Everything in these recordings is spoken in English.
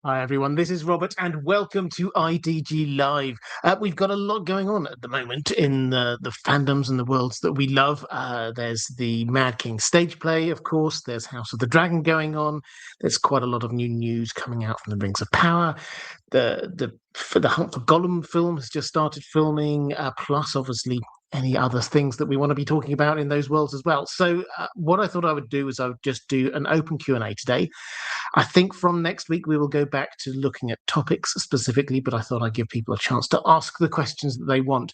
Hi everyone, this is Robert and welcome to IDG Live. We've got a lot going on at the moment in the fandoms and the worlds that we love. There's the Mad King stage play, of course. There's House of the Dragon going on. There's quite a lot of new news coming out from the Rings of Power. The Hunt for Gollum film has just started filming, plus obviously any other things that we want to be talking about in those worlds as well. So what I thought I would do is I would just do an open Q&A today. I think from next week we will go back to looking at topics specifically, but I thought I'd give people a chance to ask the questions that they want.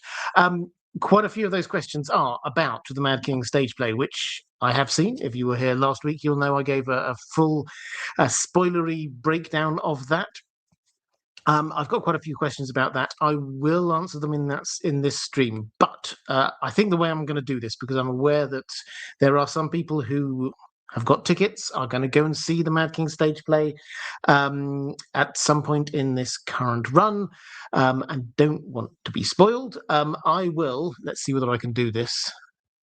Quite a few of those questions are about the Mad King stage play, which I have seen. If you were here last week, you'll know I gave a full spoilery breakdown of that. I've got quite a few questions about that. I will answer them in this stream, but I think the way I'm going to do this, because I'm aware that there are some people who have got tickets, are going to go and see the Mad King stage play at some point in this current run, and don't want to be spoiled. I will, let's see whether I can do this.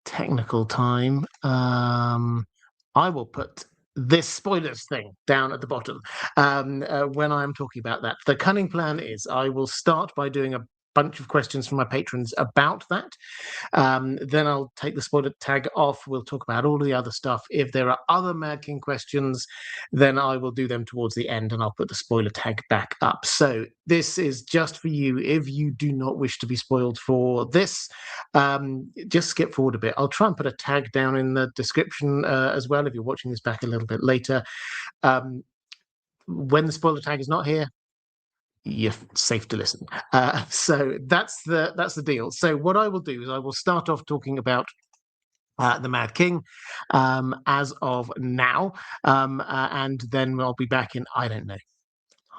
Technical time. I will put this spoilers thing down at the bottom when I'm talking about that. The cunning plan is I will start by doing a bunch of questions from my patrons about that. Then I'll take the spoiler tag off. We'll talk about all of the other stuff. If there are other Mad King questions, then I will do them towards the end and I'll put the spoiler tag back up. So this is just for you. If you do not wish to be spoiled for this, just skip forward a bit. I'll try and put a tag down in the description as well if you're watching this back a little bit later. When the spoiler tag is not here, you're safe to listen. So that's the deal. So what I will do is I will start off talking about the Mad King as of now, and then I'll be back in, I don't know,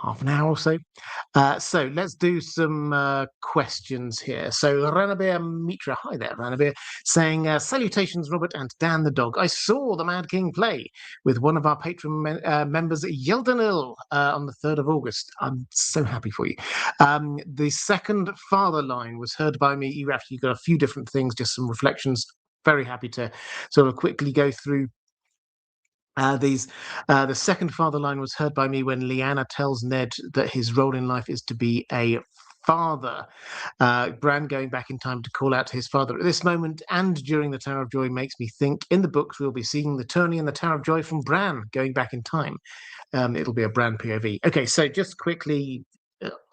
half an hour or so. So let's do some questions here. So Ranabir Mitra, hi there, Ranabir, saying, salutations, Robert and Dan the dog. I saw the Mad King play with one of our patron members, Yeldenil, on the 3rd of August. I'm so happy for you. The second father line was heard by me. You actually got a few different things, just some reflections. Very happy to sort of quickly go through the second father line was heard by me when Lyanna tells Ned that his role in life is to be a father. Bran going back in time to call out to his father at this moment and during the Tower of Joy makes me think in the books we'll be seeing the tourney in the Tower of Joy from Bran going back in time. It'll be a Bran POV. Okay, so just quickly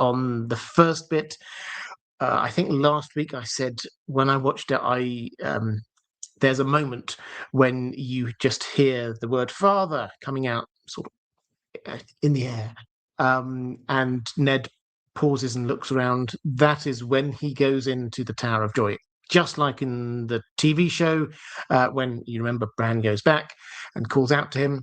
on the first bit, I think last week I said when I watched it, there's a moment when you just hear the word father coming out sort of in the air, and Ned pauses and looks around. That is when he goes into the Tower of Joy, just like in the TV show, when you remember Bran goes back and calls out to him.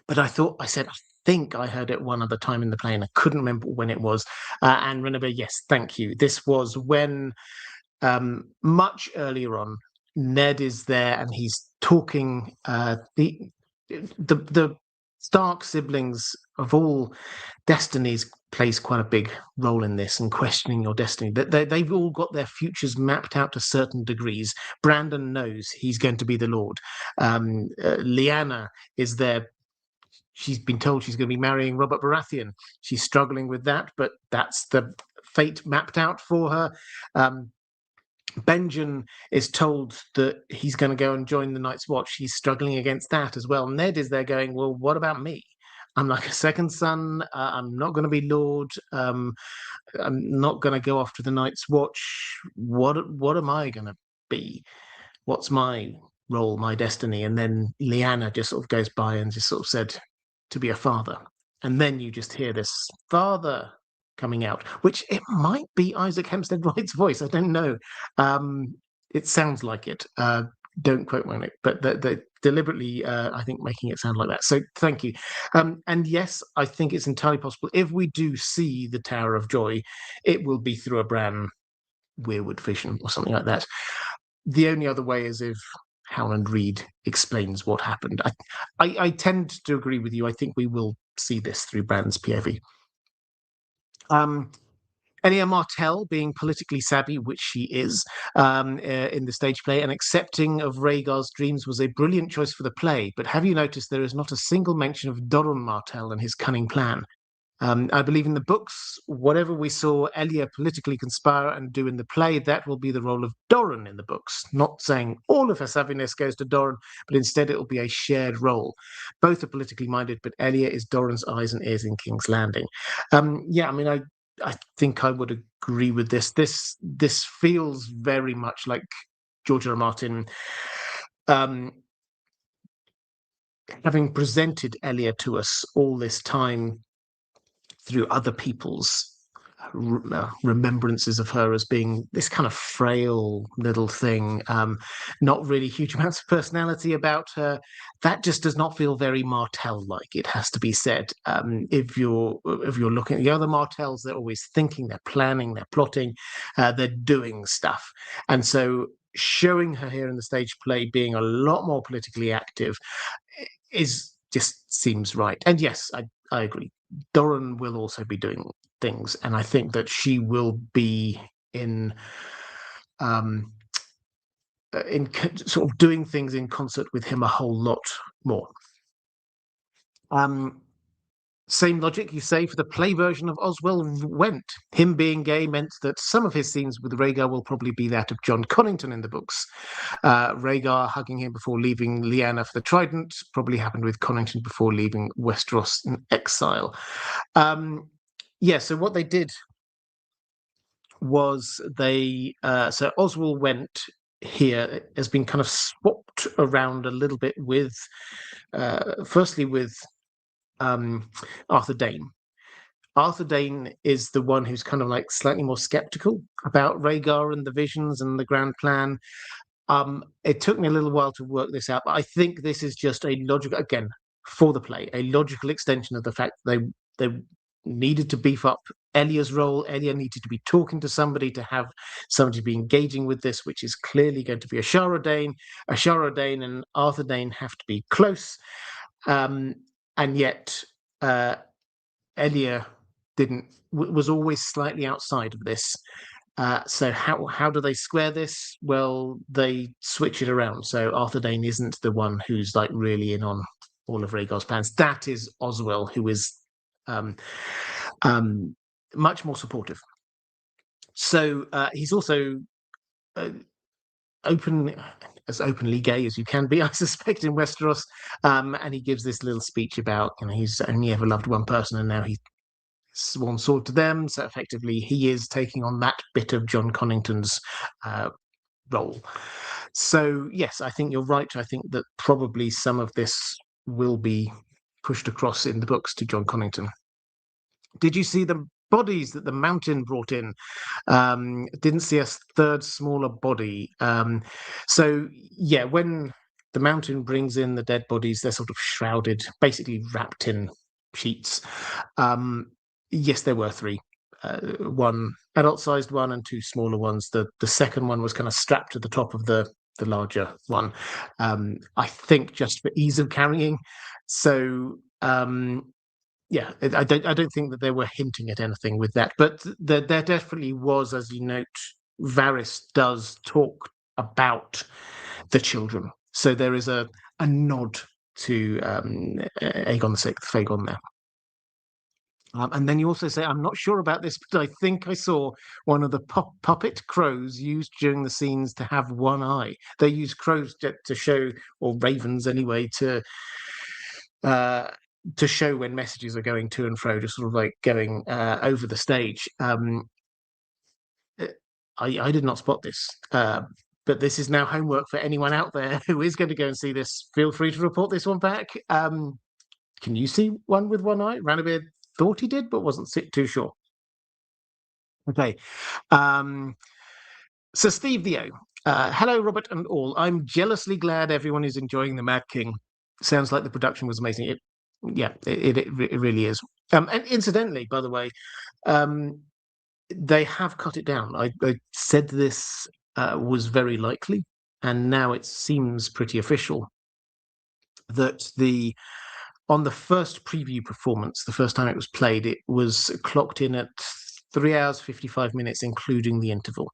But I think I heard it one other time in the play and I couldn't remember when it was. And remember, yes, thank you. This was when much earlier on, Ned is there and he's talking. The Stark siblings of all destinies plays quite a big role in this and questioning your destiny. They've all got their futures mapped out to certain degrees. Brandon knows he's going to be the Lord. Lyanna is there. She's been told she's going to be marrying Robert Baratheon. She's struggling with that, but that's the fate mapped out for her. Benjen is told that he's going to go and join the Night's Watch. He's struggling against that as well. Ned is there going, well, what about me? I'm like a second son. I'm not going to be Lord. I'm not going to go off to the Night's Watch. What am I going to be? What's my role, my destiny? And then Lyanna just sort of goes by and just sort of said to be a father. And then you just hear this father coming out, which it might be Isaac Hempstead Wright's voice. I don't know. It sounds like it. Don't quote me on it, but they're deliberately, I think, making it sound like that. So thank you. And yes, I think it's entirely possible. If we do see the Tower of Joy, it will be through a Bran weirwood vision or something like that. The only other way is if Howland Reed explains what happened. I tend to agree with you. I think we will see this through Bran's POV. Elia Martell, being politically savvy, which she is in the stage play, and accepting of Rhaegar's dreams was a brilliant choice for the play. But have you noticed there is not a single mention of Doran Martell and his cunning plan? I believe in the books, whatever we saw Elia politically conspire and do in the play, that will be the role of Doran in the books. Not saying all of her savviness goes to Doran, but instead it will be a shared role. Both are politically minded, but Elia is Doran's eyes and ears in King's Landing. Yeah, I mean, I think I would agree with this. This feels very much like George R. R. Martin having presented Elia to us all this time through other people's remembrances of her as being this kind of frail little thing, not really huge amounts of personality about her. That just does not feel very Martell-like, it has to be said. If you're looking at the other Martells, they're always thinking, they're planning, they're plotting, they're doing stuff. And so showing her here in the stage play being a lot more politically active just seems right. And yes, I agree. Doran will also be doing things, and I think that she will be in sort of doing things in concert with him a whole lot more. Same logic, you say, for the play version of Oswell Went. Him being gay meant that some of his scenes with Rhaegar will probably be that of John Connington in the books. Rhaegar hugging him before leaving Lyanna for the Trident probably happened with Connington before leaving Westeros in exile. Yeah, so what they did was so Oswell Went here has been kind of swapped around a little bit with, firstly with Arthur Dayne. Arthur Dayne is the one who's kind of like slightly more skeptical about Rhaegar and the visions and the grand plan. It took me a little while to work this out, but I think this is just a logical, again, for the play, a logical extension of the fact that they needed to beef up Elia's role. Elia needed to be talking to somebody, to have somebody be engaging with this, which is clearly going to be Ashara Dayne. Ashara Dayne and Arthur Dayne have to be close. And yet Elia was always slightly outside of this. So how do they square this? Well, they switch it around. So Arthur Dayne isn't the one who's like really in on all of Rhaegar's plans. That is Oswell, who is much more supportive. So he's also as openly gay as you can be, I suspect, in Westeros. And he gives this little speech about, he's only ever loved one person and now he's sworn sword to them. So effectively, he is taking on that bit of John Connington's role. So yes, I think you're right. I think that probably some of this will be pushed across in the books to John Connington. Did you see the bodies that the Mountain brought in? Didn't see a third smaller body. So yeah, when the Mountain brings in the dead bodies, they're sort of shrouded, basically wrapped in sheets. Yes, there were three. One adult-sized one and two smaller ones. The second one was kind of strapped to the top of the larger one. I think just for ease of carrying. So yeah, I don't think that they were hinting at anything with that, but there definitely was, as you note, Varys does talk about the children, so there is a nod to Aegon VI, Fagon there. And then you also say, I'm not sure about this, but I think I saw one of the puppet crows used during the scenes to have one eye. They use crows to show, or ravens anyway, to show when messages are going to and fro, just sort of like going over the stage. I did not spot this, but this is now homework for anyone out there who is going to go and see this. Feel free to report this one back. Can you see one with one eye? Ranabir thought he did, but wasn't too sure. Okay. So Steve Theo, hello, Robert and all. I'm jealously glad everyone is enjoying The Mad King. Sounds like the production was amazing. It really is. And incidentally, by the way, they have cut it down. I said this was very likely, and now it seems pretty official that on the first preview performance, the first time it was played, it was clocked in at 3 hours 55 minutes, including the interval.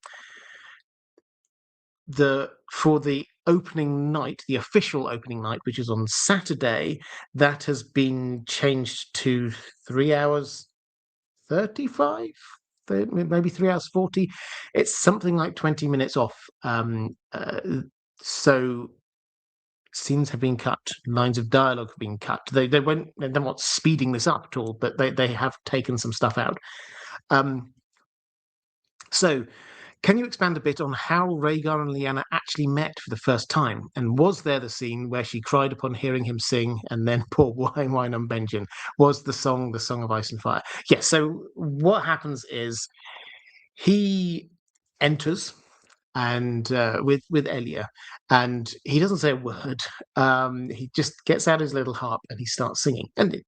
For the opening night, the official opening night, which is on Saturday, that has been changed to 3 hours 35, maybe 3 hours 40. It's something like 20 minutes off. So scenes have been cut, lines of dialogue have been cut. They're not speeding this up at all, but they have taken some stuff out. So can you expand a bit on how Rhaegar and Lyanna actually met for the first time? And was there the scene where she cried upon hearing him sing and then pour wine on Benjen? Was the Song of Ice and Fire? Yes, so what happens is he enters and with Elia, and he doesn't say a word. He just gets out his little harp and he starts singing. And it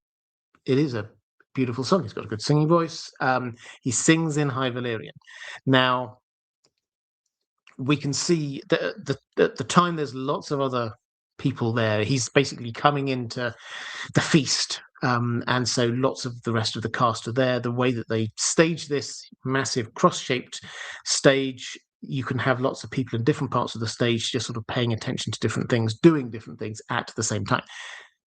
is a beautiful song. He's got a good singing voice. He sings in High Valyrian. Now, we can see that at the time there's lots of other people there. He's basically coming into the feast, and so lots of the rest of the cast are there. The way that they stage this massive cross-shaped stage, you can have lots of people in different parts of the stage just sort of paying attention to different things, doing different things at the same time.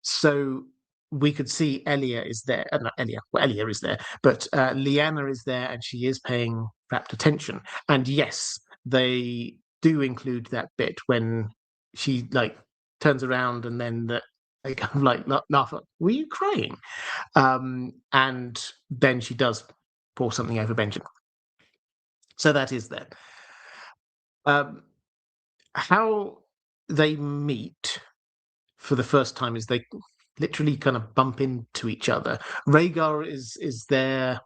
So we could see Elia is there. Not Elia. Well, Elia is there, but Lyanna is there, and she is paying rapt attention. And yes, they do include that bit when she turns around and then they kind of laugh. Were you crying? And then she does pour something over Benjen. So that is there. How they meet for the first time is they literally kind of bump into each other. Rhaegar is there.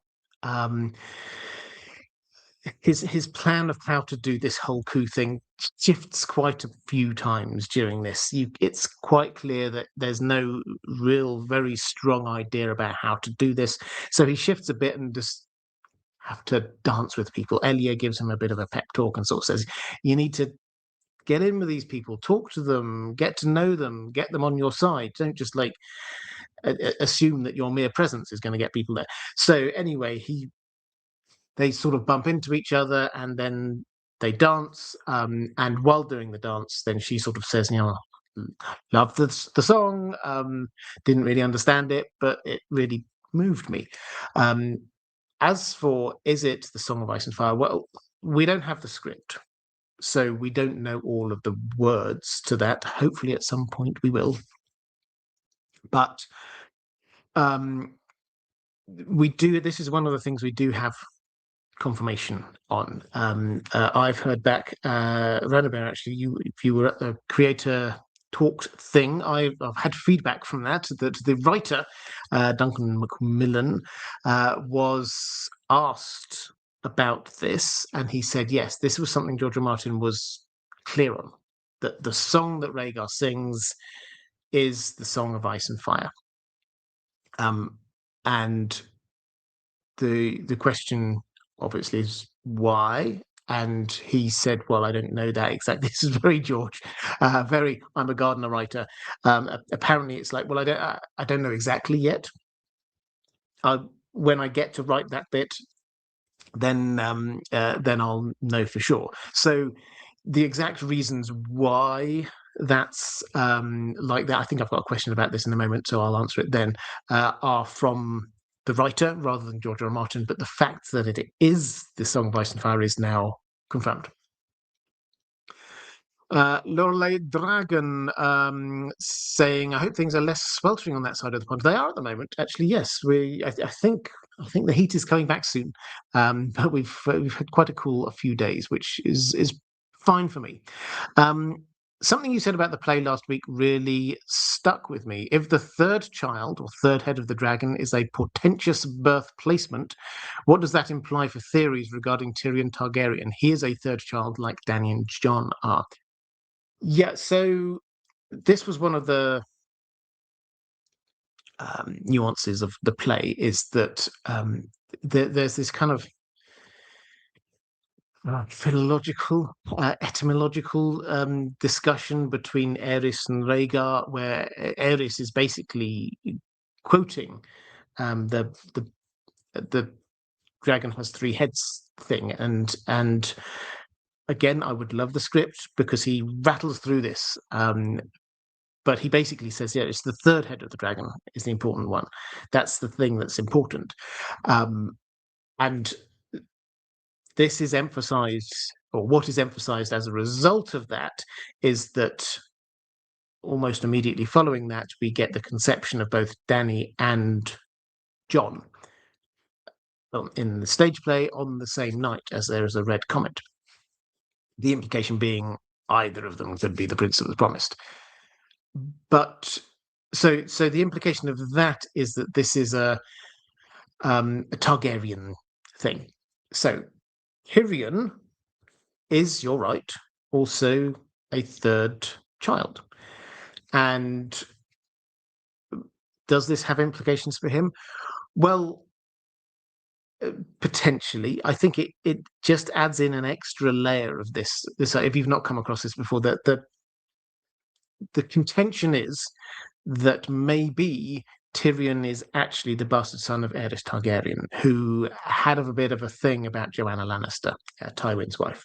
His plan of how to do this whole coup thing shifts quite a few times during this. It's quite clear that there's no real very strong idea about how to do this. So he shifts a bit and just have to dance with people. Elia gives him a bit of a pep talk and sort of says, you need to get in with these people, talk to them, get to know them, get them on your side. Don't just assume that your mere presence is going to get people there. So anyway, they sort of bump into each other and then they dance. And while doing the dance, then she sort of says, love the song, didn't really understand it, but it really moved me. As for, is it the Song of Ice and Fire? Well, we don't have the script, so we don't know all of the words to that. Hopefully at some point we will. But this is one of the things we do have confirmation on. I've heard back, Rabbi, actually, if you were at the creator talked thing, I've had feedback from that the writer, Duncan Macmillan, was asked about this, and he said, yes, this was something George R. Martin was clear on, that the song that Rhaegar sings is the Song of Ice and Fire. And the question obviously is why, and he said, well, I don't know that exactly. This is very George, I'm a Gardner writer. Apparently it's like, well, I don't know exactly yet. When I get to write that bit, then I'll know for sure. So the exact reasons why that's like that, I think I've got a question about this in a moment, so I'll answer it then, are from the writer rather than George R. R. Martin, but the fact that it is the Song of Ice and Fire is now confirmed. Lorelei Dragon saying, I hope things are less sweltering on that side of the pond. They are at the moment, actually. Yes, I think the heat is coming back soon, but we've had quite a few days, which is fine for me. Something you said about the play last week really stuck with me. If the third child or third head of the dragon is a portentous birth placement, what does that imply for theories regarding Tyrion Targaryen? He is a third child like Dany and Jon are. Yeah, so this was one of the nuances of the play, is that there's this kind of philological, etymological discussion between Aerys and Rhaegar, where Aerys is basically quoting the dragon has three heads thing, and again, I would love the script because he rattles through this, but he basically says, yeah, it's the third head of the dragon is the important one. That's the thing that's important. And this is emphasized, or what is emphasized as a result of that, is that almost immediately following that, we get the conception of both Danny and John in the stage play on the same night as there is a red comet. The implication being either of them could be the prince that was promised. But so the implication of that is that this is a Targaryen thing. So Tyrion is, you're right, also a third child. And does this have implications for him? Well, potentially. I think it just adds in an extra layer of this. If you've not come across this before, that the contention is that maybe Tyrion is actually the bastard son of Aerys Targaryen, who had a bit of a thing about Joanna Lannister, Tywin's wife.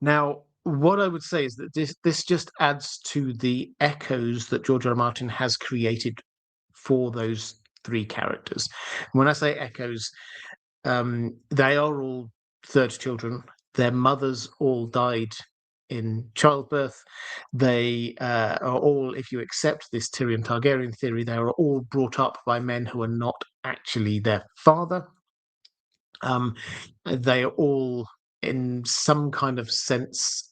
Now, what I would say is that this just adds to the echoes that George R. R. Martin has created for those three characters. When I say echoes, they are all third children. Their mothers all died in childbirth. They are all, if you accept this Tyrion Targaryen theory, they are all brought up by men who are not actually their father. They are all, in some kind of sense,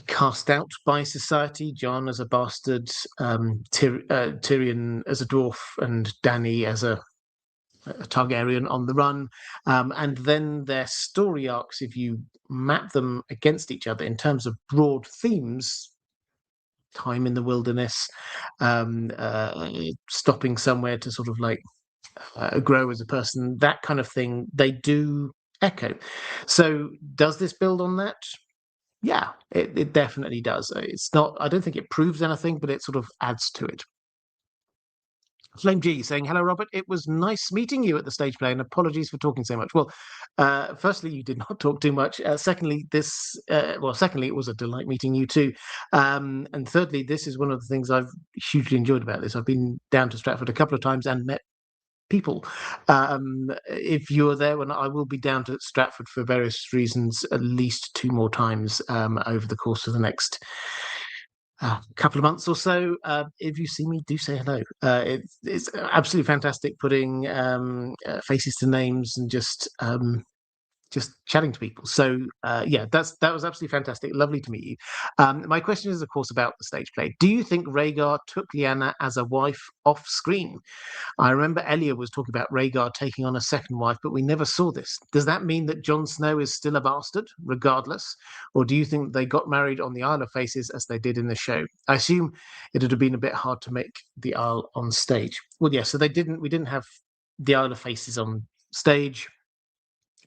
cast out by society. Jon as a bastard, Tyrion as a dwarf, and Danny as a Targaryen on the run. And then their story arcs, if you map them against each other in terms of broad themes, time in the wilderness, stopping somewhere to sort of like grow as a person, that kind of thing, they do echo. So does this build on that? Yeah, it definitely does. It's not, I don't think it proves anything, but it sort of adds to it. Flame G saying, hello, Robert. It was nice meeting you at the stage play, and apologies for talking so much. Well, firstly, you did not talk too much. Secondly, secondly, it was a delight meeting you too. And thirdly, this is one of the things I've hugely enjoyed about this. I've been down to Stratford a couple of times and met people. If you're there, when I will be down to Stratford for various reasons, at least 2 more times over the course of the next couple of months or so. If you see me, do say hello. It's absolutely fantastic putting faces to names and just chatting to people. So yeah, that was absolutely fantastic. Lovely to meet you. My question is, of course, about the stage play. Do you think Rhaegar took Lyanna as a wife off screen? I remember Elia was talking about Rhaegar taking on a second wife, but we never saw this. Does that mean that Jon Snow is still a bastard, regardless? Or do you think they got married on the Isle of Faces as they did in the show? I assume it would have been a bit hard to make the Isle on stage. Well, yeah, so we didn't have the Isle of Faces on stage.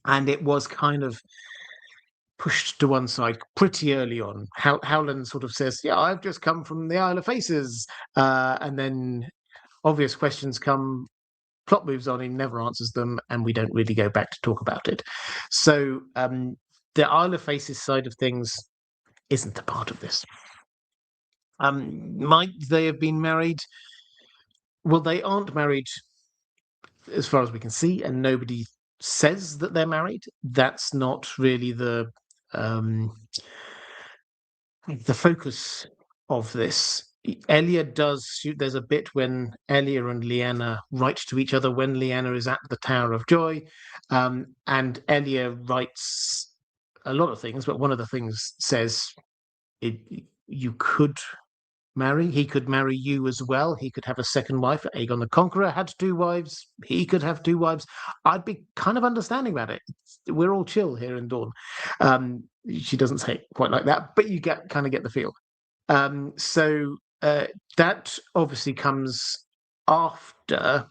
And it was kind of pushed to one side pretty early on. Howland sort of says, yeah, I've just come from the Isle of Faces. And then obvious questions come, plot moves on, he never answers them, and we don't really go back to talk about it. So the Isle of Faces side of things isn't a part of this. Might they have been married? Well, they aren't married as far as we can see, and nobody says that they're married. That's not really the focus of this. Elia does. There's a bit when Elia and Lyanna write to each other when Lyanna is at the Tower of Joy, and Elia writes a lot of things, but one of the things says, "You could marry. He could marry you as well. He could have a second wife. Aegon the Conqueror had 2 wives. He could have 2 wives." I'd be kind of understanding about it. We're all chill here in Dawn. She doesn't say it quite like that, but you kind of get the feel. So that obviously comes after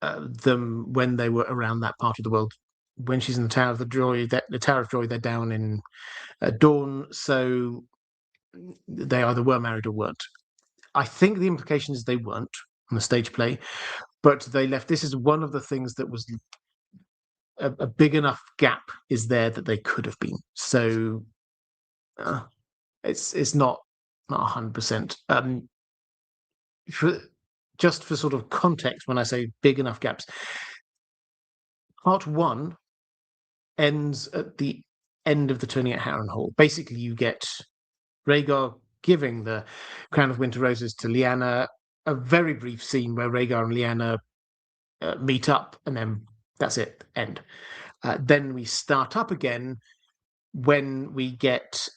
them when they were around that part of the world. When she's in the Tower of Joy, they're down in Dawn. So they either were married or weren't. I think the implication is they weren't on the stage play, but they left. This is one of the things that was a big enough gap is there that they could have been. So it's not 100%. just for sort of context, when I say big enough gaps, part one ends at the end of the turning at Harrenhal. Basically, you get Rhaegar giving the Crown of Winter Roses to Lyanna, a very brief scene where Rhaegar and Lyanna meet up, and then that's it, end. Then we start up again when we get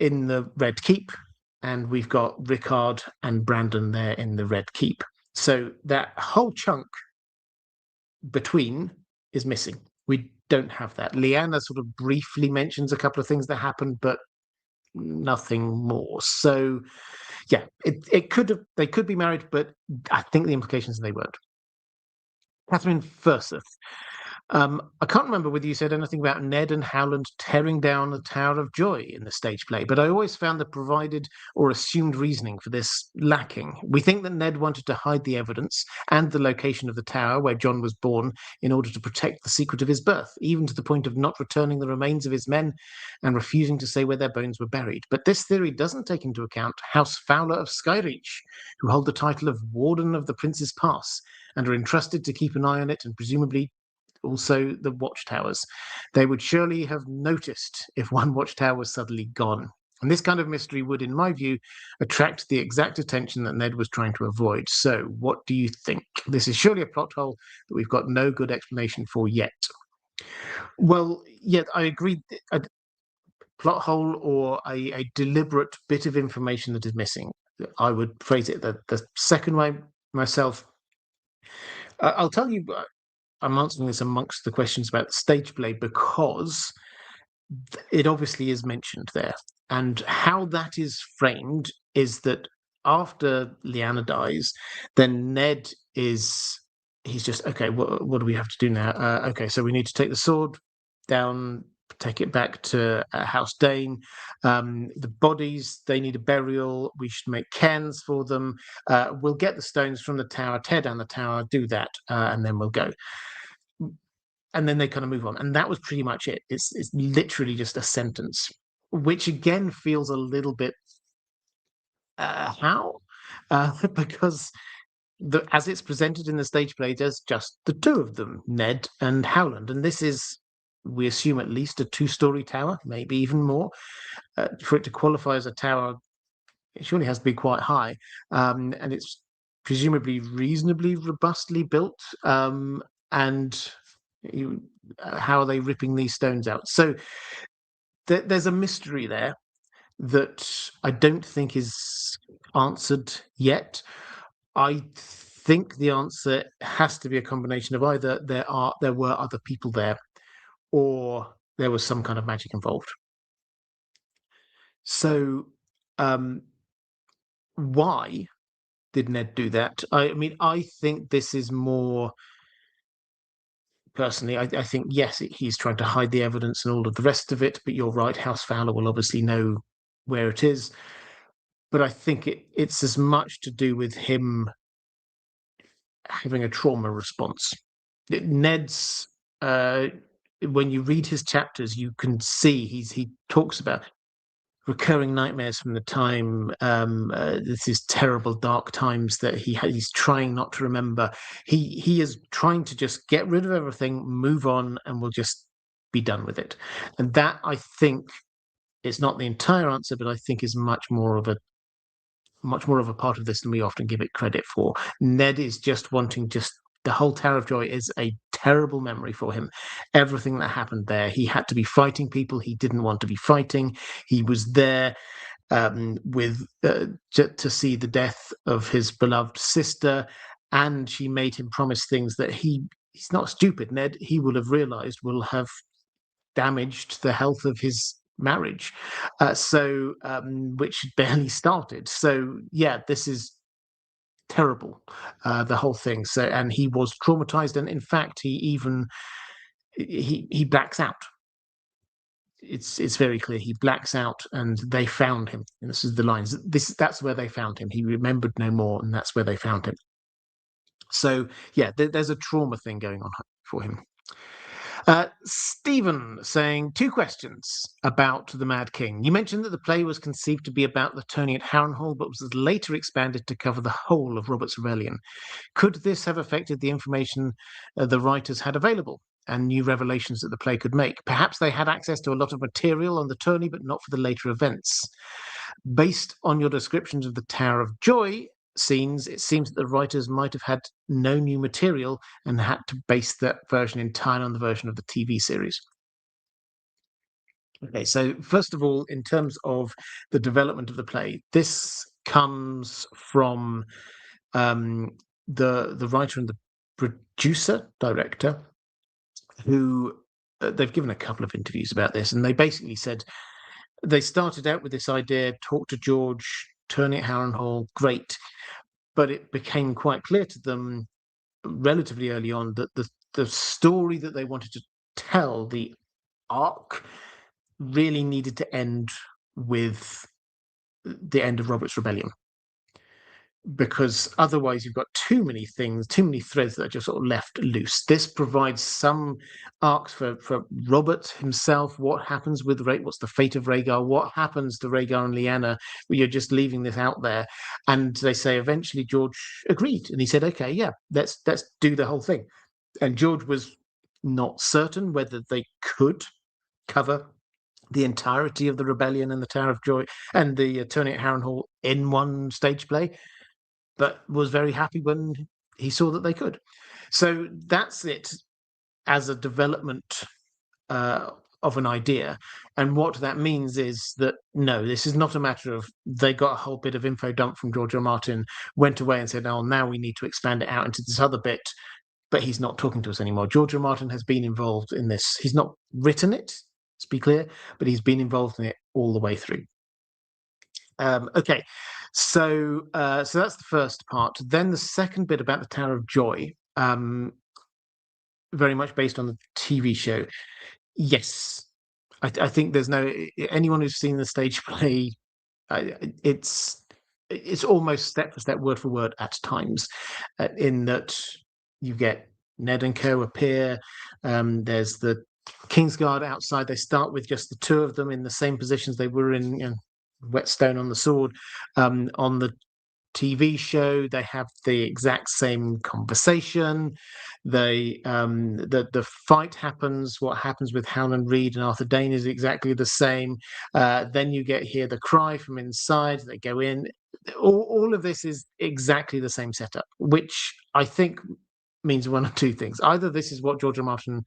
in the Red Keep, and we've got Rickard and Brandon there in the Red Keep. So that whole chunk between is missing. We don't have that. Lyanna sort of briefly mentions a couple of things that happened, but nothing more. So yeah, they could be married, but I think the implications they weren't. Cathrine Furseth. I can't remember whether you said anything about Ned and Howland tearing down the Tower of Joy in the stage play, but I always found the provided or assumed reasoning for this lacking. We think that Ned wanted to hide the evidence and the location of the tower where Jon was born in order to protect the secret of his birth, even to the point of not returning the remains of his men and refusing to say where their bones were buried. But this theory doesn't take into account House Fowler of Skyreach, who hold the title of Warden of the Prince's Pass and are entrusted to keep an eye on it and presumably also the watchtowers. They would surely have noticed if one watchtower was suddenly gone. And this kind of mystery would, in my view, attract the exact attention that Ned was trying to avoid. So, what do you think? This is surely a plot hole that we've got no good explanation for yet. Well, yeah, I agree. A plot hole or a deliberate bit of information that is missing. I would phrase it the second way myself. I'll tell you, I'm answering this amongst the questions about the stage play because it obviously is mentioned there. And how that is framed is that after Lyanna dies, then Ned he's just, okay, what do we have to do now? Okay, so we need to take the sword down, take it back to House Dane. The bodies, they need a burial. We should make cairns for them. We'll get the stones from the tower, tear down the tower, do that, and then we'll go. And then they kind of move on. And that was pretty much it. It's literally just a sentence, which again feels a little bit because as it's presented in the stage play, there's just the two of them, Ned and Howland. And this is, we assume, at least a two-story tower, maybe even more. For it to qualify as a tower, it surely has to be quite high. And it's presumably reasonably robustly built. And how are they ripping these stones out? So there's a mystery there that I don't think is answered yet. I think the answer has to be a combination of either there were other people there, or there was some kind of magic involved. So, why did Ned do that? I mean, I think this is more. Personally, I think, yes, he's trying to hide the evidence and all of the rest of it, but you're right, House Fowler will obviously know where it is. But I think it's as much to do with him having a trauma response. Ned's, when you read his chapters, you can see he talks about recurring nightmares from the time, this is terrible dark times that he's trying not to remember. He is trying to just get rid of everything, move on, and we'll just be done with it. And that, I think, is not the entire answer, but I think is much more of a part of this than we often give it credit for. Ned is just wanting the whole Tower of Joy is a terrible memory for him. Everything that happened there, he had to be fighting people he didn't want to be fighting. He was there to see the death of his beloved sister, and she made him promise things that he's not stupid, Ned. He will have realized will have damaged the health of his marriage, which barely started. So yeah, this is terrible, the whole thing. So, and he was traumatized, and in fact, he blacks out. It's very clear he blacks out, and they found him. And this is the lines. That's where they found him. He remembered no more, and that's where they found him. So yeah, there's a trauma thing going on for him. Stephen saying 2 questions about the Mad King. You mentioned that the play was conceived to be about the turning at Harrenhal, but was later expanded to cover the whole of Robert's Rebellion. Could this have affected the information the writers had available and new revelations that the play could make? Perhaps they had access to a lot of material on the tourney, but not for the later events. Based on your descriptions of the Tower of Joy scenes, it seems that the writers might have had no new material and had to base that version entirely on the version of the TV series. Okay, so first of all, in terms of the development of the play, this comes from the writer and the director, who they've given a couple of interviews about this, and they basically said they started out with this idea, talk to George, turn it Harrenhal, great, but it became quite clear to them relatively early on that the story that they wanted to tell, the arc, really needed to end with the end of Robert's Rebellion, because otherwise you've got too many things, too many threads that are just sort of left loose. This provides some arcs for Robert himself. What happens with what's the fate of Rhaegar? What happens to Rhaegar and Lyanna? You're just leaving this out there. And they say eventually George agreed, and he said, okay, yeah, let's do the whole thing. And George was not certain whether they could cover the entirety of the rebellion and the Tower of Joy and the turning at Harrenhal in one stage play, but was very happy when he saw that they could. So that's it as a development of an idea. And what that means is that, no, this is not a matter of they got a whole bit of info dump from George R. R. Martin, went away and said, oh, now we need to expand it out into this other bit, but he's not talking to us anymore. George R. R. Martin has been involved in this. He's not written it, to be clear, but he's been involved in it all the way through. Okay, so that's the first part. Then the second bit about the Tower of Joy, very much based on the TV show. Yes, I think there's no anyone who's seen the stage play. It's almost step for step, word for word at times, in that you get Ned and Co appear. There's the Kingsguard outside. They start with just the two of them in the same positions they were in, whetstone on the sword. On the TV show, they have the exact same conversation. The fight happens. What happens with Howland Reed and Arthur Dane is exactly the same. Then you hear the cry from inside. They go in. All of this is exactly the same setup, which I think means one of two things. Either this is what George R. R. Martin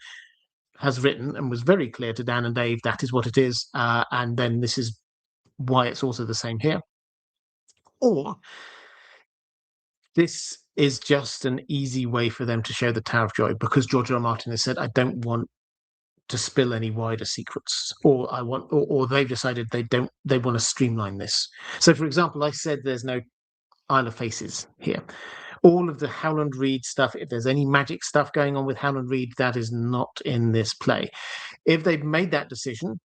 has written and was very clear to Dan and Dave, that is what it is, and then this is why it's also the same here. Or this is just an easy way for them to show the Tower of Joy, because George R. R. Martin has said, I don't want to spill any wider secrets, or they've decided they want to streamline this. So, for example, I said there's no Isle of Faces here. All of the Howland Reed stuff, if there's any magic stuff going on with Howland Reed, that is not in this play. If they've made that decision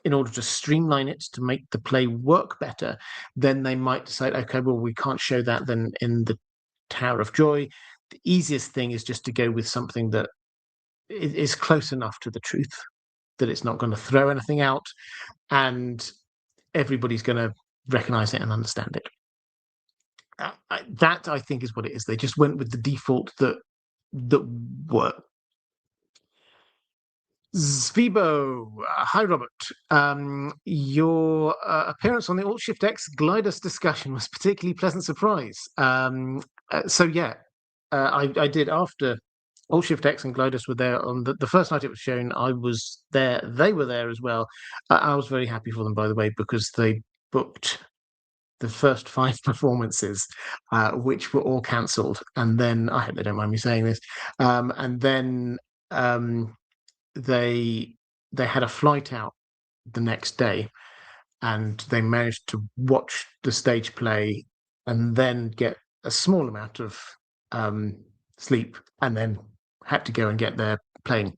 in order to streamline it, to make the play work better, then they might decide, okay, well, we can't show that then in the Tower of Joy. The easiest thing is just to go with something that is close enough to the truth that it's not going to throw anything out, and everybody's going to recognize it and understand it. That, I think, is what it is. They just went with the default that worked. Zvibo, hi Robert. Your appearance on the Alt Shift X Glidus discussion was a particularly pleasant surprise. So yeah, I did, after Alt Shift X and Glidus were there on the first night it was shown. I was there. They were there as well. I was very happy for them, by the way, because they booked the first 5 performances, which were all cancelled, and then I hope they don't mind me saying this. And then they had a flight out the next day, and they managed to watch the stage play and then get a small amount of sleep, and then had to go and get their plane.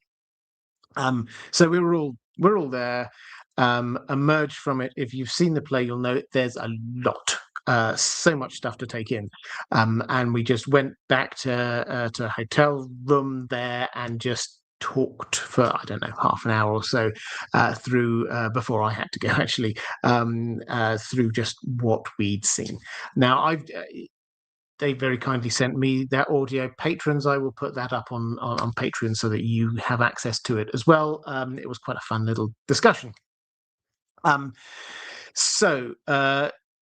So we're all there. Emerged from it. If you've seen the play, you'll know there's a lot, so much stuff to take in, and we just went back to a hotel room there and just talked for, I don't know, half an hour or so through before I had to go, actually, through just what we'd seen. Now, they very kindly sent me their audio. Patrons, I will put that up on Patreon so that you have access to it as well. It was quite a fun little discussion. So,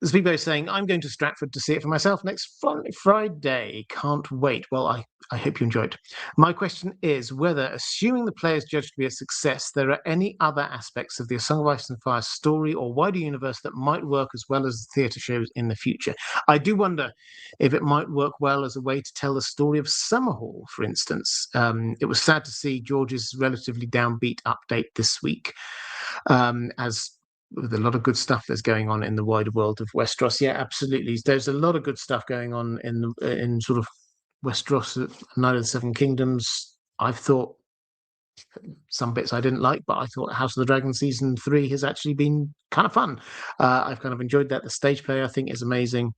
Zbibo is saying, I'm going to Stratford to see it for myself next Friday. Can't wait. Well, I hope you enjoyed. My question is whether, assuming the play is judged to be a success, there are any other aspects of the A Song of Ice and Fire story or wider universe that might work as well as the theatre shows in the future. I do wonder if it might work well as a way to tell the story of Summerhall, for instance. It was sad to see George's relatively downbeat update this week, as with a lot of good stuff that's going on in the wider world of Westeros. Yeah, absolutely. There's a lot of good stuff going on in sort of Westeros, Night of the Seven Kingdoms. I've thought some bits I didn't like, but I thought House of the Dragon season 3 has actually been kind of fun. I've kind of enjoyed that. The stage play, I think, is amazing.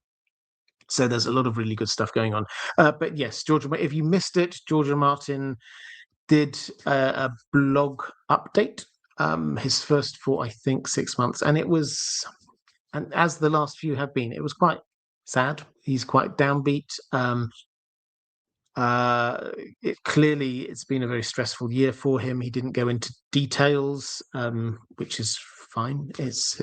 So there's a lot of really good stuff going on. But yes, George, if you missed it, George R. Martin did a blog update. His first for, I think, 6 months, and it was, and as the last few have been, it was quite sad. He's quite downbeat. Clearly it's been a very stressful year for him. He didn't go into details, which is fine. It's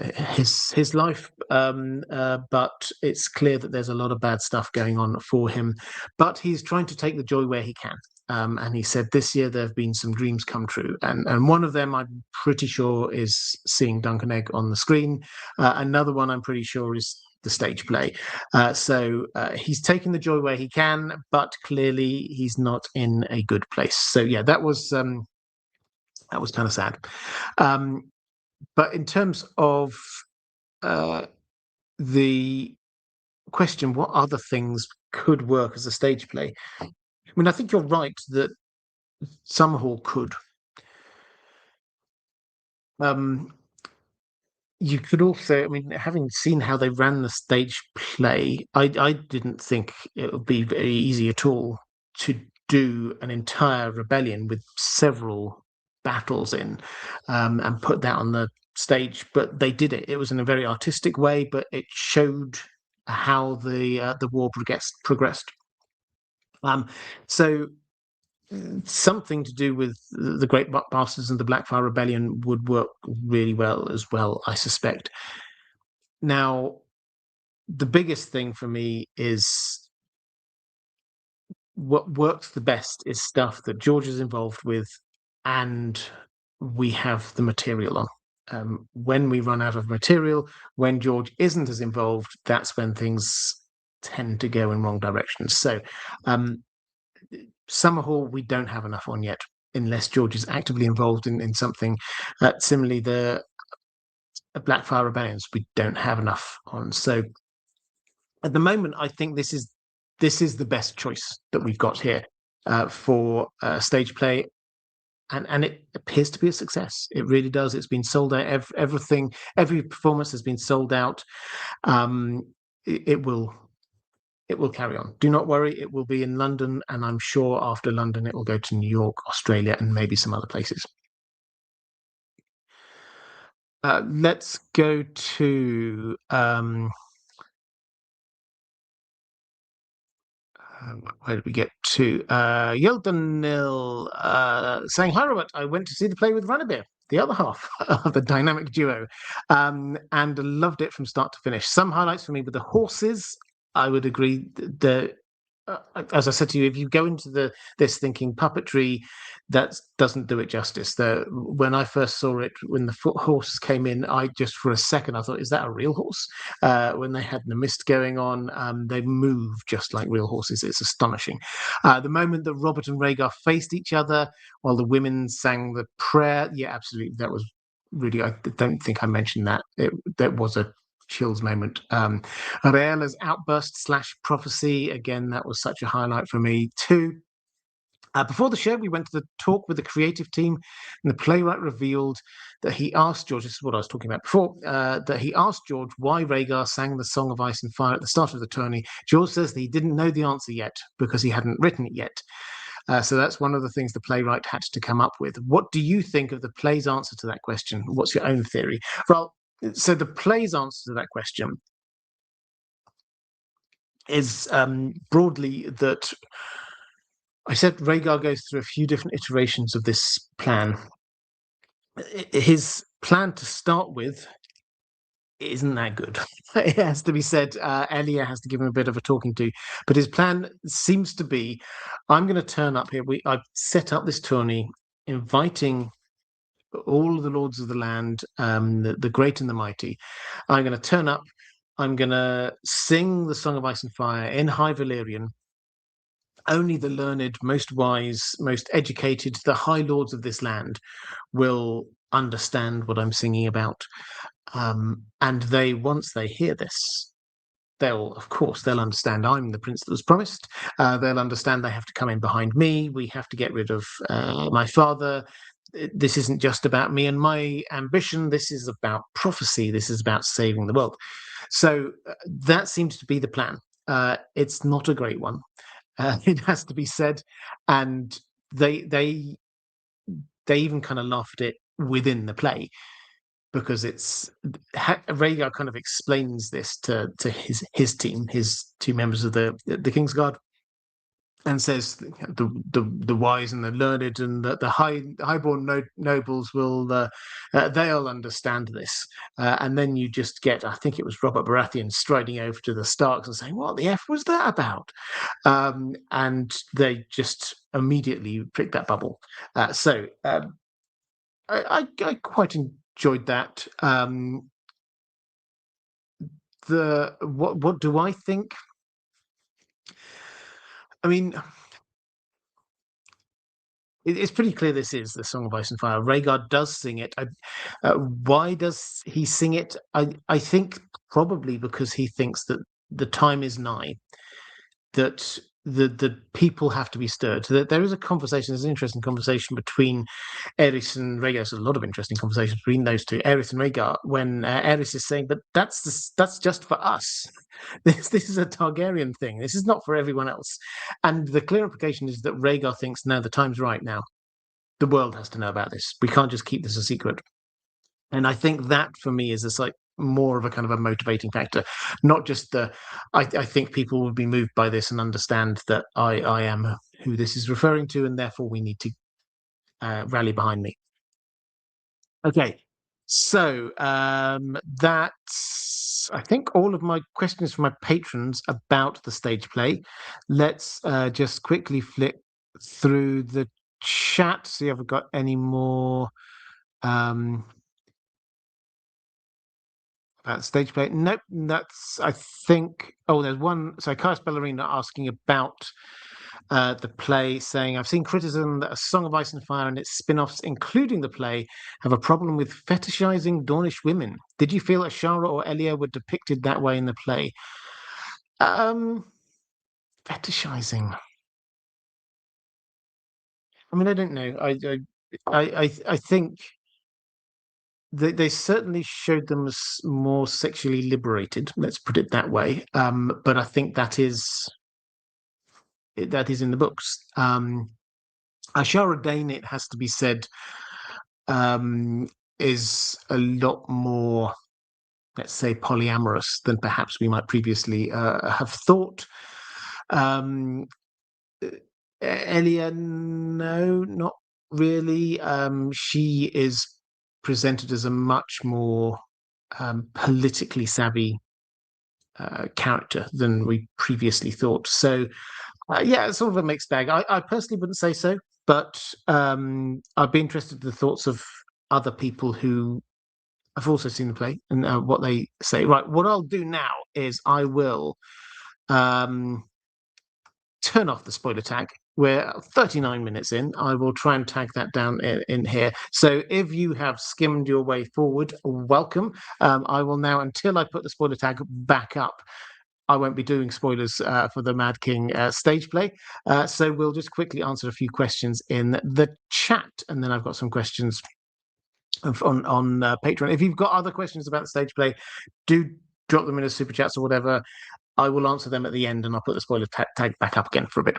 his life, but it's clear that there's a lot of bad stuff going on for him. But he's trying to take the joy where he can. And he said this year there have been some dreams come true, and one of them I'm pretty sure is seeing Duncan Egg on the screen. Another one I'm pretty sure is the stage play. So he's taken the joy where he can, but clearly he's not in a good place. So yeah, that was kind of sad. But in terms of the question, what other things could work as a stage play? I mean, I think you're right that Summerhall could. You could also, I mean, having seen how they ran the stage play, I didn't think it would be very easy at all to do an entire rebellion with several battles in, and put that on the stage. But they did it. It was in a very artistic way, but it showed how the war progressed. So something to do with the Great Bastards and the Blackfire Rebellion would work really well as well, I suspect. Now, the biggest thing for me is what works the best is stuff that George is involved with and we have the material on. When we run out of material, when George isn't as involved, that's when things tend to go in wrong directions. So Summerhall, we don't have enough on yet, unless George is actively involved in something. Similarly, the Blackfire Rebellions, we don't have enough on. So at the moment, I think this is the best choice that we've got here for stage play. And it appears to be a success. It really does. It's been sold out. Every performance has been sold out. It will carry on. Do not worry. It will be in London, and I'm sure after London it will go to New York, Australia, and maybe some other places. Let's go to where did we get to? Yeldenil saying, "Hi Robert, I went to see the play with Ranabir, the other half of the dynamic duo, and loved it from start to finish. Some highlights for me with the horses. I would agree. As I said to you, if you go into this thinking puppetry, that doesn't do it justice. When I first saw it, when the horses came in, I just for a second I thought, is that a real horse? When they had the mist going on, they move just like real horses. It's astonishing. The moment that Robert and Rhaegar faced each other while the women sang the prayer, yeah, absolutely, that was really. I don't think I mentioned that. That was a chills moment. Rhaella's outburst / prophecy, again, that was such a highlight for me too. Before the show, we went to the talk with the creative team, and the playwright revealed that he asked George, this is what I was talking about before, that he asked George why Rhaegar sang the Song of Ice and Fire at the start of the tourney. George says that he didn't know the answer yet because he hadn't written it yet. So that's one of the things the playwright had to come up with. What do you think of the play's answer to that question? What's your own theory? Well, so the play's answer to that question is broadly that I said Rhaegar goes through a few different iterations of this plan. His plan to start with isn't that good. It has to be said. Elia has to give him a bit of a talking to, but his plan seems to be, I'm going to turn up here. I've set up this tourney, inviting all of the lords of the land, the great and the mighty. I'm going to turn up. I'm going to sing the Song of Ice and Fire in High Valyrian. Only the learned, most wise, most educated, the high lords of this land will understand what I'm singing about. And once they hear this, they'll understand I'm the prince that was promised. They'll understand they have to come in behind me. We have to get rid of my father. This isn't just about me and my ambition. This is about prophecy. This is about saving the world. So that seems to be the plan. It's not a great one. It has to be said. And they even kind of laughed at it within the play, because Rhaegar kind of explains this to his team, his two members of the Kingsguard, and says the wise and the learned and the highborn nobles will they'll understand this, and then you just get, I think it was Robert Baratheon striding over to the Starks and saying, "What the f was that about?" And they just immediately prick that bubble. So I quite enjoyed that. What do I think? I mean, it's pretty clear this is the Song of Ice and Fire. Rhaegar does sing it. Why does he sing it? I think probably because he thinks that the time is nigh, that the people have to be stirred. So that there is a conversation. There's an interesting conversation between Aerys and Rhaegar. There's a lot of interesting conversations between those two, Aerys and Rhaegar, when Aerys is saying, "But that's just for us. This is a Targaryen thing. This is not for everyone else." And the clear implication is that Rhaegar thinks, "No, the time's right now. The world has to know about this. We can't just keep this a secret." And I think that for me is this like more of a kind of a motivating factor, not just I think people would be moved by this and understand that I am who this is referring to, and therefore we need to rally behind me. Okay, so that's, I think, all of my questions from my patrons about the stage play. Let's just quickly flick through the chat, see if I've got any more about stage play. Nope, that's, I think, there's one. So Caius Ballerina asking about the play, saying, "I've seen criticism that A Song of Ice and Fire and its spin-offs, including the play, have a problem with fetishizing Dornish women. Did you feel Ashara or Elia were depicted that way in the play?" Fetishizing. I mean, I don't know. I think they certainly showed them as more sexually liberated. Let's put it that way. But I think that is in the books. Ashara Dane, it has to be said, is a lot more, let's say, polyamorous than perhaps we might previously have thought. Elia, no, not really. She is presented as a much more politically savvy character than we previously thought. So, yeah, it's sort of a mixed bag. I personally wouldn't say so, but I'd be interested in the thoughts of other people who have also seen the play and what they say. Right, what I'll do now is I will turn off the spoiler tag. We're 39 minutes in. I will try and tag that down in here. So if you have skimmed your way forward, welcome. I will now, until I put the spoiler tag back up, I won't be doing spoilers for the Mad King stage play. So we'll just quickly answer a few questions in the chat, and then I've got some questions on Patreon. If you've got other questions about the stage play, do drop them in as super chats or whatever. I will answer them at the end, and I'll put the spoiler tag back up again for a bit.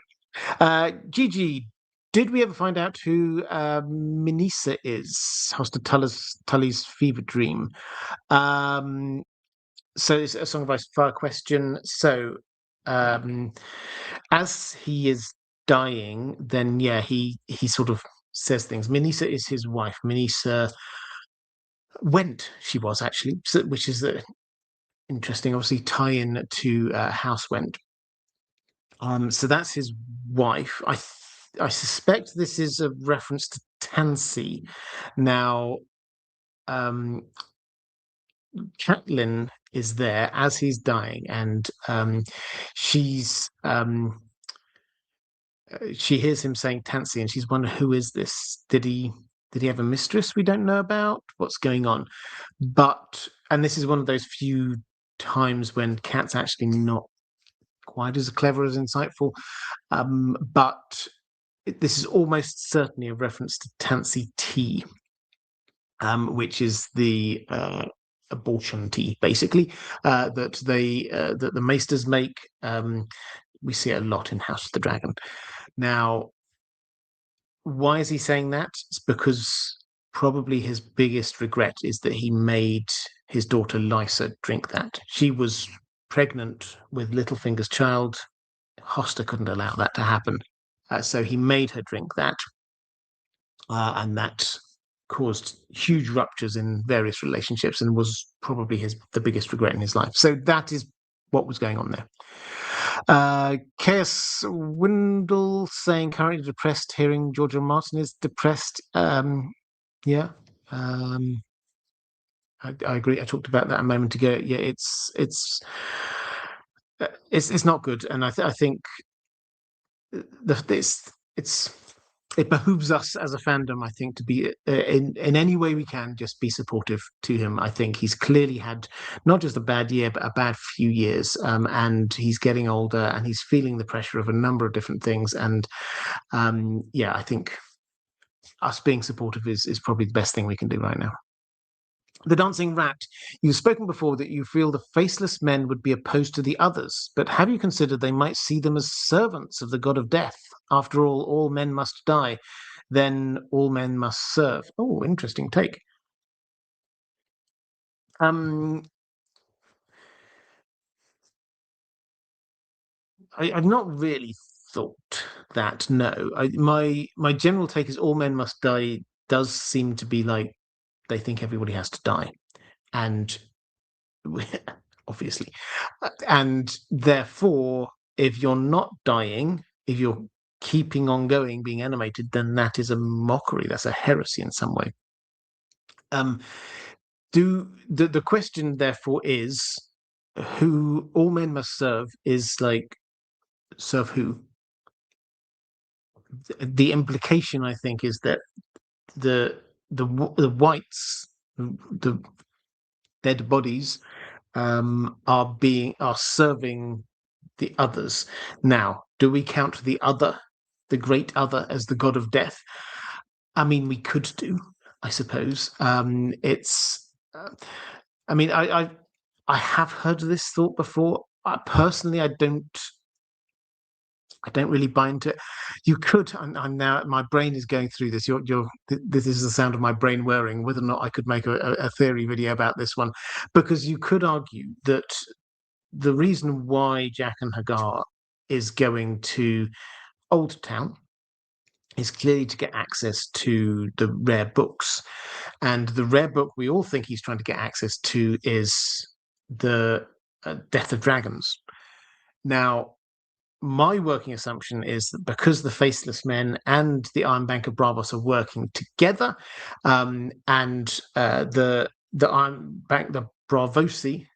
Gigi Did we ever find out who Minisa is? Hoster Tully's fever dream. So it's a Song of Ice Fire question. So as he is dying, then yeah, he sort of says things. Minisa is his wife. Minisa went, she was actually, which is interesting, obviously tie-in to House Went. So that's his wife. I suspect this is a reference to Tansy. Now, Catelyn is there as he's dying, and she's she hears him saying Tansy, and she's wondering, who is this? Did he have a mistress we don't know about? What's going on? And this is one of those few times when Cat's actually not quite as clever as insightful. But this is almost certainly a reference to Tansy tea, which is the abortion tea, basically, that that the maesters make. We see it a lot in House of the Dragon. Now, why is he saying that? It's because probably his biggest regret is that he made his daughter Lysa drink that. She was pregnant with Littlefinger's child. Hoster couldn't allow that to happen. So he made her drink that. And that caused huge ruptures in various relationships and was probably the biggest regret in his life. So that is what was going on there. Chaos Windle saying currently depressed, hearing George R. Martin is depressed. Yeah. I agree. I talked about that a moment ago. Yeah, it's not good, and I think it behooves us as a fandom, I think, to be in any way we can just be supportive to him. I think he's clearly had not just a bad year, but a bad few years, and he's getting older, and he's feeling the pressure of a number of different things. And yeah, I think us being supportive is probably the best thing we can do right now. The Dancing Rat, you've spoken before that you feel the faceless men would be opposed to the others, but have you considered they might see them as servants of the god of death? After all men must die, then all men must serve. Oh, interesting take. I've not really thought that. No, my general take is all men must die does seem to be like they think everybody has to die, and obviously, and therefore, if you're not dying, if you're keeping on going, being animated, then that is a mockery. That's a heresy in some way. The question therefore is, who all men must serve is like, serve who? The implication, I think, is that the whites, the dead bodies, are serving the others. Now, do we count the great other, as the god of death? I mean, we could do, I suppose. I mean, I have heard this thought before. Personally, I don't really buy into it. You could. I'm now. My brain is going through this. This is the sound of my brain whirring. Whether or not I could make a theory video about this one, because you could argue that the reason why Jack and Hagar is going to Old Town is clearly to get access to the rare books. And the rare book we all think he's trying to get access to is the Death of Dragons. Now, my working assumption is that because the Faceless Men and the Iron Bank of Bravos are working together, and the Iron Bank, the Bravosi,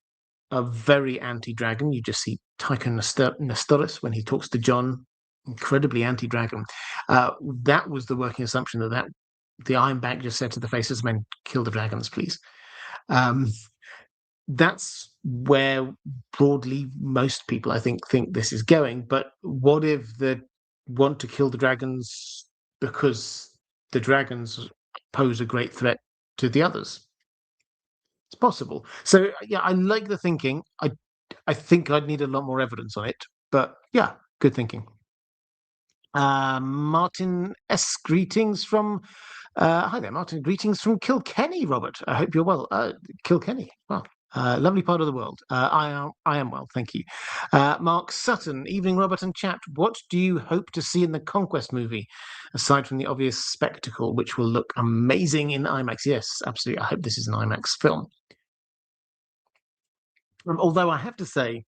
are very anti-dragon. You just see Tycho Nestoris when he talks to Jon, incredibly anti-dragon. That was the working assumption, that the Iron Bank just said to the Faceless Men, kill the dragons, please. That's where broadly most people, I think this is going. But what if they want to kill the dragons because the dragons pose a great threat to the others? It's possible. So yeah, I like the thinking. I think I'd need a lot more evidence on it, but yeah, good thinking. Martin S. Greetings from hi there, Martin. Greetings from Kilkenny, Robert. I hope you're well. Kilkenny. Well, lovely part of the world. I am well, thank you. Mark Sutton, evening, Robert and chat. What do you hope to see in the Conquest movie, aside from the obvious spectacle, which will look amazing in IMAX? Yes, absolutely. I hope this is an IMAX film. Although I have to say,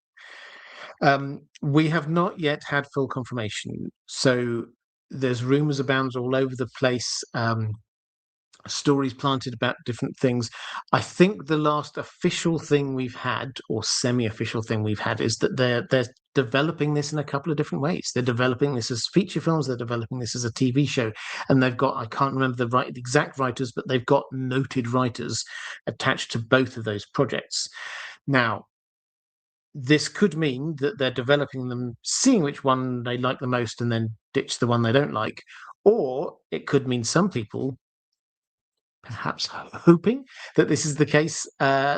we have not yet had full confirmation. So there's rumours abound all over the place. Stories planted about different things. I think the last official thing we've had, or semi-official thing we've had, is that they're developing this in a couple of different ways. They're developing this as feature films. They're developing this as a TV show, and they've got, I can't remember the exact writers, but they've got noted writers attached to both of those projects. Now, this could mean that they're developing them, seeing which one they like the most, and then ditch the one they don't like. Or it could mean some people, perhaps hoping that this is the case,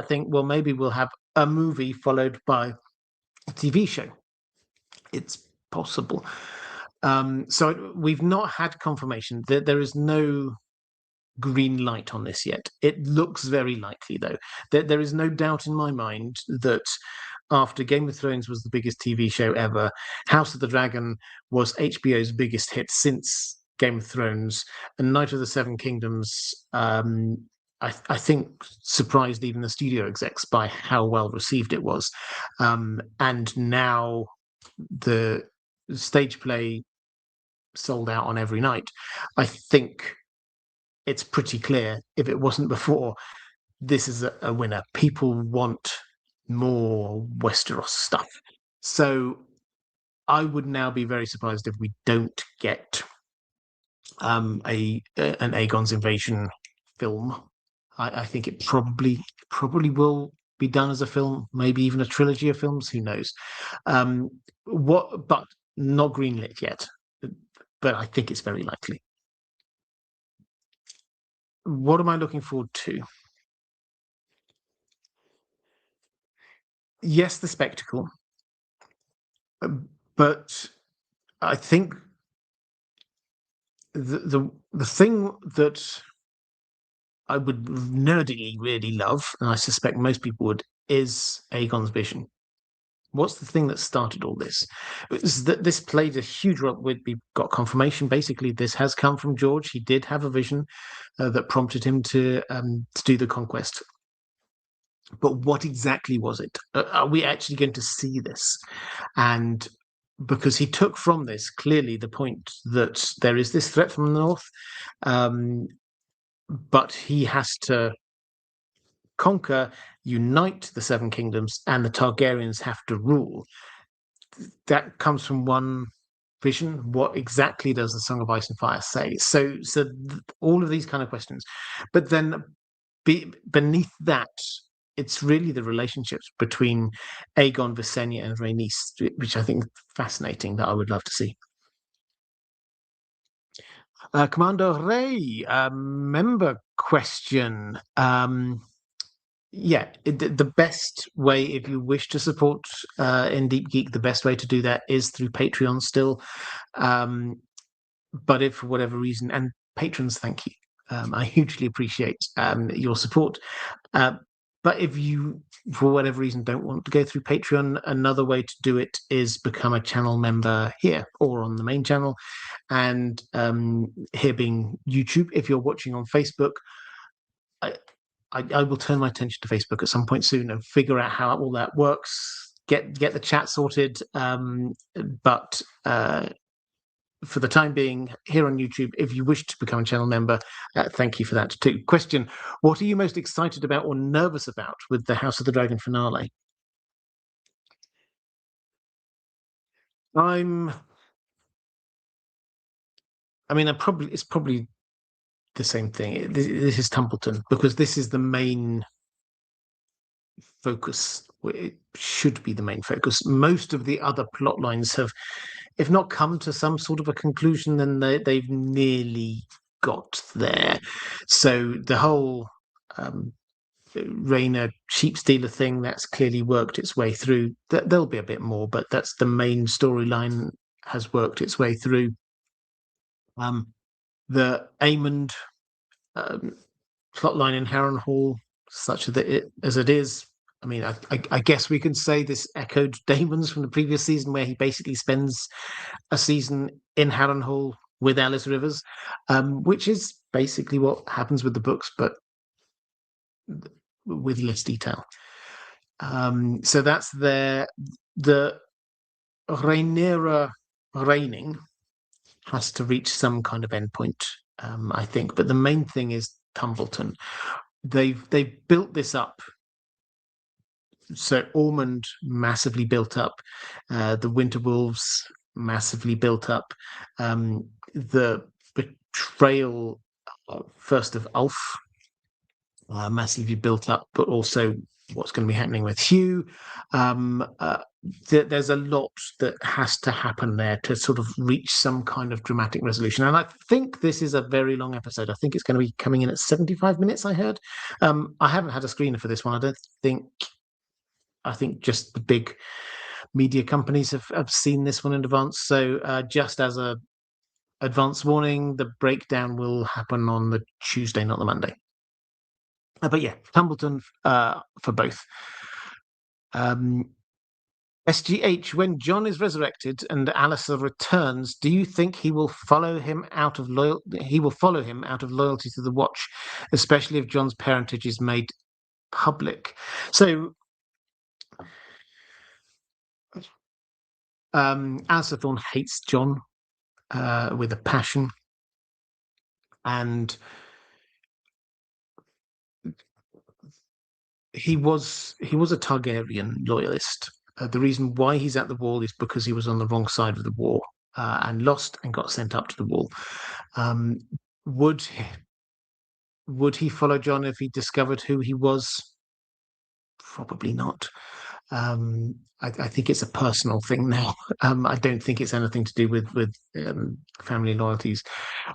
think, well, maybe we'll have a movie followed by a TV show. It's possible. So we've not had confirmation. There is no green light on this yet. It looks very likely, though. There is no doubt in my mind that after Game of Thrones was the biggest TV show ever, House of the Dragon was HBO's biggest hit since Game of Thrones, and Knight of the Seven Kingdoms, I think, surprised even the studio execs by how well received it was. And now the stage play sold out on every night. I think it's pretty clear, if it wasn't before, this is a winner. People want more Westeros stuff. So I would now be very surprised if we don't get an Aegon's Invasion film. I think it probably will be done as a film, maybe even a trilogy of films. Who knows? But not greenlit yet. But I think it's very likely. What am I looking forward to? Yes, the spectacle, but I think the thing that I would nerdily really love, and I suspect most people would, is Aegon's vision. What's the thing that started all this? It's that this played a huge role. We've got confirmation. Basically, this has come from George. He did have a vision that prompted him to do the conquest. But what exactly was it? Are we actually going to see this? And because he took from this clearly the point that there is this threat from the north, but he has to conquer, unite the Seven Kingdoms, and the Targaryens have to rule. That comes from one vision. What exactly does the Song of Ice and Fire say? So all of these kind of questions. But then beneath that, it's really the relationships between Aegon, Visenya, and Rhaenys, which I think is fascinating, that I would love to see. Commander Ray, member question. Yeah, the best way, if you wish to support In Deep Geek, the best way to do that is through Patreon still. But if for whatever reason, and patrons, thank you. I hugely appreciate your support. But if you, for whatever reason, don't want to go through Patreon, another way to do it is become a channel member here or on the main channel. And here being YouTube, if you're watching on Facebook, I will turn my attention to Facebook at some point soon and figure out how all that works, get the chat sorted. But for the time being, here on YouTube, if you wish to become a channel member, thank you for that too. Question: what are you most excited about or nervous about with the House of the Dragon finale? It's probably the same thing. This is Templeton, because this is the main focus. It should be the main focus. Most of the other plot lines have, if not come to some sort of a conclusion, then they've nearly got there. So the whole Rhaena sheep stealer thing, that's clearly worked its way through. There'll be a bit more, but that's the main storyline, has worked its way through. The Amond plotline in Harrenhal, such as it is. I mean, I guess we could say this echoed Damon's from the previous season, where he basically spends a season in Harrenhal with Alice Rivers, which is basically what happens with the books, but with less detail. So that's the Rhaenyra reigning has to reach some kind of endpoint, I think. But the main thing is Tumbleton. They've built this up. So Ormond massively built up, the Winter Wolves massively built up, the betrayal first of Ulf massively built up, but also what's going to be happening with Hugh. There's a lot that has to happen there to sort of reach some kind of dramatic resolution. And I think this is a very long episode. I think it's going to be coming in at 75 minutes, I heard. I haven't had a screener for this one. I think just the big media companies have seen this one in advance. So just as a advance warning, the breakdown will happen on the Tuesday, not the Monday. But yeah, Tumbleton for both. SGH, when Jon is resurrected and Alliser returns, do you think he will follow him out of loyalty to the Watch, especially if Jon's parentage is made public? So Alliser Thorne hates Jon with a passion, and he was a Targaryen loyalist. The reason why he's at the Wall is because he was on the wrong side of the war and lost and got sent up to the Wall. Would he follow Jon if he discovered who he was? Probably not. I think it's a personal thing now. I don't think it's anything to do with family loyalties.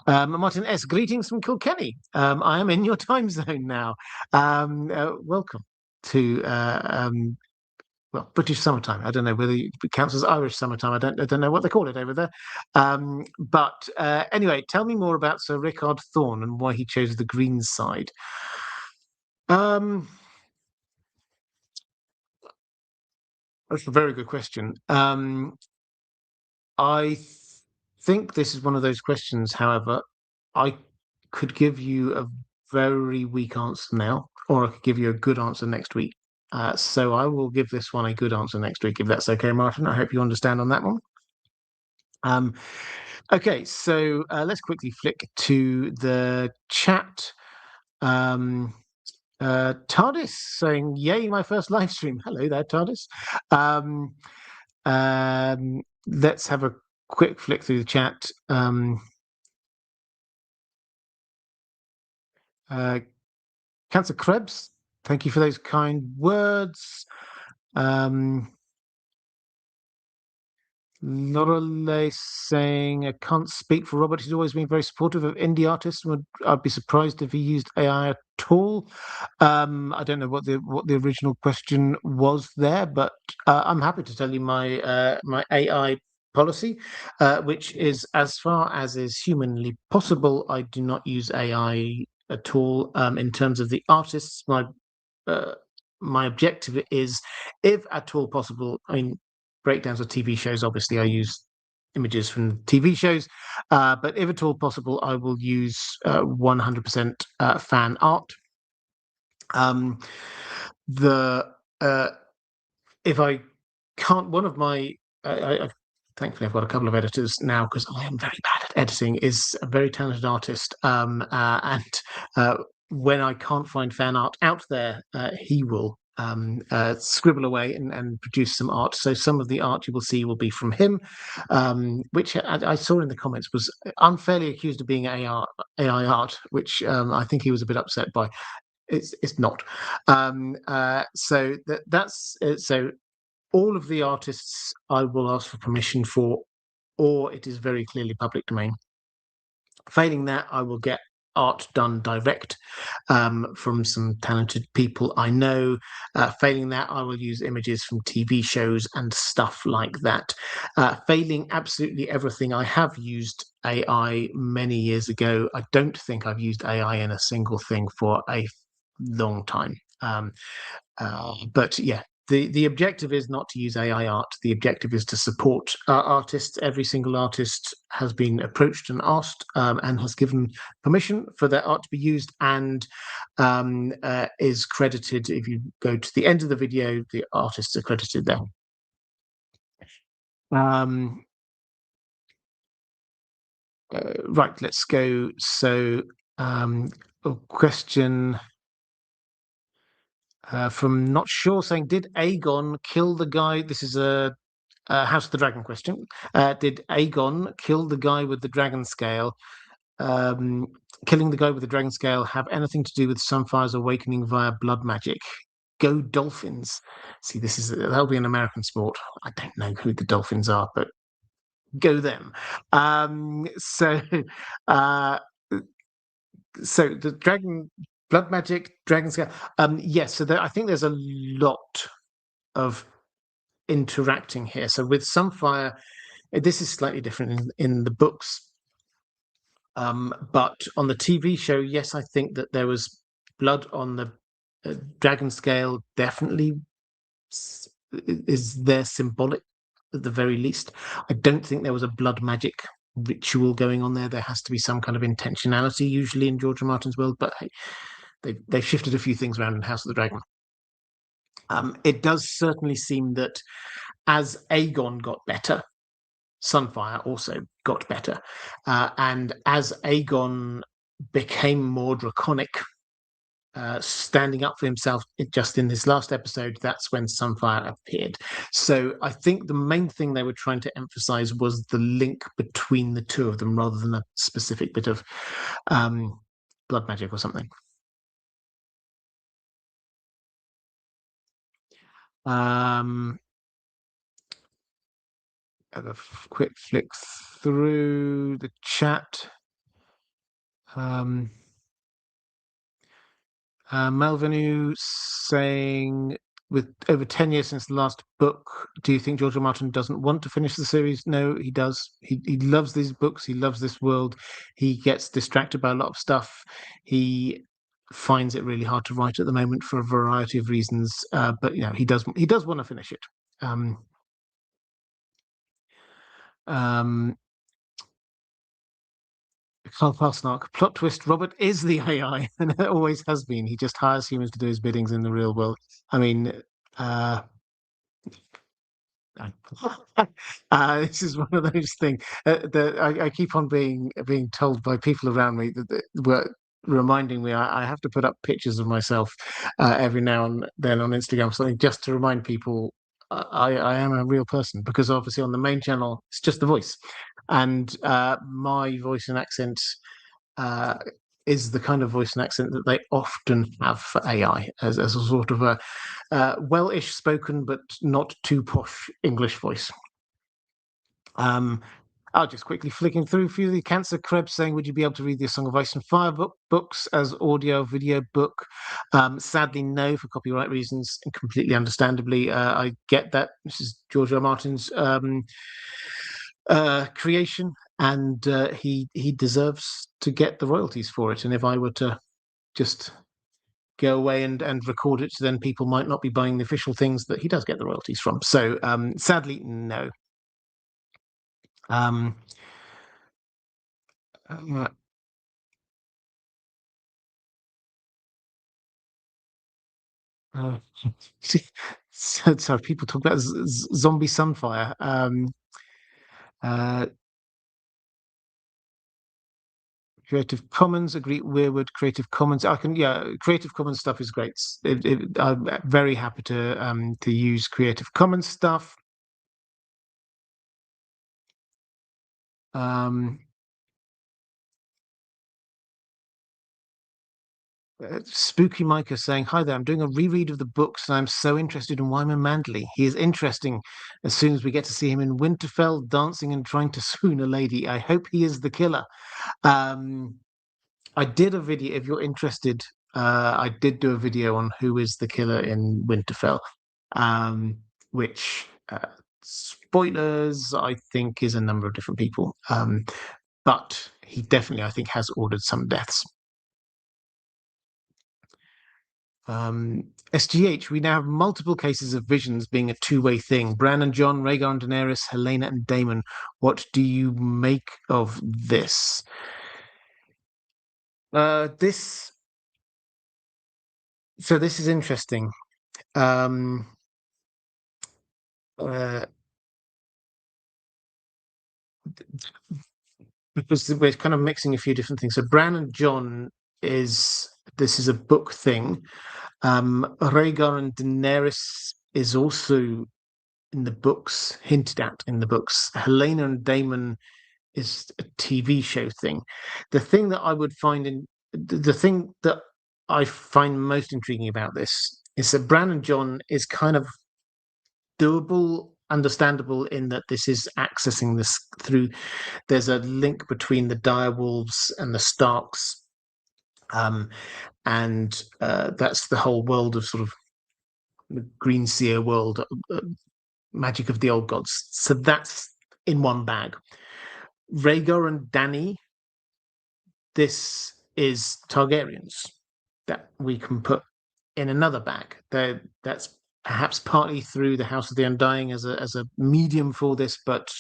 Martin S., greetings from Kilkenny. I am in your time zone now. Welcome to British summertime. I don't know whether it counts as Irish summertime. I don't know what they call it over there. But anyway, tell me more about Sir Rickard Thorne and why he chose the green side. That's a very good question. I think this is one of those questions, however, I could give you a very weak answer now, or I could give you a good answer next week. So I will give this one a good answer next week, if that's okay, Martin. I hope you understand on that one. Okay, so let's quickly flick to the chat. TARDIS saying, yay, my first live stream. Hello there, TARDIS. Let's have a quick flick through the chat. Cancer Krebs, thank you for those kind words. Lorelei saying, I can't speak for Robert. He's always been very supportive of indie artists. I'd be surprised if he used AI at all. I don't know what the original question was there, but I'm happy to tell you my my AI policy, which is, as far as is humanly possible, I do not use AI at all. In terms of the artists, my objective is, if at all possible, I mean, breakdowns of TV shows, obviously I use images from TV shows, but if at all possible, I will use 100% fan art. If I can't, one of my thankfully I've got a couple of editors now, because I am very bad at editing, is a very talented artist, and when I can't find fan art out there, he will scribble away and produce some art. So some of the art you will see will be from him, which I saw in the comments was unfairly accused of being AI art, which I think he was a bit upset by. It's not. So that's so all of the artists I will ask for permission for, or it is very clearly public domain. Failing that, I will get art done direct from some talented people I know. Failing that, I will use images from TV shows and stuff like that. Failing absolutely everything, I have used AI many years ago. I don't think I've used AI in a single thing for a long time. But yeah, the objective is not to use AI art. The objective is to support artists. Every single artist has been approached and asked and has given permission for their art to be used, and is credited. If you go to the end of the video, the artists are credited there. Right, let's go. So, a question from Not Sure saying, did Aegon kill the guy? This is a House of the Dragon question. Did Aegon kill the guy with the dragon scale? Killing the guy with the dragon scale have anything to do with Sunfire's awakening via blood magic? Go Dolphins. See, that'll be an American sport. I don't know who the Dolphins are, but go them. So the dragon blood magic, dragon scale. Yes, so I think there's a lot of interacting here. So with Sunfire, this is slightly different in the books. But on the TV show, yes, I think that there was blood on the dragon scale. Definitely is there symbolic at the very least. I don't think there was a blood magic ritual going on there. There has to be some kind of intentionality usually in George R. Martin's world, but hey, they've shifted a few things around in House of the Dragon. It does certainly seem that as Aegon got better, Sunfire also got better. And as Aegon became more draconic, standing up for himself just in this last episode, that's when Sunfire appeared. So I think the main thing they were trying to emphasize was the link between the two of them rather than a specific bit of blood magic or something. Have a quick flick through the chat. Melvinu saying, with over 10 years since the last book, do you think George R. Martin doesn't want to finish the series? No, he does. He loves these books. He loves this world. He gets distracted by a lot of stuff. He finds it really hard to write at the moment for a variety of reasons. But he does want to finish it. Carl Parsnark, plot twist, Robert is the AI, and it always has been. He just hires humans to do his biddings in the real world. I mean, this is one of those things that I keep on being told by people around me that were reminding me I have to put up pictures of myself every now and then on Instagram or something just to remind people I am a real person, because obviously on the main channel it's just the voice, and my voice and accent is the kind of voice and accent that they often have for AI as a sort of a well-ish spoken but not too posh English voice. I'll just quickly flicking through a few of the Cancer Krebs saying, would you be able to read the Song of Ice and Fire books as audio video book? Sadly, no, for copyright reasons, and completely understandably. I get that. This is George R. Martin's creation, and he deserves to get the royalties for it. And if I were to just go away and record it, then people might not be buying the official things that he does get the royalties from. So sadly, no. So people talk about zombie Sunfire. Creative Commons, agree. Weirwood, Creative Commons. Creative Commons stuff is great. I'm very happy to use Creative Commons stuff. Spooky Micah saying, hi there, I'm doing a reread of the books and I'm so interested in Wyman Manderley. He is interesting as soon as we get to see him in Winterfell dancing and trying to swoon a lady. I hope he is the killer. I did a video. If you're interested, I did do a video on who is the killer in Winterfell, which spoilers, I think, is a number of different people. But he definitely, I think, has ordered some deaths. SGH, we now have multiple cases of visions being a two-way thing. Bran and Jon, Rhaegar and Daenerys, Helena and Daemon. What do you make of this? This is interesting. Because we're kind of mixing a few different things. So Bran and Jon this is a book thing. Rhaegar and Daenerys is also in the books, hinted at in the books. Helena and Daemon is a TV show thing. The thing that I find most intriguing about this is that Bran and Jon is kind of doable, understandable in that this is accessing this through. There's a link between the direwolves and the Starks, and that's the whole world of sort of the Green Seer world, magic of the old gods. So that's in one bag. Rhaegar and Dany, this is Targaryens that we can put in another bag. That's perhaps partly through the House of the Undying as a medium for this, but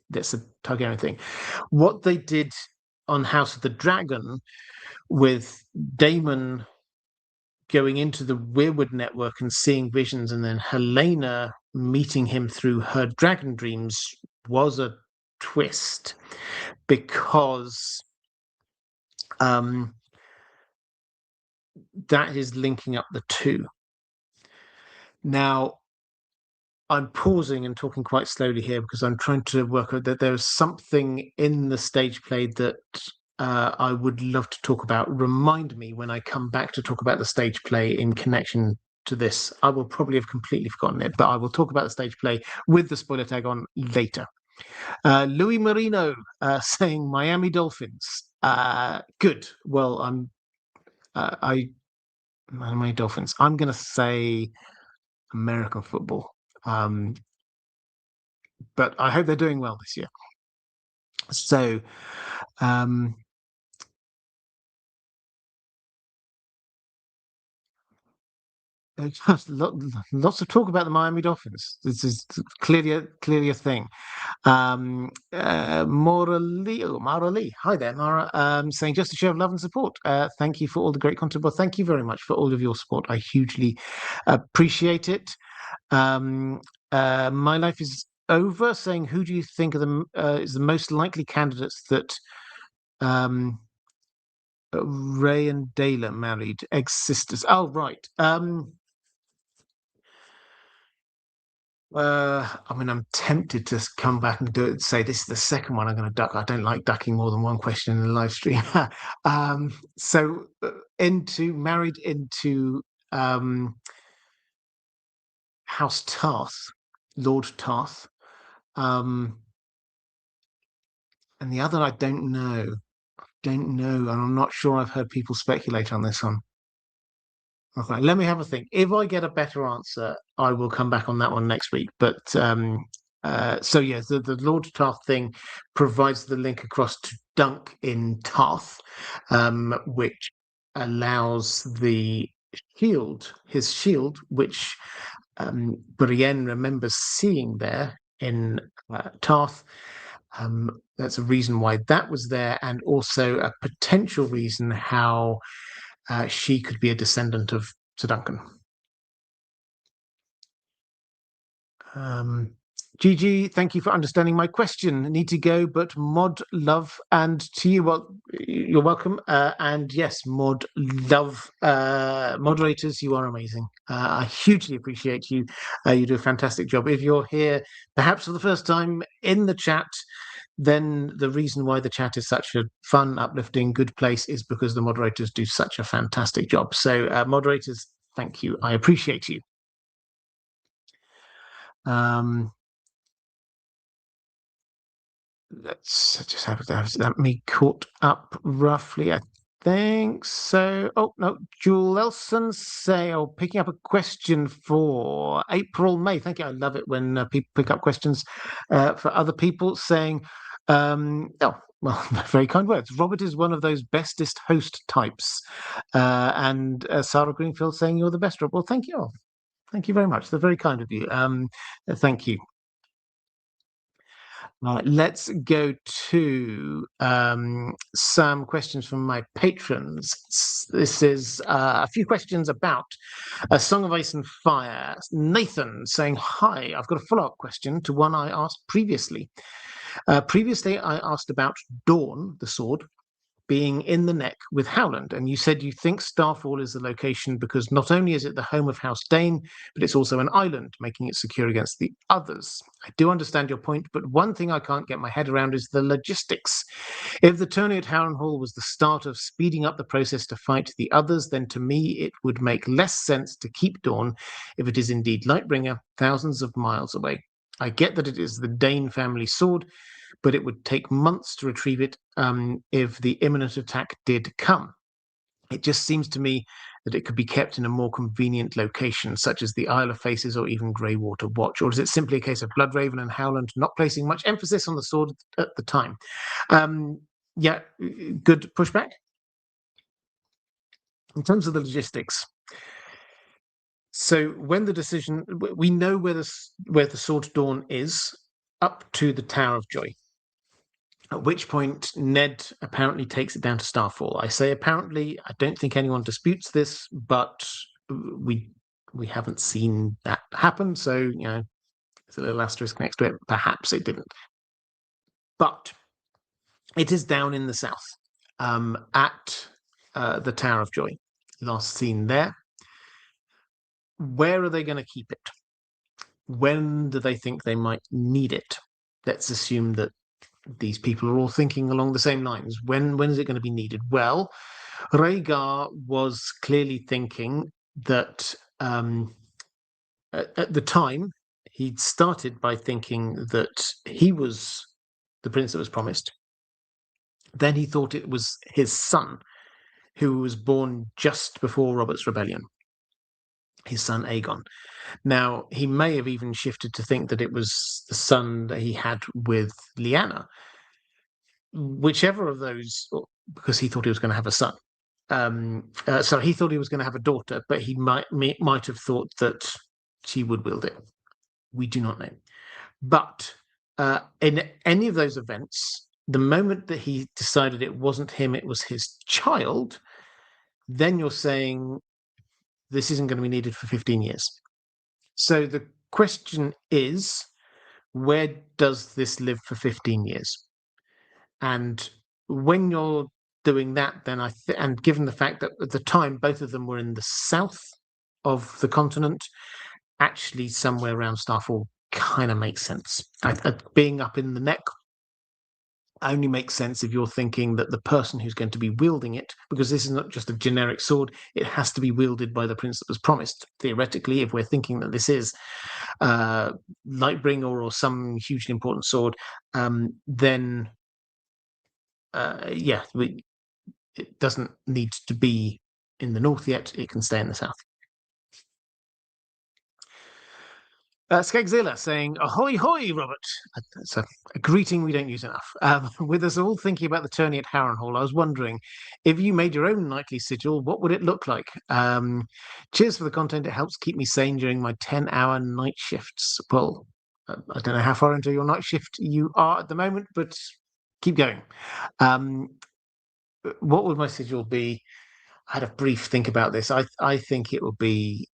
that's a Targaryen thing. What they did on House of the Dragon with Daemon going into the Weirwood network and seeing visions, and then Helena meeting him through her dragon dreams was a twist, because that is linking up the two. Now, I'm pausing and talking quite slowly here because I'm trying to work out that there's something in the stage play that I would love to talk about. Remind me when I come back to talk about the stage play in connection to this. I will probably have completely forgotten it, but I will talk about the stage play with the spoiler tag on later. Louis Marino saying Miami Dolphins. Good. Well, Miami Dolphins. I'm going to say American football. But I hope they're doing well this year. So, lots of talk about the Miami Dolphins. This is clearly a thing. Maura Lee. Hi there, Maura. Saying just a show of love and support. Thank you for all the great content. Well, thank you very much for all of your support. I hugely appreciate it. My life is over. Saying, who do you think is the most likely candidates that Ray and Daley married, ex-sisters? Oh, right. I mean, I'm tempted to come back and do it. Say this is the second one I'm going to duck. I don't like ducking more than one question in a live stream. So married into House Tarth, Lord Tarth, and the other I don't know. And I'm not sure I've heard people speculate on this one. Okay, let me have a think. If I get a better answer, I will come back on that one next week. But the Lord Tarth thing provides the link across to Dunk in Tarth, which allows his shield, which Brienne remembers seeing there in Tarth. That's a reason why that was there, and also a potential reason how she could be a descendant of Sir Duncan. GG, thank you for understanding my question. Need to go, but Mod love, and to you, well, you're welcome. And yes, Mod love, moderators, you are amazing. I hugely appreciate you. You do a fantastic job. If you're here, perhaps for the first time in the chat, then the reason why the chat is such a fun, uplifting, good place is because the moderators do such a fantastic job. So, moderators, thank you. I appreciate you. Let's just have me caught up roughly. think so. Oh no, Jewel Elson picking up a question for April May. Thank you. I love it when people pick up questions for other people, saying, "Oh, well, very kind words. Robert is one of those bestest host types," and Sarah Greenfield saying, "You're the best, Rob." Well, thank you. Thank you very much. They're very kind of you. Thank you. Right, let's go to some questions from my patrons. This is a few questions about A Song of Ice and Fire. Nathan saying, "Hi, I've got a follow-up question to one I asked previously. Previously, I asked about Dawn, the sword, being in the neck with Howland, and you said you think Starfall is the location because not only is it the home of House Dane, but it's also an island, making it secure against the others. I do understand your point, but one thing I can't get my head around is the logistics. If the tourney at Harrenhal was the start of speeding up the process to fight the others, then to me it would make less sense to keep Dawn if it is indeed Lightbringer, thousands of miles away. I get that it is the Dane family sword, but it would take months to retrieve it if the imminent attack did come. It just seems to me that it could be kept in a more convenient location, such as the Isle of Faces or even Greywater Watch. Or is it simply a case of Bloodraven and Howland not placing much emphasis on the sword at the time? Yeah, good pushback. In terms of the logistics, so when the decision, we know where the Sword Dawn is up to the Tower of Joy. At which point, Ned apparently takes it down to Starfall. I say apparently. I don't think anyone disputes this, but we haven't seen that happen. So there's a little asterisk next to it. Perhaps it didn't, but it is down in the south at the Tower of Joy. Last seen there. Where are they going to keep it? When do they think they might need it? Let's assume that these people are all thinking along the same lines. When is it going to be needed? Well, Rhaegar was clearly thinking that at the time, he'd started by thinking that he was the prince that was promised. Then he thought it was his son, who was born just before Robert's rebellion, his son Aegon. Now, he may have even shifted to think that it was the son that he had with Lyanna. Whichever of those, because he thought he was going to have a son. So he thought he was going to have a daughter, but he might have thought that she would wield it. We do not know. But in any of those events, the moment that he decided it wasn't him, it was his child, then you're saying this isn't going to be needed for 15 years. So the question is, where does this live for 15 years? And when you're doing that, then and given the fact that at the time both of them were in the south of the continent, actually somewhere around Starfall kind of makes sense. Being up in the neck only makes sense if you're thinking that the person who's going to be wielding it, because this is not just a generic sword, it has to be wielded by the prince that was promised. Theoretically, if we're thinking that this is Lightbringer or some hugely important sword, then it doesn't need to be in the north yet. It can stay in the south. Skegzilla saying, "Ahoy, hoy, Robert." That's a greeting we don't use enough. With us all thinking about the tourney at Harrenhal, I was wondering, if you made your own nightly sigil, what would it look like? Cheers for the content. It helps keep me sane during my 10-hour night shifts. Well, I don't know how far into your night shift you are at the moment, but keep going. What would my sigil be? I had a brief think about this. I think it would be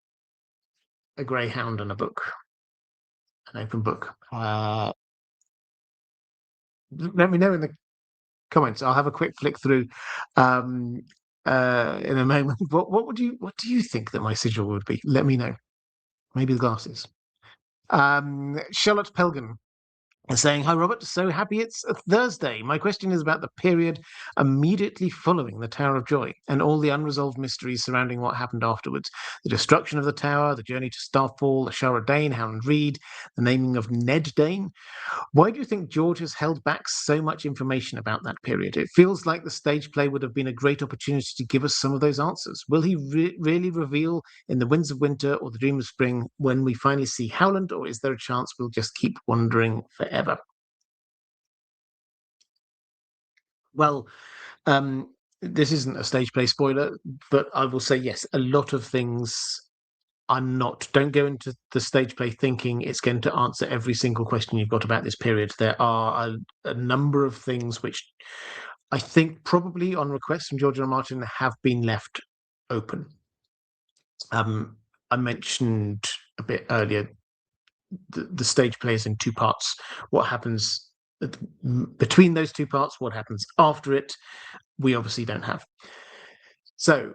a greyhound and a book. An open book. Let me know in the comments. I'll have a quick flick through in a moment. What do you think that my sigil would be? Let me know. Maybe the glasses. Charlotte Pelgan and saying, "Hi, Robert. So happy it's a Thursday. My question is about the period immediately following the Tower of Joy and all the unresolved mysteries surrounding what happened afterwards. The destruction of the tower, the journey to Starfall, the Shara Dane, Howland Reed, the naming of Ned Dane. Why do you think George has held back so much information about that period? It feels like the stage play would have been a great opportunity to give us some of those answers. Will he really reveal in the Winds of Winter or the Dream of Spring when we finally see Howland, or is there a chance we'll just keep wondering forever?" Well, this isn't a stage play spoiler, but I will say yes, a lot of things I'm not. Don't go into the stage play thinking it's going to answer every single question you've got about this period. There are a number of things which I think probably on request from George R. R. Martin have been left open. I mentioned a bit earlier the stage plays in two parts. What happens between those two parts? What happens after it? We obviously don't have. So,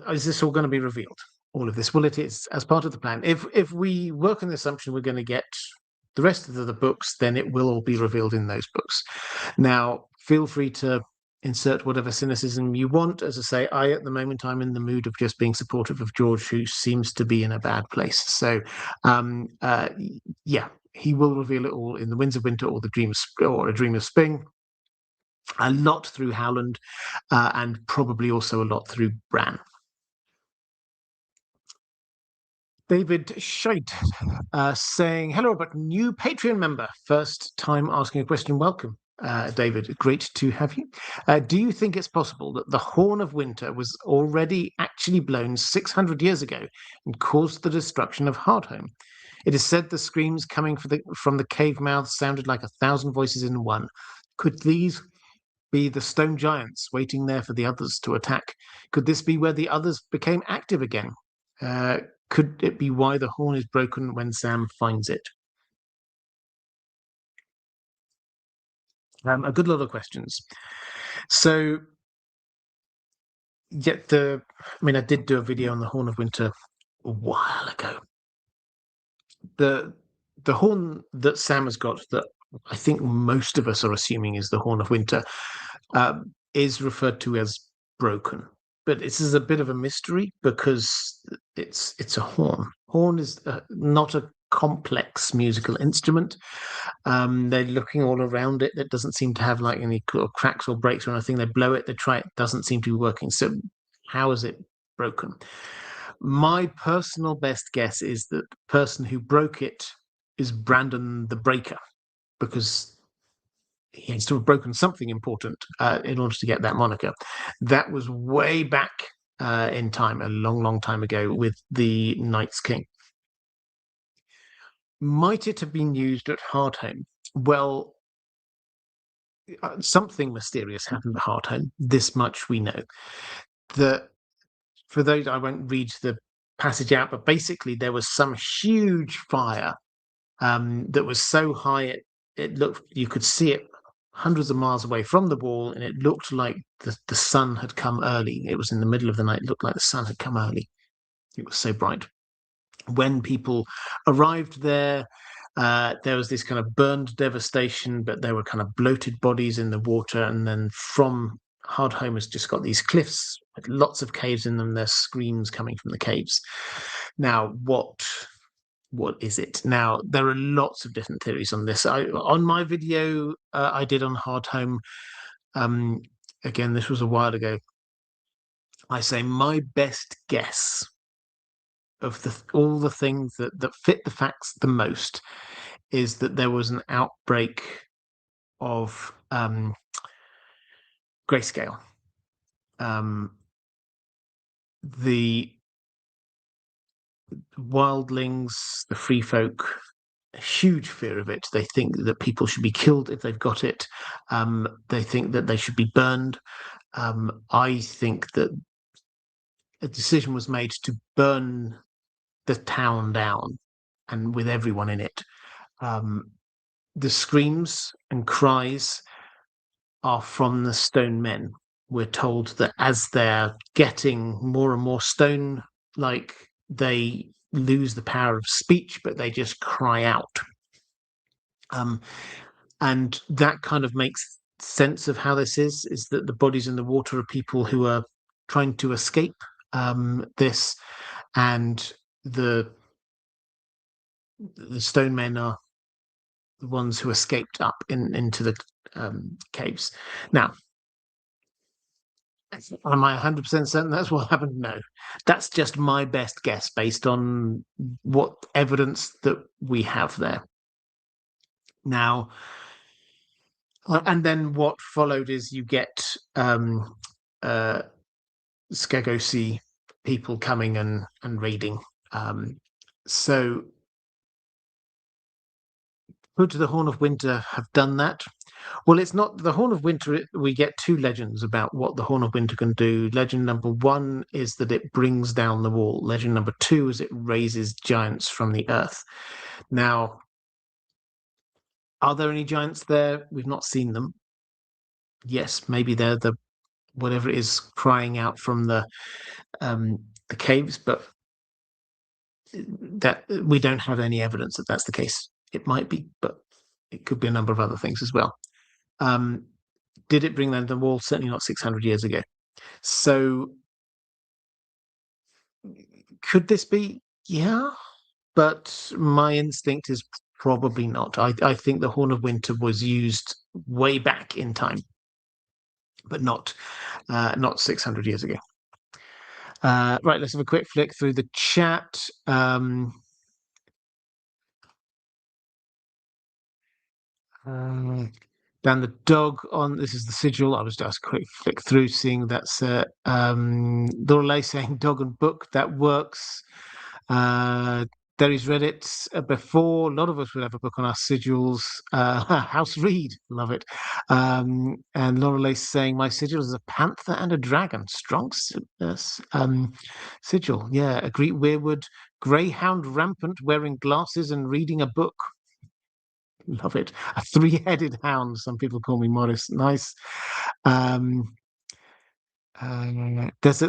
is this all going to be revealed? All of this? Well, it is as part of the plan. If we work on the assumption we're going to get the rest of the books, then it will all be revealed in those books. Now, feel free to insert whatever cynicism you want. As I say, at the moment, I'm in the mood of just being supportive of George, who seems to be in a bad place. So, yeah, he will reveal it all in the Winds of Winter or A Dream of Spring. A lot through Howland, and probably also a lot through Bran. David Scheid saying, "Hello, but new Patreon member. First time asking a question. Welcome, David. Great to have you. Do you think it's possible that the Horn of Winter was already actually blown 600 years ago and caused the destruction of Hardhome? It is said the screams coming from the cave mouths sounded like 1,000 voices in one. Could these be the stone giants waiting there for the others to attack? Could this be where the others became active again? Could it be why the horn is broken when Sam finds it?" A good lot of questions. So, I did do a video on the Horn of Winter a while ago. The horn that Sam has got, that I think most of us are assuming is the Horn of Winter, is referred to as broken. But this is a bit of a mystery because it's a horn. Horn is not a complex musical instrument. They're looking all around it. It doesn't seem to have like any cracks or breaks or anything. They blow it, they try it, doesn't seem to be working. So how is it broken? My personal best guess is that the person who broke it is Brandon the Breaker, because he needs to have broken something important in order to get that moniker. That was way back in time, a long, long time ago, with the Night's King. Might it have been used at Hardhome? Well, something mysterious happened at Hardhome. This much we know. For those, I won't read the passage out, but basically there was some huge fire that was so high it looked, you could see it hundreds of miles away from the wall, and it looked like the sun had come early. It was in the middle of the night. It looked like the sun had come early. It was so bright. When people arrived there, there was this kind of burned devastation, but there were kind of bloated bodies in the water. And then from Hardhome has just got these cliffs with lots of caves in them. There's screams coming from the caves. Now, what is it? Now, there are lots of different theories on this. On my video I did on Hardhome, again, this was a while ago, I say my best guess of all the things that fit the facts the most is that there was an outbreak of grayscale. The wildlings, the free folk, a huge fear of it. They think that people should be killed if they've got it. They think that they should be burned. I think that a decision was made to burn the town down, and with everyone in it. The screams and cries are from the stone men. We're told that as they're getting more and more stone, like they lose the power of speech, but they just cry out. And that kind of makes sense of how this is that the bodies in the water are people who are trying to escape this, and the stone men are the ones who escaped up into the caves. Now, am I 100% certain that's what happened? No. That's just my best guess based on what evidence that we have there. Now, and then what followed is you get Skegosi people coming and raiding. So could the Horn of Winter have done that? Well, it's not the Horn of Winter. We get two legends about what the Horn of Winter can do. Legend number one is that it brings down the wall. Legend number two is it raises giants from the earth. Now, are there any giants there? We've not seen them. Yes, maybe they're the whatever it is crying out from the caves, but that we don't have any evidence that that's the case. It might be, but it could be a number of other things as well. Did it bring down the wall? Certainly not 600 years ago. So could this be? Yeah, but my instinct is probably not. I think the Horn of Winter was used way back in time, but not 600 years ago. Right, let's have a quick flick through the chat. Dan the dog on this is the sigil. I was just a quick flick through, seeing that's Lorelei saying dog and book. That works. Derry's read it before. A lot of us would have a book on our sigils. House read, love it. And Lorelei saying my sigil is a panther and a dragon. Strong sigil. Yeah, a Greek weirwood greyhound rampant, wearing glasses and reading a book. Love it. A three-headed hound. Some people call me Morris. Nice. Desert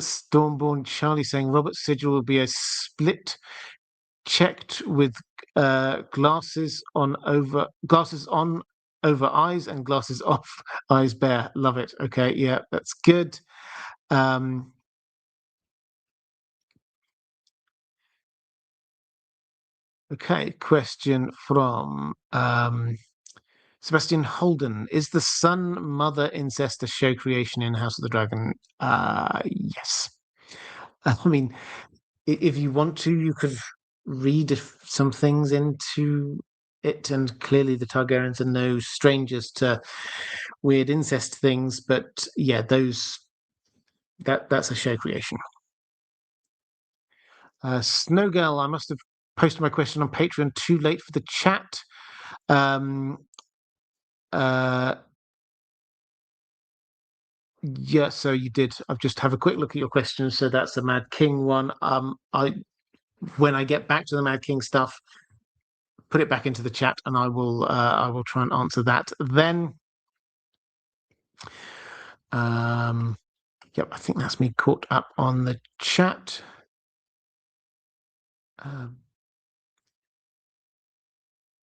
Stormborn Charlie saying Robert's sigil will be a split, checked with glasses on over eyes and glasses off, eyes bare. Love it. Okay, yeah, that's good. Okay, question from Sebastian Holden. Is the son-mother incest a show creation in House of the Dragon? Yes. I mean, if you want to, you could read some things into it, and clearly the Targaryens are no strangers to weird incest things, but yeah, that's a show creation. Snowgirl, I must have posted my question on Patreon too late for the chat. Yeah, so you did. I've just have a quick look at your questions. So that's the Mad King one. When I get back to the Mad King stuff, put it back into the chat, and I will try and answer that then. Yep, I think that's me caught up on the chat.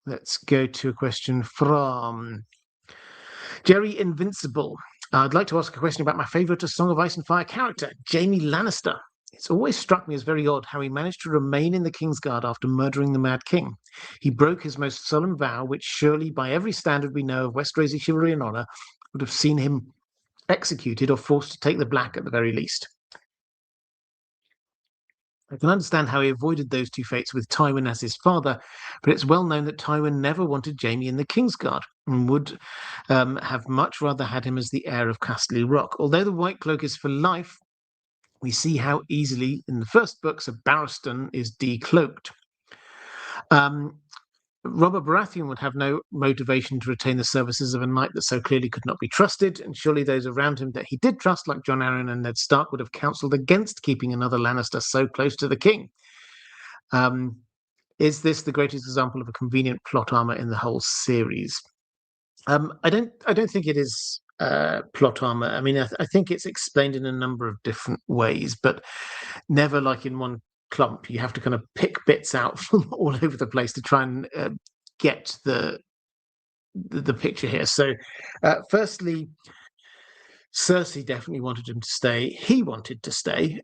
Let's go to a question from Jerry Invincible. I'd like to ask a question about my favourite A Song of Ice and Fire character, Jaime Lannister. It's always struck me as very odd how he managed to remain in the Kingsguard after murdering the Mad King. He broke his most solemn vow, which surely, by every standard we know of West-Racy chivalry and honour, would have seen him executed or forced to take the black at the very least. I can understand how he avoided those two fates with Tywin as his father, but it's well known that Tywin never wanted Jaime in the Kingsguard and would have much rather had him as the heir of Castle Rock. Although the White Cloak is for life, we see how easily in the first books a Barristan is decloaked. Robert Baratheon would have no motivation to retain the services of a knight that so clearly could not be trusted, and surely those around him that he did trust, like Jon Arryn and Ned Stark, would have counselled against keeping another Lannister so close to the king. Is this the greatest example of a convenient plot armor in the whole series? I don't think it is plot armor. I mean, I think it's explained in a number of different ways, but never like in one clump. You have to kind of pick bits out from all over the place to try and get the picture here. So, firstly, Cersei definitely wanted him to stay. He wanted to stay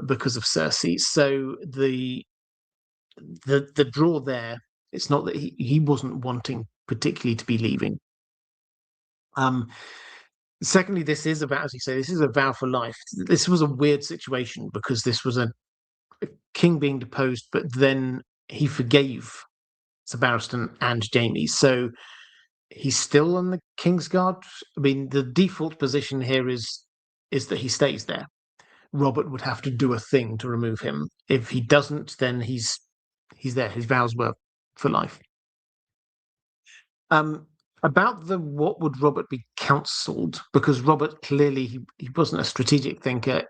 because of Cersei. So the draw there, it's not that he wasn't wanting particularly to be leaving. Secondly, this is about, as you say, this is a vow for life. This was a weird situation because this was a king being deposed, but then he forgave Sir Barristan and Jaime. So he's still on the Kingsguard. I mean, the default position here is that he stays there. Robert would have to do a thing to remove him. If he doesn't, then he's there. His vows were for life. About what would Robert be counselled, because Robert clearly he wasn't a strategic thinker.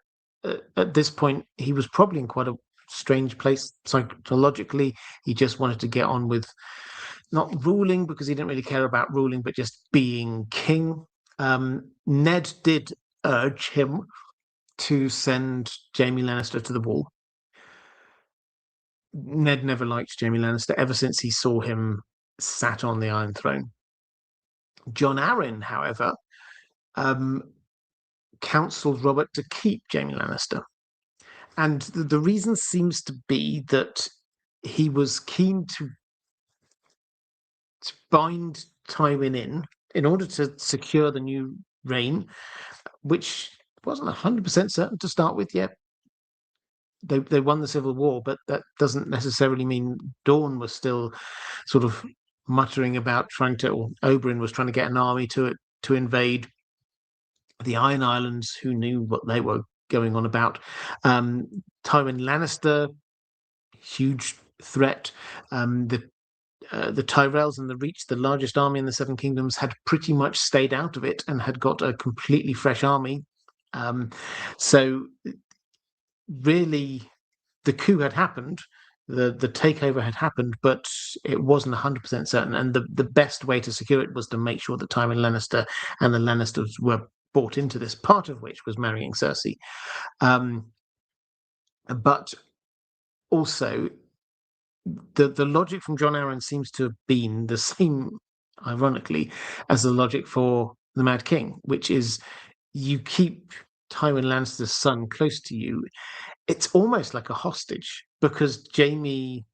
At this point, he was probably in quite a strange place psychologically. He just wanted to get on with not ruling because he didn't really care about ruling, but just being king. Ned did urge him to send Jaime Lannister to the wall. Ned never liked Jaime Lannister ever since he saw him sat on the Iron Throne. Jon Arryn, however, counselled Robert to keep Jaime Lannister. And the reason seems to be that he was keen to bind Tywin in order to secure the new reign, which wasn't 100% certain to start with yet. They won the Civil War, but that doesn't necessarily mean Dawn was still sort of muttering about or Oberyn was trying to get an army to invade the Iron Islands, who knew what they were going on about. Tywin Lannister, huge threat. The Tyrells and the Reach, the largest army in the Seven Kingdoms, had pretty much stayed out of it and had got a completely fresh army. So really, the coup had happened, the takeover had happened, but it wasn't 100% certain. And the best way to secure it was to make sure that Tywin Lannister and the Lannisters were bought into this, part of which was marrying Cersei. But also, the logic from Jon Arryn seems to have been the same, ironically, as the logic for the Mad King, which is you keep Tywin Lannister's son close to you. It's almost like a hostage because Jaime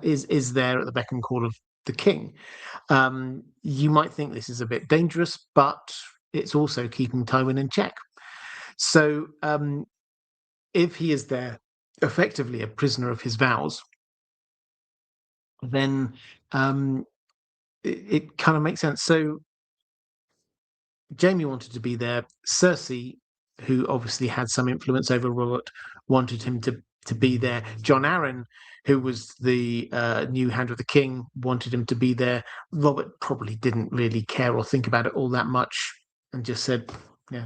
is there at the beck and call of the king. You might think this is a bit dangerous, but it's also keeping Tywin in check. So if he is there, effectively a prisoner of his vows, then it kind of makes sense. So Jaime wanted to be there. Cersei, who obviously had some influence over Robert, wanted him to be there. Jon Arryn, who was the new Hand of the King, wanted him to be there. Robert probably didn't really care or think about it all that much and just said, yeah,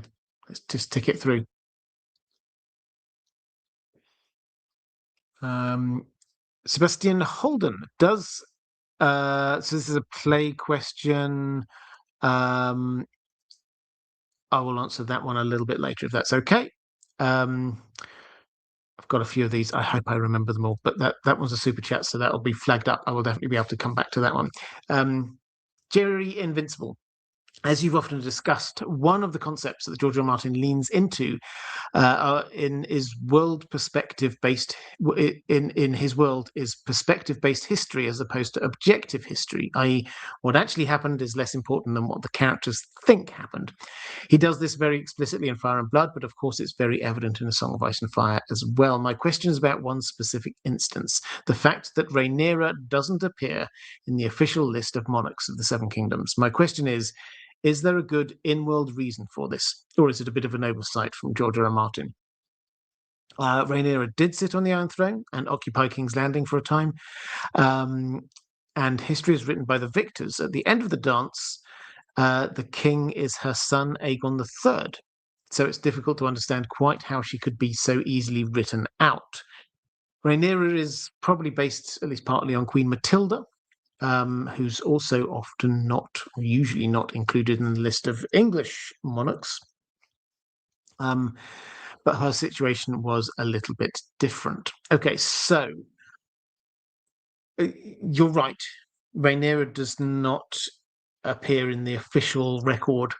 let's just tick it through. Sebastian Holden does. So this is a play question. I will answer that one a little bit later if that's okay. I've got a few of these. I hope I remember them all, but that was a super chat, so that'll be flagged up. I will definitely be able to come back to that one. Jerry Invincible. As you've often discussed, one of the concepts that George R. R. Martin leans into in his world perspective based in his world is perspective based history as opposed to objective history, i.e., what actually happened is less important than what the characters think happened. He does this very explicitly in Fire and Blood, but of course it's very evident in A Song of Ice and Fire as well. My question is about one specific instance: the fact that Rhaenyra doesn't appear in the official list of monarchs of the Seven Kingdoms. My question is there a good in-world reason for this, or is it a bit of an oversight from George R. R. Martin? Rhaenyra did sit on the Iron Throne and occupy King's Landing for a time, and history is written by the victors. At the end of the dance, the king is her son, Aegon III, so it's difficult to understand quite how she could be so easily written out. Rhaenyra is probably based, at least partly, on Queen Matilda, who's also often not, or usually not, included in the list of English monarchs. but her situation was a little bit different. Okay, so you're right. Rhaenyra does not appear in the official record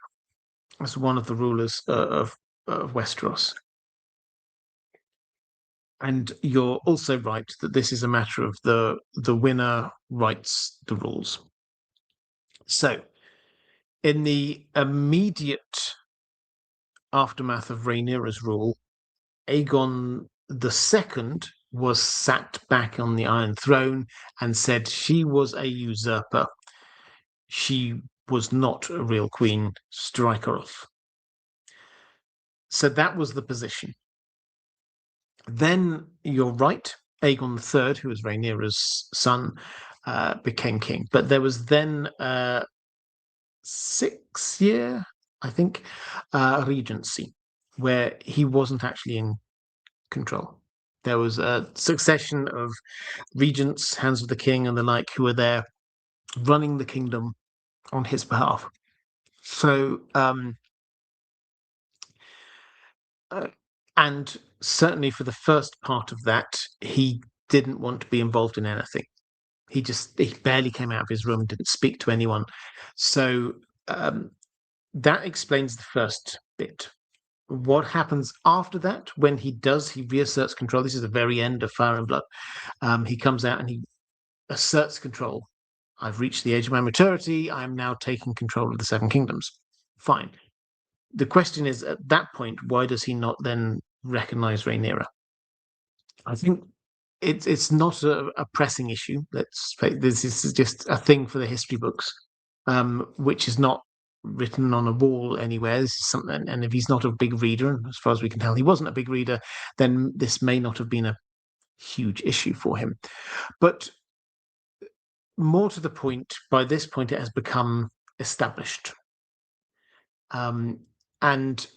as one of the rulers of Westeros. And you're also right that this is a matter of the winner writes the rules. So, in the immediate aftermath of Rhaenyra's rule, Aegon II was sat back on the Iron Throne and said she was a usurper. She was not a real queen. Strike her off. So that was the position. Then you're right. Aegon III, who was Rhaenyra's son, became king. But there was then a 6-year, I think, regency where he wasn't actually in control. There was a succession of regents, hands of the king and the like, who were there running the kingdom on his behalf. So, and certainly for the first part of that, he didn't want to be involved in anything. He barely came out of his room, didn't speak to anyone. So that explains the first bit. What happens after that, when he reasserts control. This is the very end of Fire and Blood. He comes out and he asserts control. I've reached the age of my maturity. I am now taking control of the Seven Kingdoms. Fine. The question is, at that point, why does he not then recognize Rhaenyra? I think it's not a pressing issue. This is just a thing for the history books, which is not written on a wall anywhere. This is something, and if he's not a big reader, and as far as we can tell, he wasn't a big reader, then this may not have been a huge issue for him. But more to the point, by this point, it has become established. And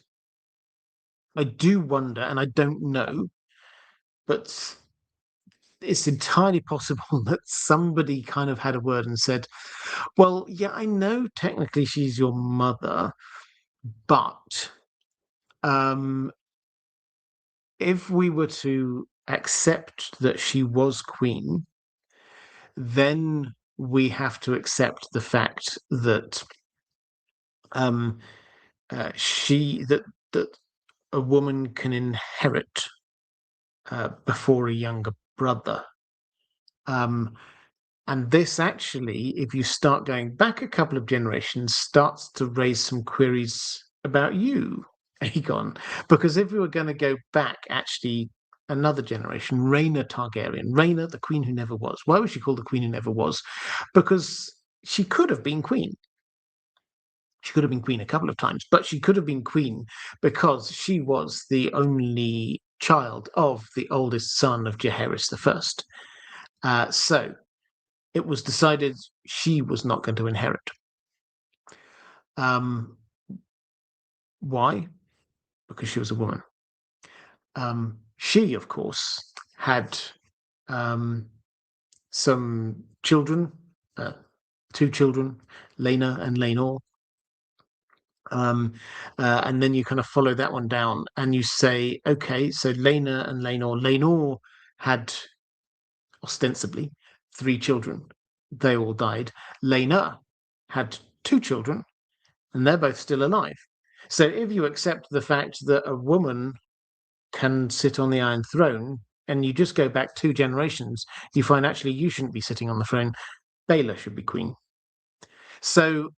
I do wonder, and I don't know, but it's entirely possible that somebody kind of had a word and said, well, yeah, I know technically she's your mother, but if we were to accept that she was queen, then we have to accept the fact that that a woman can inherit before a younger brother. And this actually, if you start going back a couple of generations, starts to raise some queries about you, Aegon. Because if we were going to go back actually another generation, Rhaena Targaryen, Rhaena, the queen who never was. Why was she called the queen who never was? Because she could have been queen. She could have been queen a couple of times, but she could have been queen because she was the only child of the oldest son of Jaehaerys I. So it was decided she was not going to inherit. Why? Because she was a woman. She, of course, had some children, 2 children, Laena and Laenor. And then you kind of follow that one down and you say, okay, so Laena and Laenor had ostensibly 3 children. They all died. Laena had 2 children and they're both still alive. So if you accept the fact that a woman can sit on the Iron Throne and you just go back 2 generations, you find actually you shouldn't be sitting on the throne. Baela should be queen. So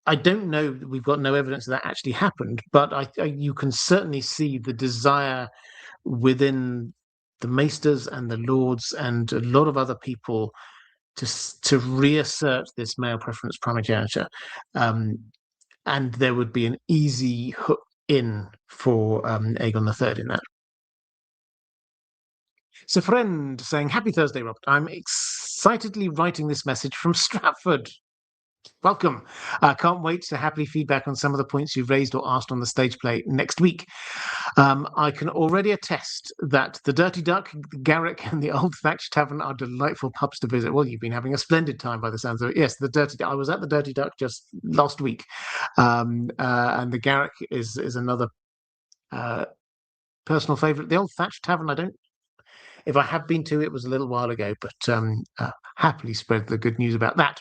I don't know, we've got no evidence that actually happened, but you can certainly see the desire within the maesters and the lords and a lot of other people to reassert this male preference primogeniture. And there would be an easy hook in for Aegon III in that. So friend saying, happy Thursday, Robert. I'm excitedly writing this message from Stratford. Welcome. Can't wait to happily feedback on some of the points you've raised or asked on the stage play next week. I can already attest that the Dirty Duck, Garrick, and the Old Thatch Tavern are delightful pubs to visit. Well, you've been having a splendid time by the sounds of it. Yes, the Dirty Duck. I was at the Dirty Duck just last week, and the Garrick is another personal favourite. The Old Thatched Tavern, I don't. If I have been to, it was a little while ago, but happily spread the good news about that.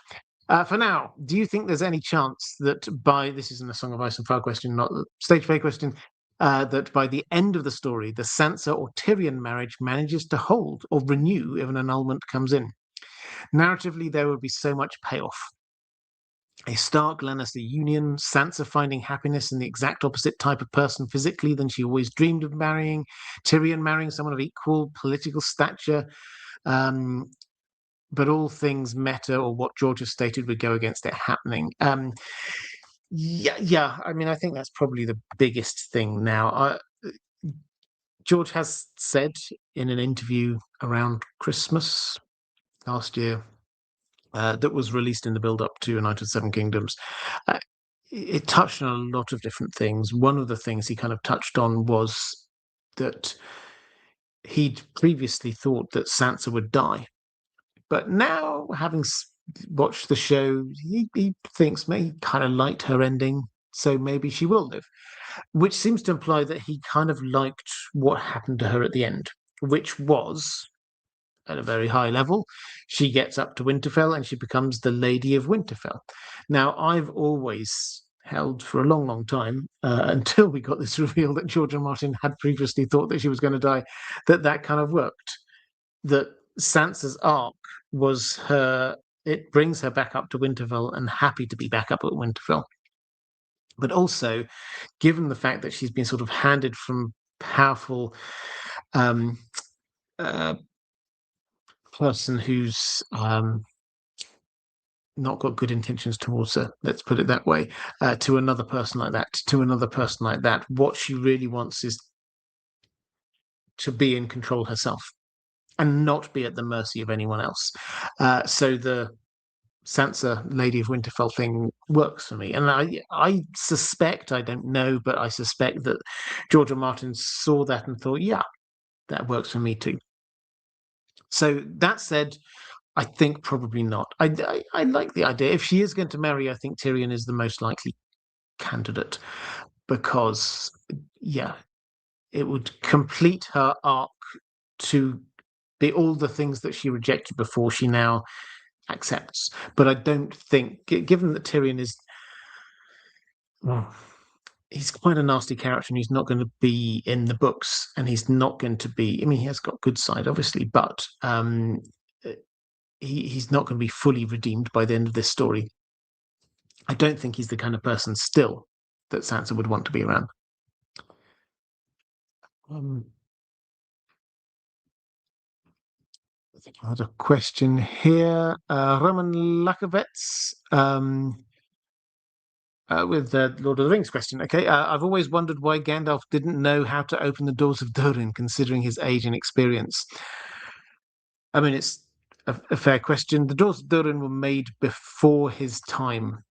For now, do you think there's any chance that this isn't a Song of Ice and Fire question, not the stage play question, that by the end of the story, the Sansa or Tyrion marriage manages to hold or renew if an annulment comes in? Narratively, there would be so much payoff. A Stark Lannister union, Sansa finding happiness in the exact opposite type of person physically than she always dreamed of marrying, Tyrion marrying someone of equal political stature, but all things meta or what George has stated would go against it happening. Yeah. I mean, I think that's probably the biggest thing now. George has said in an interview around Christmas last year that was released in the build-up to United Seven Kingdoms. It touched on a lot of different things. One of the things he kind of touched on was that he'd previously thought that Sansa would die. But now, having watched the show, he thinks maybe he kind of liked her ending, so maybe she will live. Which seems to imply that he kind of liked what happened to her at the end, which was, at a very high level, she gets up to Winterfell and she becomes the Lady of Winterfell. Now, I've always held for a long, long time, until we got this reveal that George R. Martin had previously thought that she was going to die, that kind of worked. That Sansa's arc was it brings her back up to Winterfell and happy to be back up at Winterfell. But also, given the fact that she's been sort of handed from powerful person who's not got good intentions towards her, let's put it that way, to another person like that, what she really wants is to be in control herself and not be at the mercy of anyone else. So the Sansa, Lady of Winterfell thing works for me. And I suspect, I don't know, but I suspect that George R. Martin saw that and thought, yeah, that works for me too. So that said, I think probably not. I like the idea. If she is going to marry, I think Tyrion is the most likely candidate because, yeah, it would complete her arc to be all the things that she rejected before she now accepts. But I don't think, given that Tyrion is, well, he's quite a nasty character and he's not going to be in the books and he's not going to be, I mean, he has got good side, obviously, but he's not going to be fully redeemed by the end of this story. I don't think he's the kind of person still that Sansa would want to be around. I think I had a question here. Roman Lakovets with the Lord of the Rings question. Okay, I've always wondered why Gandalf didn't know how to open the doors of Durin, considering his age and experience. I mean, it's a fair question. The doors of Durin were made before his time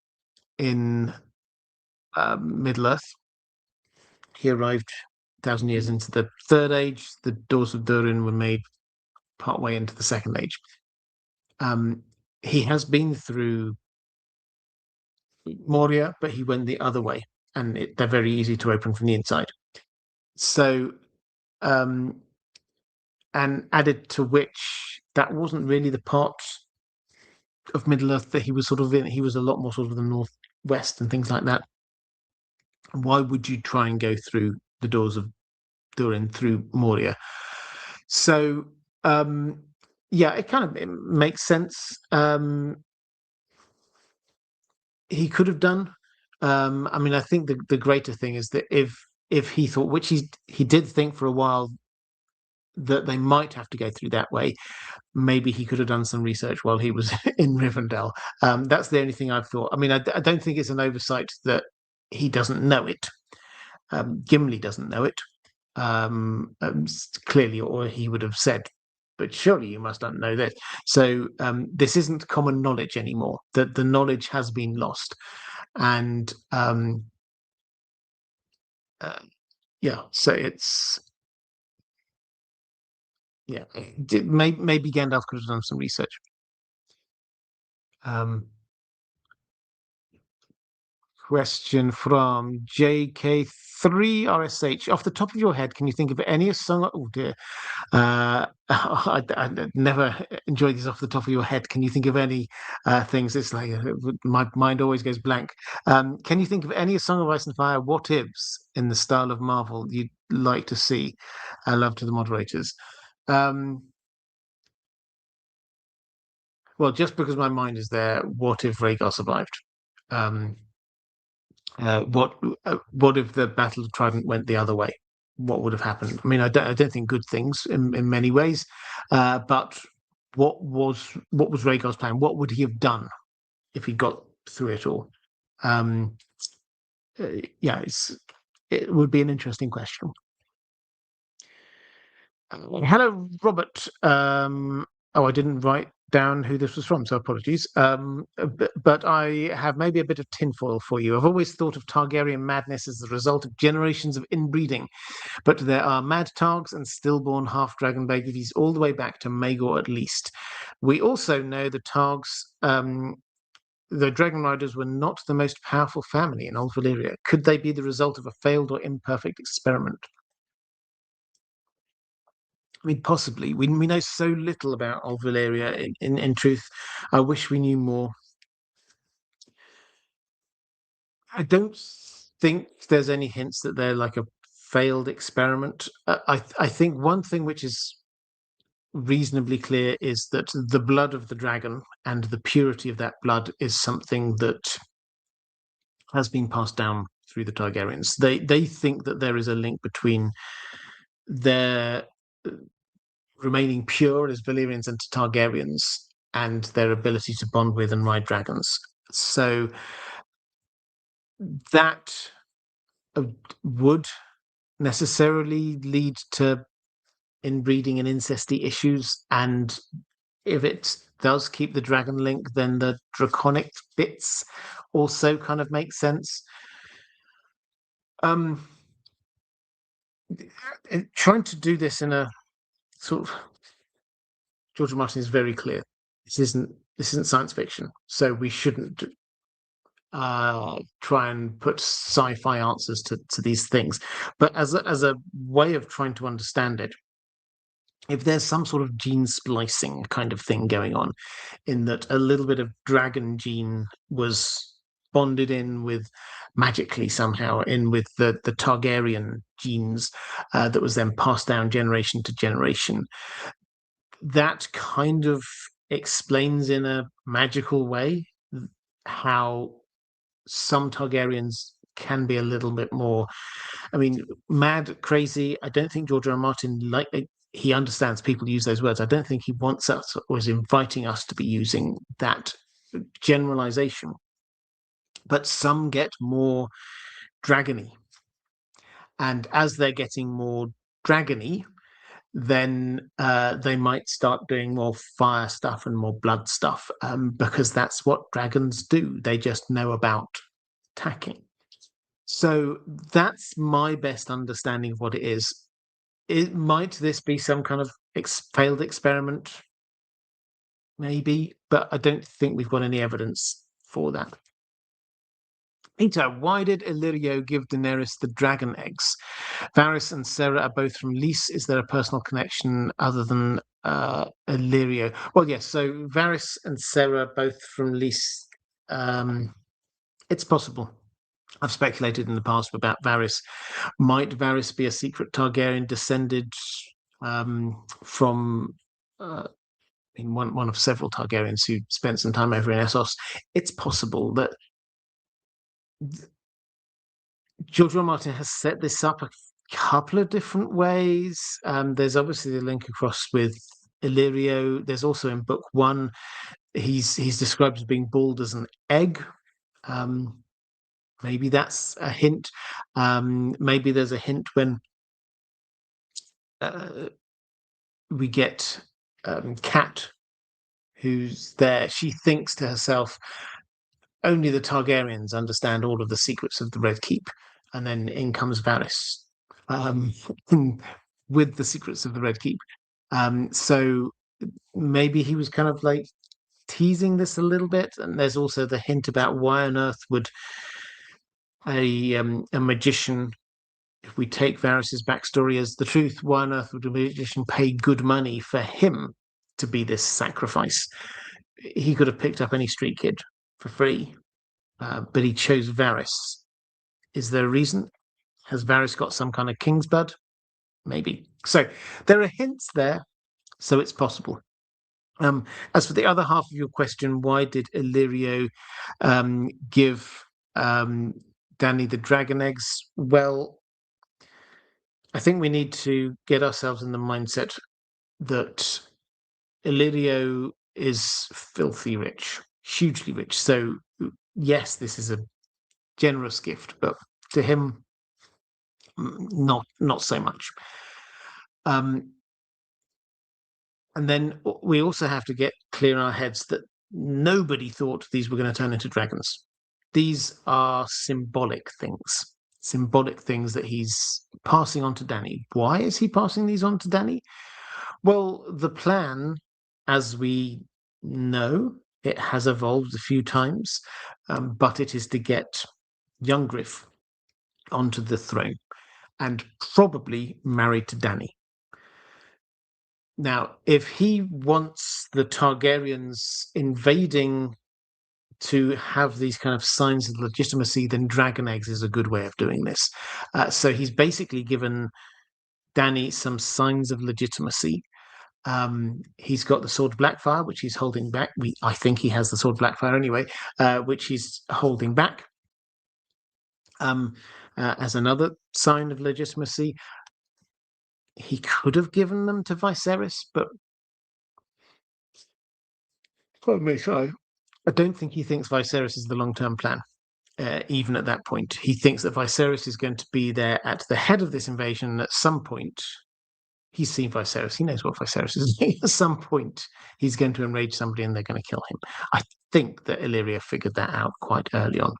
in Middle-earth. He arrived 1,000 years into the Third Age. The doors of Durin were made partway into the Second Age. He has been through Moria, but he went the other way, and they're very easy to open from the inside. So, and added to which, that wasn't really the part of Middle-earth that he was sort of in. He was a lot more sort of the northwest and things like that. Why would you try and go through the doors of Durin through Moria? So, yeah, it makes sense. He could have done. I mean, I think the greater thing is that if he thought, which he did think for a while, that they might have to go through that way, maybe he could have done some research while he was in Rivendell. That's the only thing I've thought. I mean, I don't think it's an oversight that he doesn't know it. Gimli doesn't know it clearly, or he would have said, but surely you must not know this. So this isn't common knowledge anymore. That the knowledge has been lost. And yeah, so it's, yeah, maybe Gandalf could have done some research. Question from JK3RSH. Off the top of your head, can you think of any song? Oh dear. I never enjoy these off the top of your head. Can you think of any things? It's like my mind always goes blank. Can you think of any Song of Ice and Fire what ifs in the style of Marvel you'd like to see? Love to the moderators. Well, just because my mind is there, what if Rhaegar survived? Um, what if the Battle of Trident went the other way? What would have happened? I mean, I don't think good things in many ways, but what was Rhaegar's plan? What would he have done if he got through it all? Um, yeah, it would be an interesting question. Hello, Robert. Oh, I didn't write down who this was from, so apologies. But I have maybe a bit of tinfoil for you. I've always thought of Targaryen madness as the result of generations of inbreeding, but there are mad Targs and stillborn half-dragon babies all the way back to Maegor at least. We also know the Targs, the Dragon Riders were not the most powerful family in Old Valyria. Could they be the result of a failed or imperfect experiment? I mean, possibly. We know so little about Old Valyria. In truth, I wish we knew more. I don't think there's any hints that they're like a failed experiment. I think one thing which is reasonably clear is that the blood of the dragon and the purity of that blood is something that has been passed down through the Targaryens. They think that there is a link between their remaining pure as Valyrians and Targaryens and their ability to bond with and ride dragons. So that would necessarily lead to inbreeding and incesty issues. And if it does keep the dragon link, then the draconic bits also kind of make sense. Trying to do this in a sort of George R. Martin is very clear. This isn't science fiction, so we shouldn't try and put sci-fi answers to these things. But as a way of trying to understand it, if there's some sort of gene splicing kind of thing going on, in that a little bit of dragon gene was bonded in with magically somehow in with the Targaryen genes that was then passed down generation to generation, that kind of explains in a magical way how some Targaryens can be a little bit more, I mean, mad, crazy. I don't think George R. R. Martin, like, he understands people use those words. I don't think he wants us or is inviting us to be using that generalization. But some get more dragony. And as they're getting more dragony, then they might start doing more fire stuff and more blood stuff, because that's what dragons do. They just know about attacking. So that's my best understanding of what it is. Might this be some kind of failed experiment? Maybe, but I don't think we've got any evidence for that. Peter, why did Illyrio give Daenerys the dragon eggs? Varys and Sarah are both from Lys. Is there a personal connection other than Illyrio? Well, yes. So Varys and Sarah both from Lys. It's possible. I've speculated in the past about Varys. Might Varys be a secret Targaryen descended from one of several Targaryens who spent some time over in Essos? It's possible that George R. R. Martin has set this up a couple of different ways. There's obviously the link across with Illyrio. There's also in book one, he's described as being bald as an egg. Maybe that's a hint. Maybe there's a hint when we get Cat, who's there. She thinks to herself, only the Targaryens understand all of the secrets of the Red Keep. And then in comes Varys with the secrets of the Red Keep. So maybe he was kind of like teasing this a little bit. And there's also the hint about why on earth would a magician. If we take Varys's backstory as the truth, why on earth would a magician pay good money for him to be this sacrifice? He could have picked up any street kid for free, but he chose Varys. Is there a reason? Has Varys got some kind of king's blood? Maybe. So there are hints there, so it's possible. As for the other half of your question, why did Illyrio give Dany the dragon eggs? Well, I think we need to get ourselves in the mindset that Illyrio is filthy rich, hugely rich. So yes, this is a generous gift, but to him, not so much. And then we also have to get clear in our heads that nobody thought these were going to turn into dragons. These are symbolic things that he's passing on to Dany. Why is he passing these on to Dany? Well, the plan, as we know, it has evolved a few times, but it is to get young Griff onto the throne and probably married to Dany. Now, if he wants the Targaryens invading to have these kind of signs of legitimacy, then dragon eggs is a good way of doing this. So he's basically given Dany some signs of legitimacy. He's got the sword of Blackfire, which he's holding back. I think he has the sword of Blackfire anyway, which he's holding back as another sign of legitimacy. He could have given them to Viserys, but I don't think he thinks Viserys is the long-term plan. Even at that point, he thinks that Viserys is going to be there at the head of this invasion at some point. He's seen Viserys. He knows what Viserys is doing. At some point, he's going to enrage somebody and they're going to kill him. I think that Illyrio figured that out quite early on.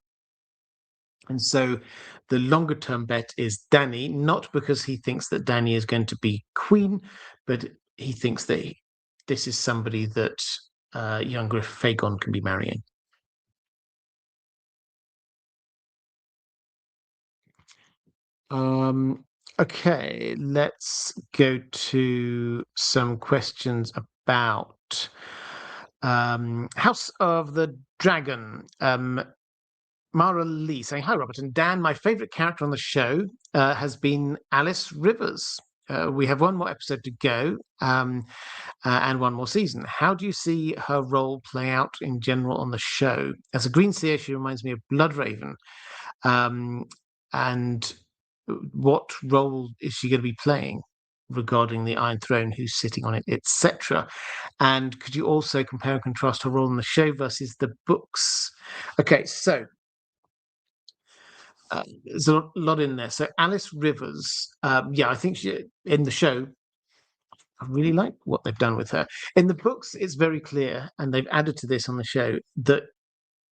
And so the longer term bet is Dany, not because he thinks that Dany is going to be queen, but he thinks that this is somebody that young Griff Fagon can be marrying. Okay, let's go to some questions about House of the Dragon. Maura Lee saying, "Hi, Robert and Dan. My favourite character on the show has been Alice Rivers. We have one more episode to go and one more season. How do you see her role play out in general on the show? As a Green Seer, she reminds me of Bloodraven. And what role is she going to be playing regarding the Iron Throne, who's sitting on it, etc.? And could you also compare and contrast her role in the show versus the books?" Okay, so there's a lot in there. So Alice Rivers, I think she in the show, I really like what they've done with her. In the books, it's very clear, and they've added to this on the show, that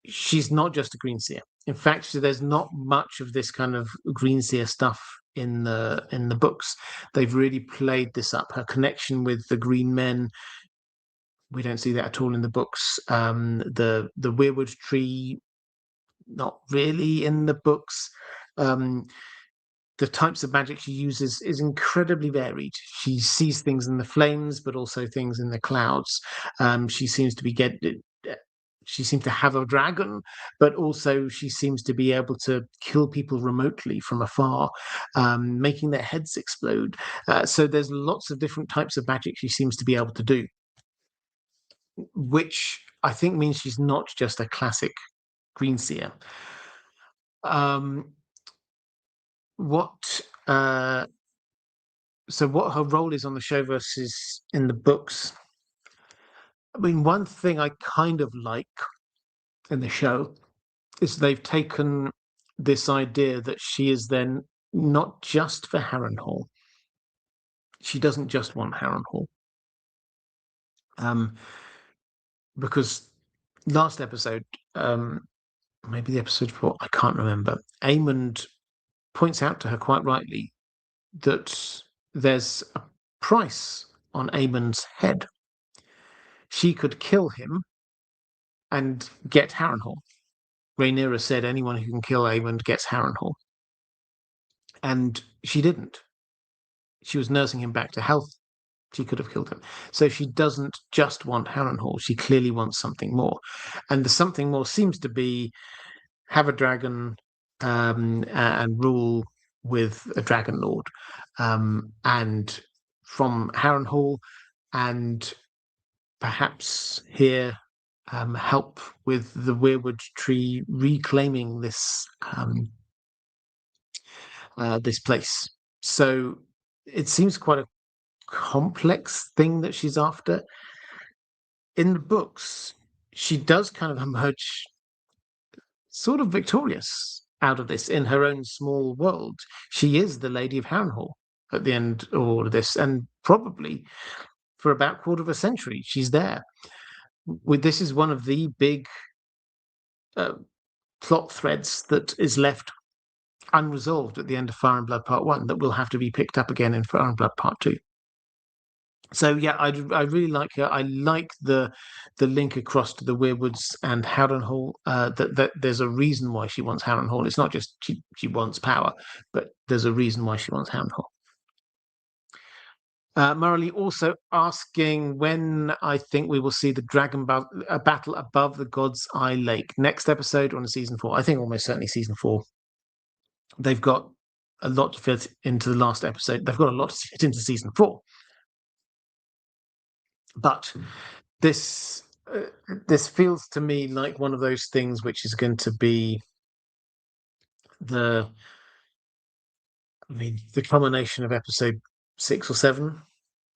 she's not just a Green Seer. In fact, there's not much of this kind of Green Seer stuff in the books. They've really played this up. Her connection with the Green Men, we don't see that at all in the books. The Weirwood Tree, not really in the books. The types of magic she uses is incredibly varied. She sees things in the flames, but also things in the clouds. She seems to have a dragon, but also she seems to be able to kill people remotely from afar, making their heads explode. So there's lots of different types of magic she seems to be able to do, which I think means she's not just a classic Green Seer. What her role is on the show versus in the books. I mean, one thing I kind of like in the show is they've taken this idea that she is then not just for Harrenhal. She doesn't just want Harrenhal. Because last episode, maybe the episode before, I can't remember, Aemond points out to her quite rightly that there's a price on Aemond's head. She could kill him and get Harrenhal. Rhaenyra said anyone who can kill Aemond gets Harrenhal. And she didn't. She was nursing him back to health. She could have killed him. So she doesn't just want Harrenhal. She clearly wants something more. And the something more seems to be have a dragon and rule with a dragon lord. And from Harrenhal, and perhaps here help with the Weirwood tree reclaiming this place. So it seems quite a complex thing that she's after. In the books, she does kind of emerge sort of victorious out of this in her own small world. She is the Lady of Harrenhal at the end of all of this, and probably for about a quarter of a century, she's there. This is one of the big plot threads that is left unresolved at the end of Fire and Blood Part 1 that will have to be picked up again in Fire and Blood Part 2. So yeah, I really like her. I like the link across to the Weirwoods and Harrenhal. That there's a reason why she wants Harrenhal. It's not just she wants power, but there's a reason why she wants Harrenhal. Morally also asking when I think we will see the dragon battle above the God's Eye Lake. Next episode or in season 4? I think almost certainly season 4. They've got a lot to fit into the last episode. They've got a lot to fit into season 4. But this feels to me like one of those things which is going to be the culmination of episode 6 or 7,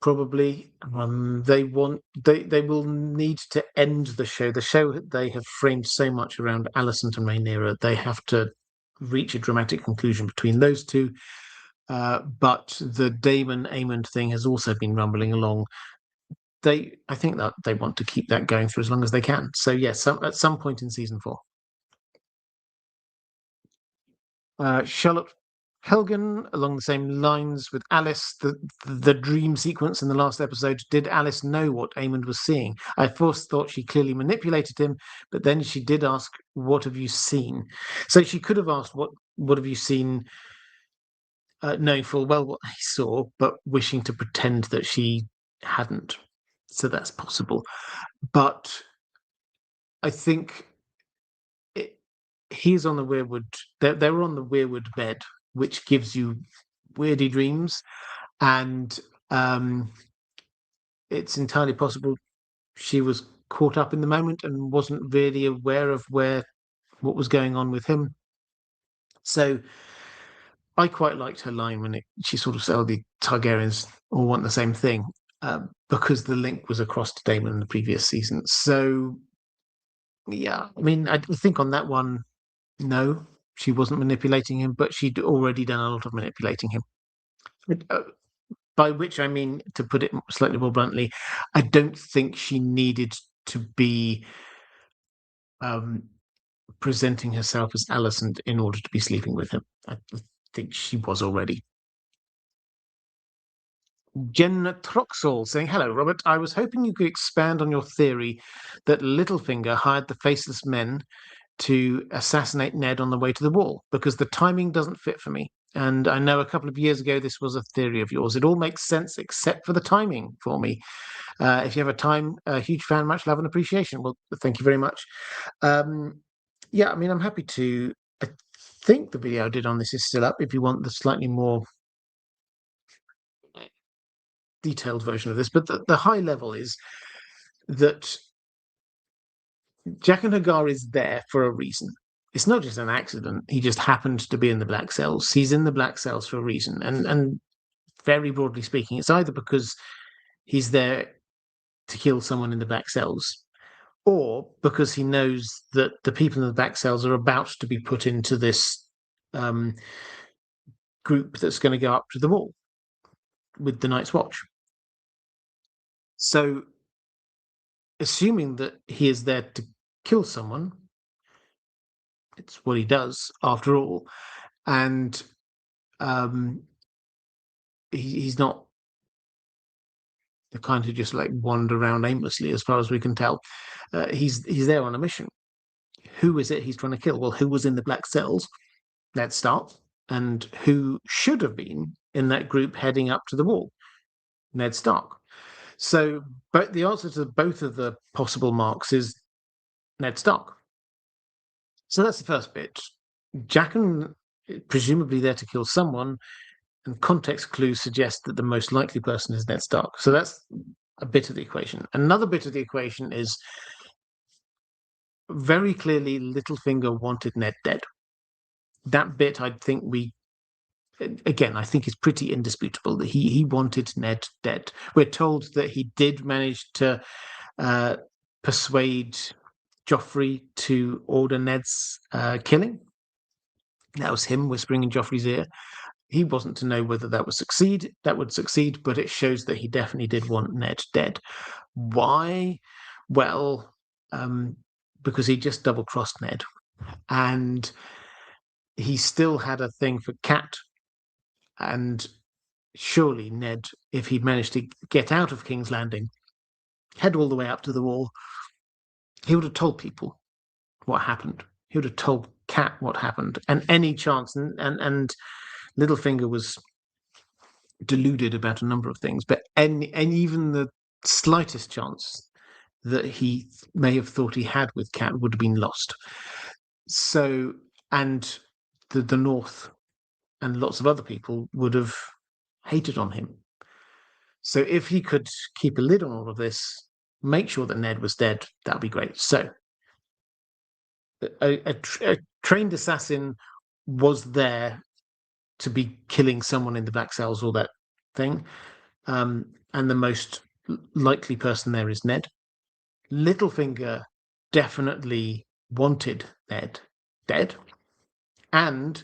probably. They will need to end the show. The show that they have framed so much around Alicent and Rhaenyra, they have to reach a dramatic conclusion between those two. But the Daemon Aemond thing has also been rumbling along. I think that they want to keep that going for as long as they can. So yes, at some point in season 4. Charlotte Helgen, along the same lines with Alice, the dream sequence in the last episode. Did Alice know what Aemond was seeing? I first thought she clearly manipulated him, but then she did ask, "What have you seen?" So she could have asked, "What have you seen?" Knowing full well what he saw, but wishing to pretend that she hadn't. So that's possible. But I think he's on the Weirwood. They're on the Weirwood bed, which gives you weirdy dreams, and it's entirely possible she was caught up in the moment and wasn't really aware of what was going on with him. So I quite liked her line when she sort of said, "Oh, the Targaryens all want the same thing," because the link was across to Daemon in the previous season. So yeah, I think on that one, no, she wasn't manipulating him, but she'd already done a lot of manipulating him. By which I mean, to put it slightly more bluntly, I don't think she needed to be presenting herself as Alicent in order to be sleeping with him. I think she was already. Jen Troxall saying, "Hello, Robert. I was hoping you could expand on your theory that Littlefinger hired the Faceless Men to assassinate Ned on the way to the wall, because the timing doesn't fit for me. And I know a couple of years ago this was a theory of yours. It all makes sense except for the timing for me. If you have a huge fan, much love and appreciation." Well, thank you very much. Yeah, I'm happy to. I think the video I did on this is still up if you want the slightly more detailed version of this. But the high level is that Jaqen H'ghar is there for a reason. It's not just an accident. He just happened to be in the Black Cells. He's in the Black Cells for a reason. And very broadly speaking, it's either because he's there to kill someone in the Black Cells, or because he knows that the people in the Black Cells are about to be put into this group that's going to go up to the wall with the Night's Watch. So, assuming that he is there to kill someone, it's what he does after all, and he's not the kind who just like wander around aimlessly, as far as we can tell. He's there on a mission. who is it he's trying to kill? Well, who was in the black cells? Let's start. And who should have been in that group heading up to the wall? Ned Stark. So, but the answer to both of the possible marks is Ned Stark. So that's the first bit. Jaqen presumably there to kill someone, and context clues suggest that the most likely person is Ned Stark. So that's a bit of the equation. Another bit of the equation is very clearly Littlefinger wanted Ned dead. That bit, I think I think is pretty indisputable that he wanted Ned dead. We're told that he did manage to persuade Joffrey to order Ned's killing. That was him whispering in Joffrey's ear. He wasn't to know whether that would succeed, but it shows that he definitely did want Ned dead. Why? Well, because he just double-crossed Ned. And he still had a thing for Cat. And surely Ned, if he'd managed to get out of King's Landing, head all the way up to the wall, he would have told people what happened. He would have told Cat what happened. And any chance, and Littlefinger was deluded about a number of things, but even the slightest chance that he may have thought he had with Cat would have been lost. So, and the North and lots of other people would have hated on him. So if he could keep a lid on all of this, make sure that Ned was dead, that would be great. So a trained assassin was there to be killing someone in the black cells or that thing. And the most likely person there is Ned. Littlefinger definitely wanted Ned dead. And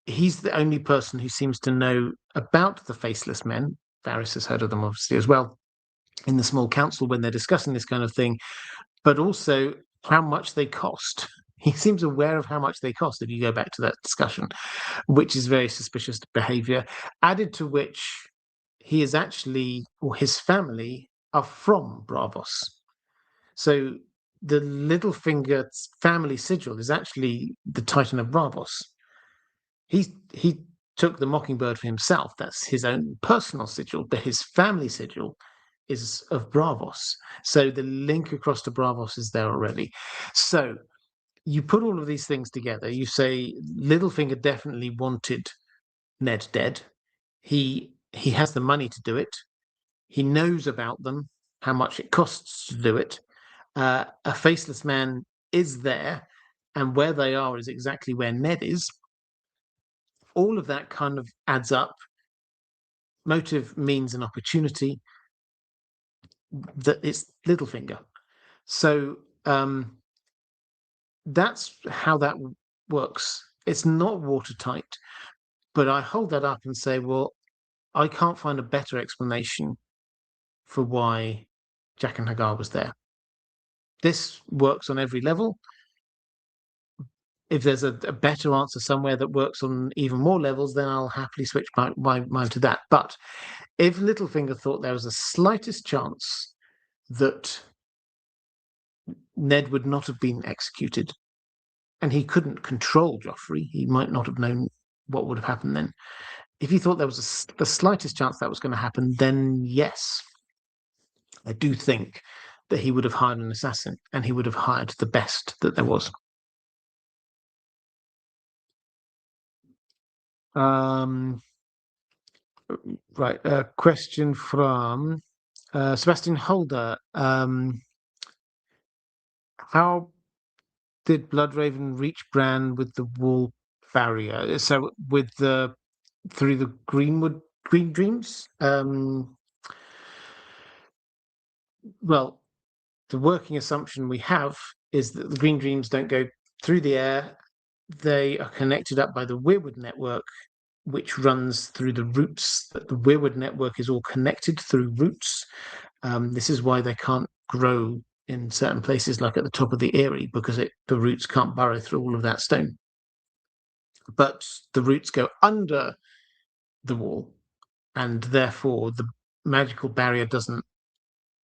he's the only person who seems to know about the Faceless Men. Varys has heard of them, obviously, as well, in the small council when they're discussing this kind of thing, but also how much they cost. He seems aware of how much they cost if you go back to that discussion, which is very suspicious behavior, added to which he is actually, or his family, are from Braavos. So the Littlefinger family sigil is actually the Titan of Braavos. He took the Mockingbird for himself. That's his own personal sigil, but his family sigil is of Braavos. So the link across to Braavos is there already. So you put all of these things together. You say Littlefinger definitely wanted Ned dead. He has the money to do it. He knows about them, how much it costs to do it. A Faceless Man is there, and where they are is exactly where Ned is. All of that kind of adds up. Motive, means, and opportunity. That it's Littlefinger. So that's how that works. It's not watertight, but I hold that up and say, well, I can't find a better explanation for why Jaqen H'ghar was there. This works on every level. If there's a better answer somewhere that works on even more levels, then I'll happily switch my mind to that. But if Littlefinger thought there was the slightest chance that Ned would not have been executed, and he couldn't control Joffrey, he might not have known what would have happened then. If he thought there was the slightest chance that was going to happen, then yes, I do think that he would have hired an assassin, and he would have hired the best that there was. Right, a question from Sebastian Holder. How did Bloodraven reach Bran with the wall barrier? So with through the Green Dreams? Well, the working assumption we have is that the Green Dreams don't go through the air. They are connected up by the Weirwood network, which runs through the roots. The Weirwood network is all connected through roots. This is why they can't grow in certain places, like at the top of the Eyrie, because the roots can't burrow through all of that stone. But the roots go under the wall, and therefore the magical barrier doesn't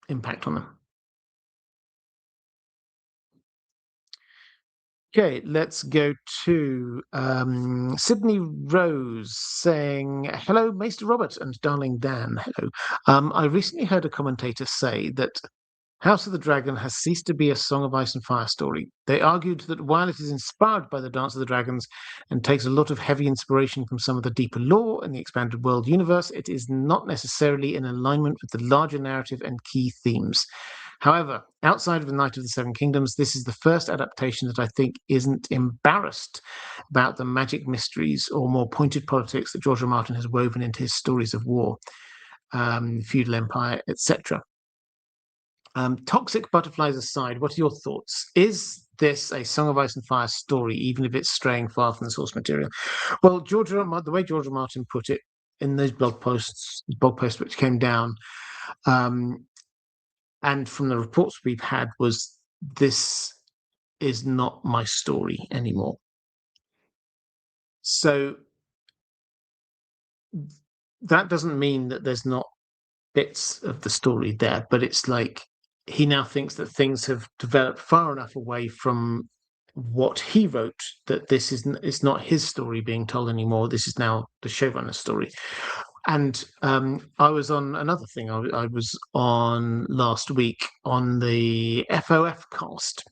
impact on them. Okay, let's go to Sydney Rose saying, "Hello, Maester Robert and darling Dan. Hello. I recently heard a commentator say that House of the Dragon has ceased to be a Song of Ice and Fire story. They argued that while it is inspired by the Dance of the Dragons and takes a lot of heavy inspiration from some of the deeper lore in the expanded world universe, it is not necessarily in alignment with the larger narrative and key themes. However, outside of the Knight of the Seven Kingdoms, this is the first adaptation that I think isn't embarrassed about the magic mysteries or more pointed politics that George R. R. Martin has woven into his stories of war, feudal empire, etc. Toxic butterflies aside, what are your thoughts? Is this a Song of Ice and Fire story, even if it's straying far from the source material? Well, the way George R. R. Martin put it in those blog posts which came down, and from the reports we've had, was this is not my story anymore. So that doesn't mean that there's not bits of the story there, but it's like he now thinks that things have developed far enough away from what he wrote that this is it's not his story being told anymore. This is now the showrunner's story. And I was on another thing. I was on last week on the FOF cast.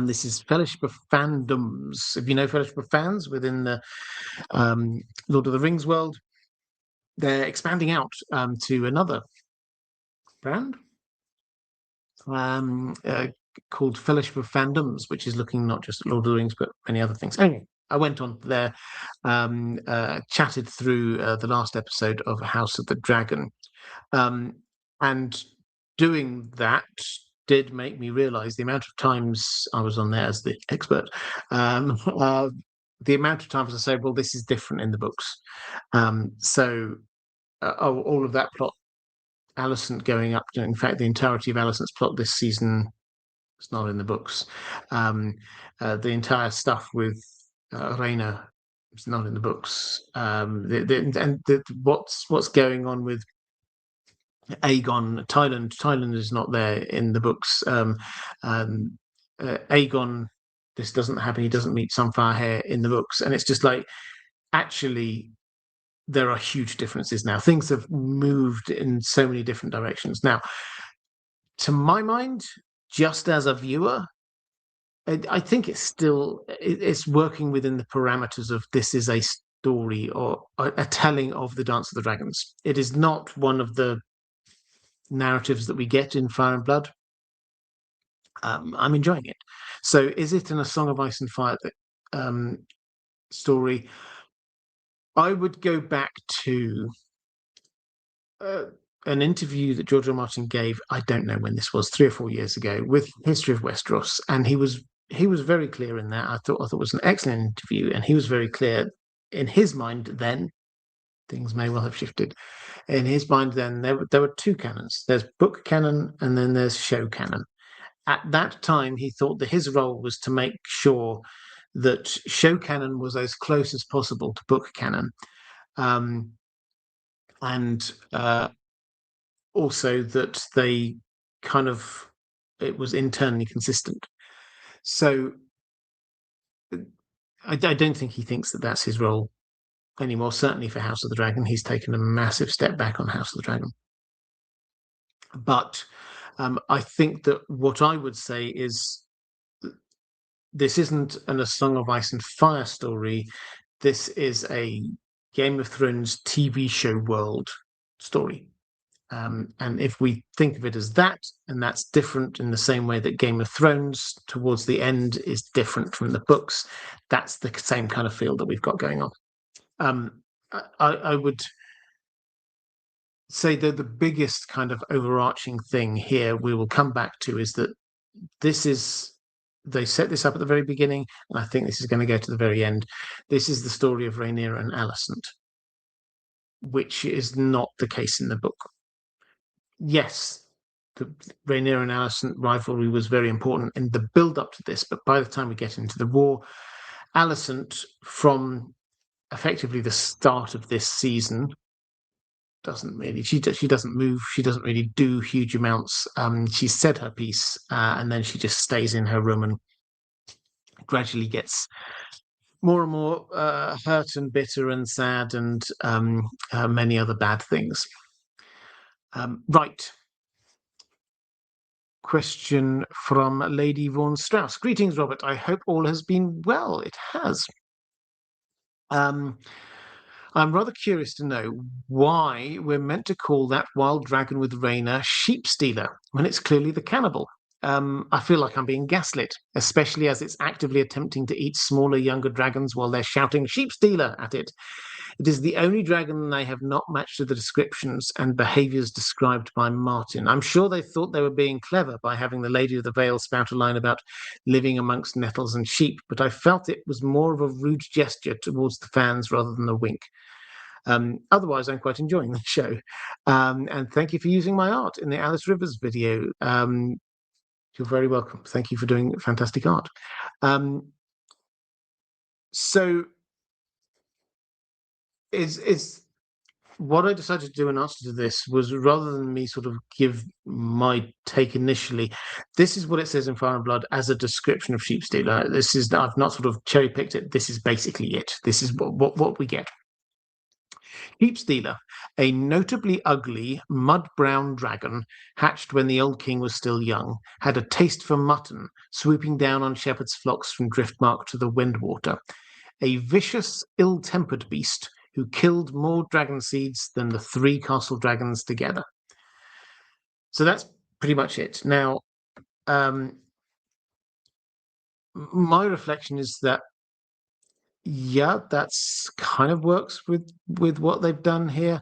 This is Fellowship of Fandoms. If you know Fellowship of Fans within the Lord of the Rings world, they're expanding out to another brand called Fellowship of Fandoms, which is looking not just at Lord of the Rings, but many other things. Anyway, I went on there, chatted through the last episode of House of the Dragon. And doing that did make me realise the amount of times I was on there as the expert, the amount of times I say, well, this is different in the books. So all of that plot, Alicent going up, in fact, the entirety of Alicent's plot this season is not in the books. The entire stuff with Rhaena is not in the books. What's going on with Aegon, Thailand is not there in the books. Aegon, this doesn't happen. He doesn't meet Sunfirehair in the books, and it's just like, actually, there are huge differences now. Things have moved in so many different directions. Now, to my mind, just as a viewer, I think it's working within the parameters of this is a story or a telling of the Dance of the Dragons. It is not one of the narratives that we get in Fire and Blood. I'm enjoying it. So is it in a Song of Ice and Fire story? I would go back to an interview that George R. R. Martin gave, I don't know when this was, 3 or 4 years ago, with History of Westeros, and he was very clear in that. I thought it was an excellent interview, and he was very clear in his mind then. Things may well have shifted. In his mind then, there were 2 canons. There's book canon, and then there's show canon. At that time, he thought that his role was to make sure that show canon was as close as possible to book canon, and also that they it was internally consistent. So I don't think he thinks that that's his role anymore. Certainly for House of the Dragon, he's taken a massive step back on House of the Dragon. But I think that what I would say is this isn't a Song of Ice and Fire story. This is a Game of Thrones TV show world story. And if we think of it as that, and that's different in the same way that Game of Thrones towards the end is different from the books, that's the same kind of feel that we've got going on. I would say that the biggest kind of overarching thing here we will come back to is that they set this up at the very beginning, and I think this is going to go to the very end. This is the story of Rhaenyra and Alicent, which is not the case in the book. Yes, the Rhaenyra and Alicent rivalry was very important in the build-up to this, but by the time we get into the war, Alicent, from effectively the start of this season, she doesn't move, she doesn't really do huge amounts. She said her piece, and then she just stays in her room and gradually gets more and more hurt and bitter and sad and many other bad things. Right. Question from Lady Vaughan-Strauss. Greetings, Robert. I hope all has been well. It has. I'm rather curious to know why we're meant to call that wild dragon with Raina Sheep Stealer when it's clearly the cannibal. I feel like I'm being gaslit, especially as it's actively attempting to eat smaller, younger dragons while they're shouting Sheep Stealer at it. It is the only dragon they have not matched to the descriptions and behaviours described by Martin. I'm sure they thought they were being clever by having the Lady of the Vale spout a line about living amongst nettles and sheep, but I felt it was more of a rude gesture towards the fans rather than a wink. Otherwise, I'm quite enjoying the show. And thank you for using my art in the Alice Rivers video. You're very welcome. Thank you for doing fantastic art. So is what I decided to do in answer to this was, rather than me sort of give my take initially, this is what it says in Fire and Blood as a description of Sheep Stealer. This is, I've not sort of cherry picked it. This is basically it. This is what we get. Sheep Stealer, a notably ugly, mud-brown dragon, hatched when the old king was still young, had a taste for mutton, swooping down on shepherds' flocks from Driftmark to the Windwater. A vicious, ill-tempered beast who killed more dragon seeds than the 3 castle dragons together. So that's pretty much it. Now, my reflection is that, yeah, that's kind of works with what they've done here.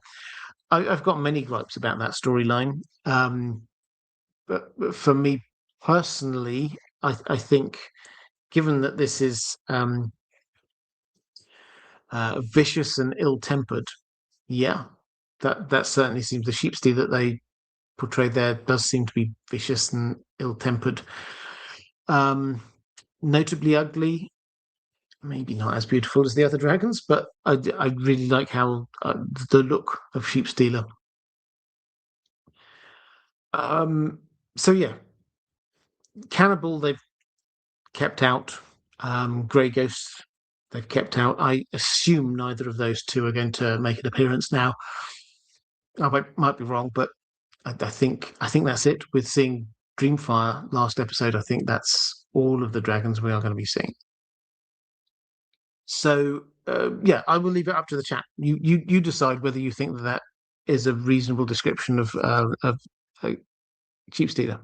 I've got many gripes about that storyline. But for me personally, I think, given that this is vicious and ill-tempered, yeah, that certainly seems, the sheep stealer that they portrayed there does seem to be vicious and ill-tempered. Notably ugly, maybe not as beautiful as the other dragons, but I really like how the look of Sheep Stealer. So yeah, Cannibal they've kept out. Grey Ghost they've kept out. I assume neither of those two are going to make an appearance now. I might be wrong, but I think that's it. With seeing Dreamfire last episode, I think that's all of the dragons we are going to be seeing. So yeah, I will leave it up to the chat. You decide whether you think that is a reasonable description of Sheep Stealer.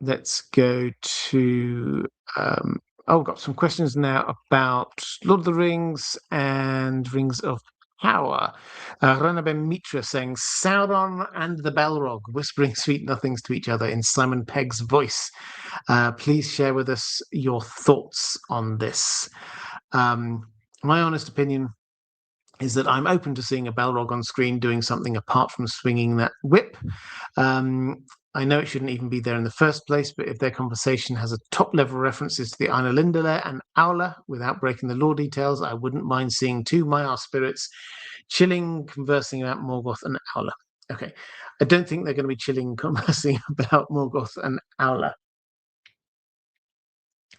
Let's go to we've got some questions now about Lord of the Rings and Rings of Power. Rana Ben Mitra saying Sauron and the Balrog whispering sweet nothings to each other in Simon Pegg's voice. Please share with us your thoughts on this. My honest opinion is that I'm open to seeing a Balrog on screen doing something apart from swinging that whip. I know it shouldn't even be there in the first place, but if their conversation has a top-level references to the Einarlindale and Aula without breaking the lore details, I wouldn't mind seeing 2 Maiar spirits chilling, conversing about Morgoth and Aula. Okay, I don't think they're going to be chilling, conversing about Morgoth and Aula.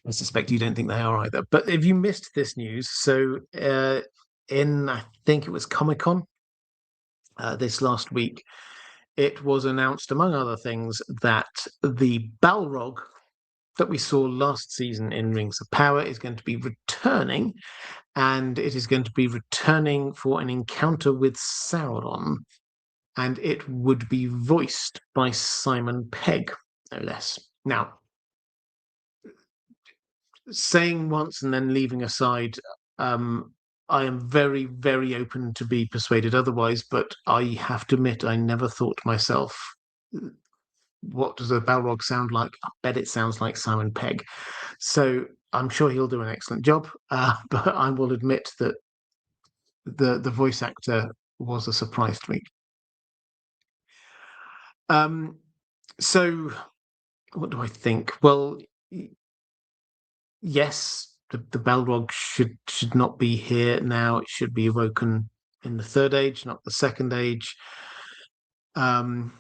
I suspect you don't think they are either. But if you missed this news, so in, I think it was Comic-Con this last week, it was announced, among other things, that the Balrog that we saw last season in Rings of Power is going to be returning, and it is going to be returning for an encounter with Sauron, and it would be voiced by Simon Pegg, no less. Now, saying once and then leaving aside, I am very, very open to be persuaded otherwise, but I have to admit, I never thought to myself, what does a Balrog sound like? I bet it sounds like Simon Pegg. So I'm sure he'll do an excellent job, but I will admit that the voice actor was a surprise to me. So what do I think? Well, yes, the Balrog should not be here now. It should be awoken in the Third Age, not the Second Age. Sauron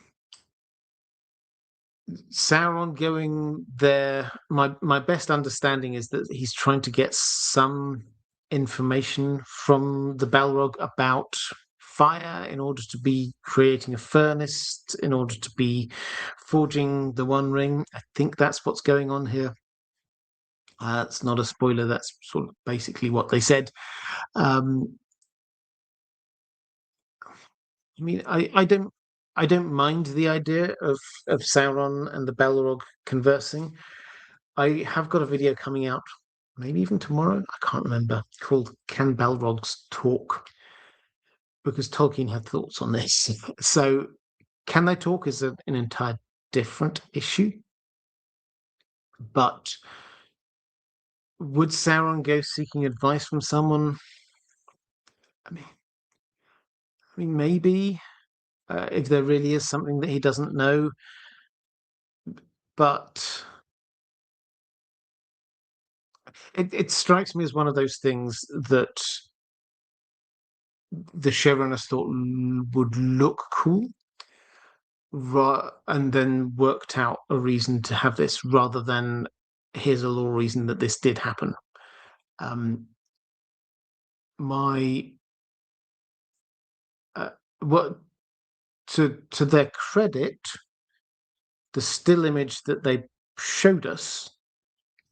going there. My best understanding is that he's trying to get some information from the Balrog about fire in order to be creating a furnace, in order to be forging the One Ring. I think that's what's going on here. It's not a spoiler. That's sort of basically what they said. I mean, I don't mind the idea of Sauron and the Balrog conversing. I have got a video coming out, maybe even tomorrow. I can't remember. Called "Can Balrogs Talk?" Because Tolkien had thoughts on this. So, can they talk is an entire different issue. But would Sauron go seeking advice from someone? I mean, maybe if there really is something that he doesn't know. But it strikes me as one of those things that the showrunners thought would look cool, and then worked out a reason to have this rather than here's a lore reason that this did happen. My what to their credit, the still image that they showed us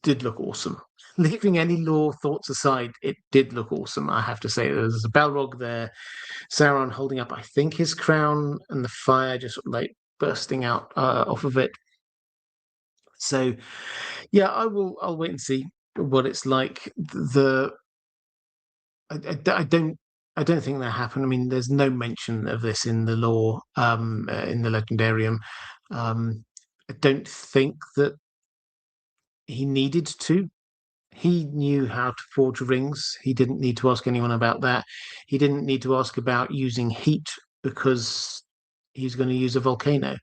did look awesome. Leaving any lore thoughts aside, it did look awesome. I have to say, there's a Balrog there, Sauron holding up, I think, his crown, and the fire just sort of like bursting out off of it. So, yeah, I'll wait and see what it's like. I don't think that happened. I mean, there's no mention of this in the lore, in the Legendarium. I don't think that he needed to. He knew how to forge rings. He didn't need to ask anyone about that. He didn't need to ask about using heat because he's going to use a volcano.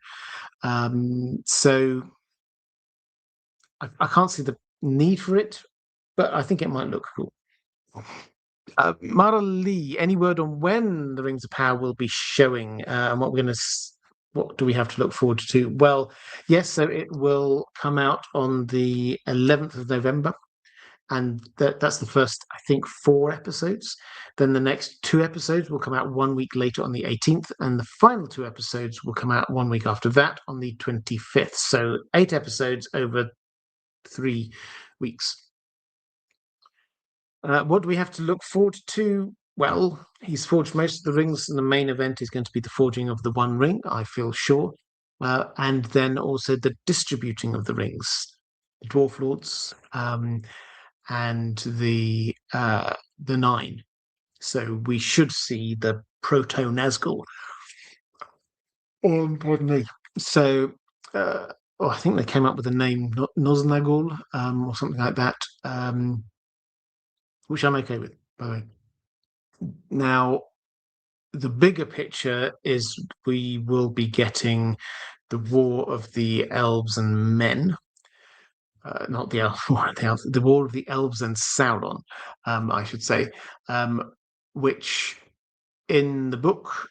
So I can't see the need for it, but I think it might look cool. Maura Lee, any word on when the Rings of Power will be showing and what do we have to look forward to? Well, yes, so it will come out on the 11th of November. And that's the first, I think, 4 episodes. Then the next 2 episodes will come out 1 week later on the 18th, and the final 2 episodes will come out 1 week after that on the 25th. So 8 episodes over 3 weeks. What do we have to look forward to? Well, he's forged most of the rings, and the main event is going to be the forging of the One Ring, I feel sure. And then also the distributing of the rings. The Dwarf Lords, and the 9. So we should see the Proto Nazgul. Pardon me. So I think they came up with the name Nosnagul or something like that, which I'm okay with, by the way. Now, the bigger picture is we will be getting the War of the Elves and Men. Not the War of the Elves, the War of the Elves and Sauron, I should say, which in the book,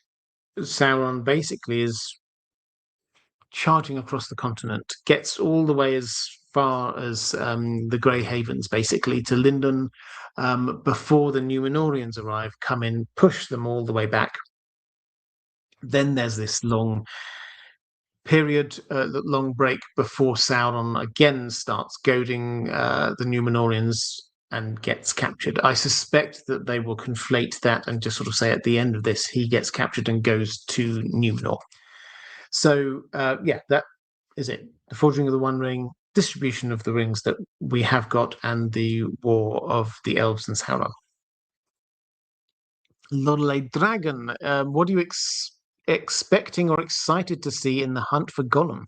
Sauron basically is charging across the continent, gets all the way as far as the Grey Havens, basically, to Lindon, before the Númenóreans arrive, come in, push them all the way back. Then there's this long period, long break before Sauron again starts goading the Númenóreans and gets captured. I suspect that they will conflate that and just sort of say at the end of this, he gets captured and goes to Númenor. So, yeah, that is it. The forging of the One Ring, distribution of the rings that we have got, and the War of the Elves and Sauron. Lorelei Dragon, what are you expecting or excited to see in the hunt for Gollum?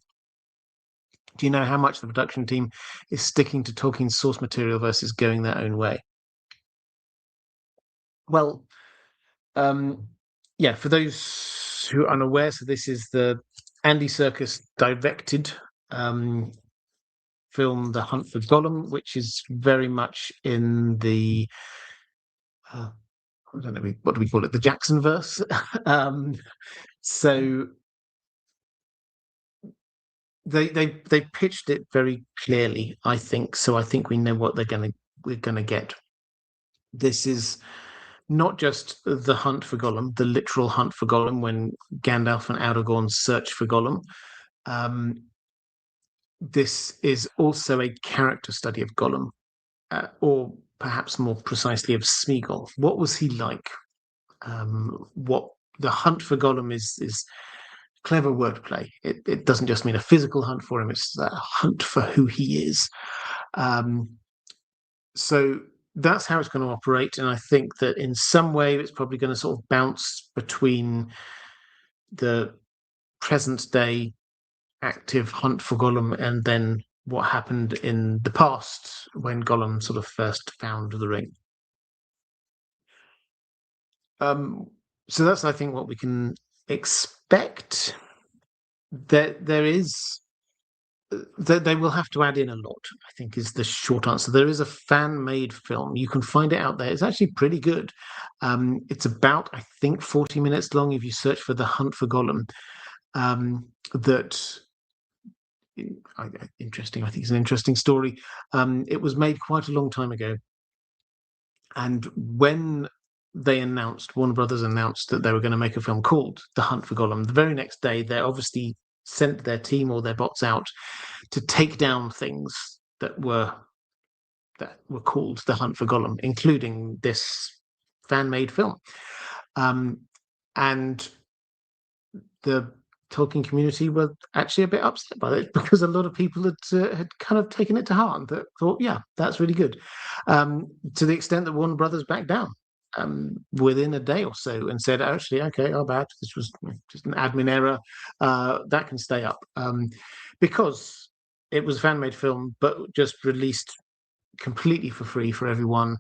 Do you know how much the production team is sticking to Tolkien's source material versus going their own way? Well, yeah, for those who are unaware, so this is the Andy Serkis directed film The Hunt for Gollum, which is very much in the I don't know, what do we call it, the Jackson verse. So they pitched it very clearly, I think. So I think we know what we're gonna get. This is not just the hunt for Gollum, the literal hunt for Gollum when Gandalf and Aragorn search for Gollum. This is also a character study of Gollum, or perhaps more precisely of Smeagol. What was he like? What the hunt for Gollum is clever wordplay. It doesn't just mean a physical hunt for him; it's a hunt for who he is. So that's how it's going to operate, and I think that in some way it's probably going to sort of bounce between the present day active hunt for Gollum and then what happened in the past when Gollum sort of first found the ring. So that's, I think, what we can expect. There is that they will have to add in a lot, I think, is the short answer. There is a fan-made film. You can find it out there. It's actually pretty good. It's about, I think, 40 minutes long if you search for The Hunt for Gollum. Interesting. I think it's an interesting story. It was made quite a long time ago. And when Warner Brothers announced that they were going to make a film called The Hunt for Gollum, the very next day, they obviously sent their team or their bots out to take down things that were called The Hunt for Gollum, including this fan-made film. And the Tolkien community were actually a bit upset by it because a lot of people had kind of taken it to heart and thought, yeah, that's really good. To the extent that Warner Brothers backed down within a day or so and said, actually, okay, our bad. This was just an admin error. That can stay up because it was a fan-made film, but just released completely for free for everyone.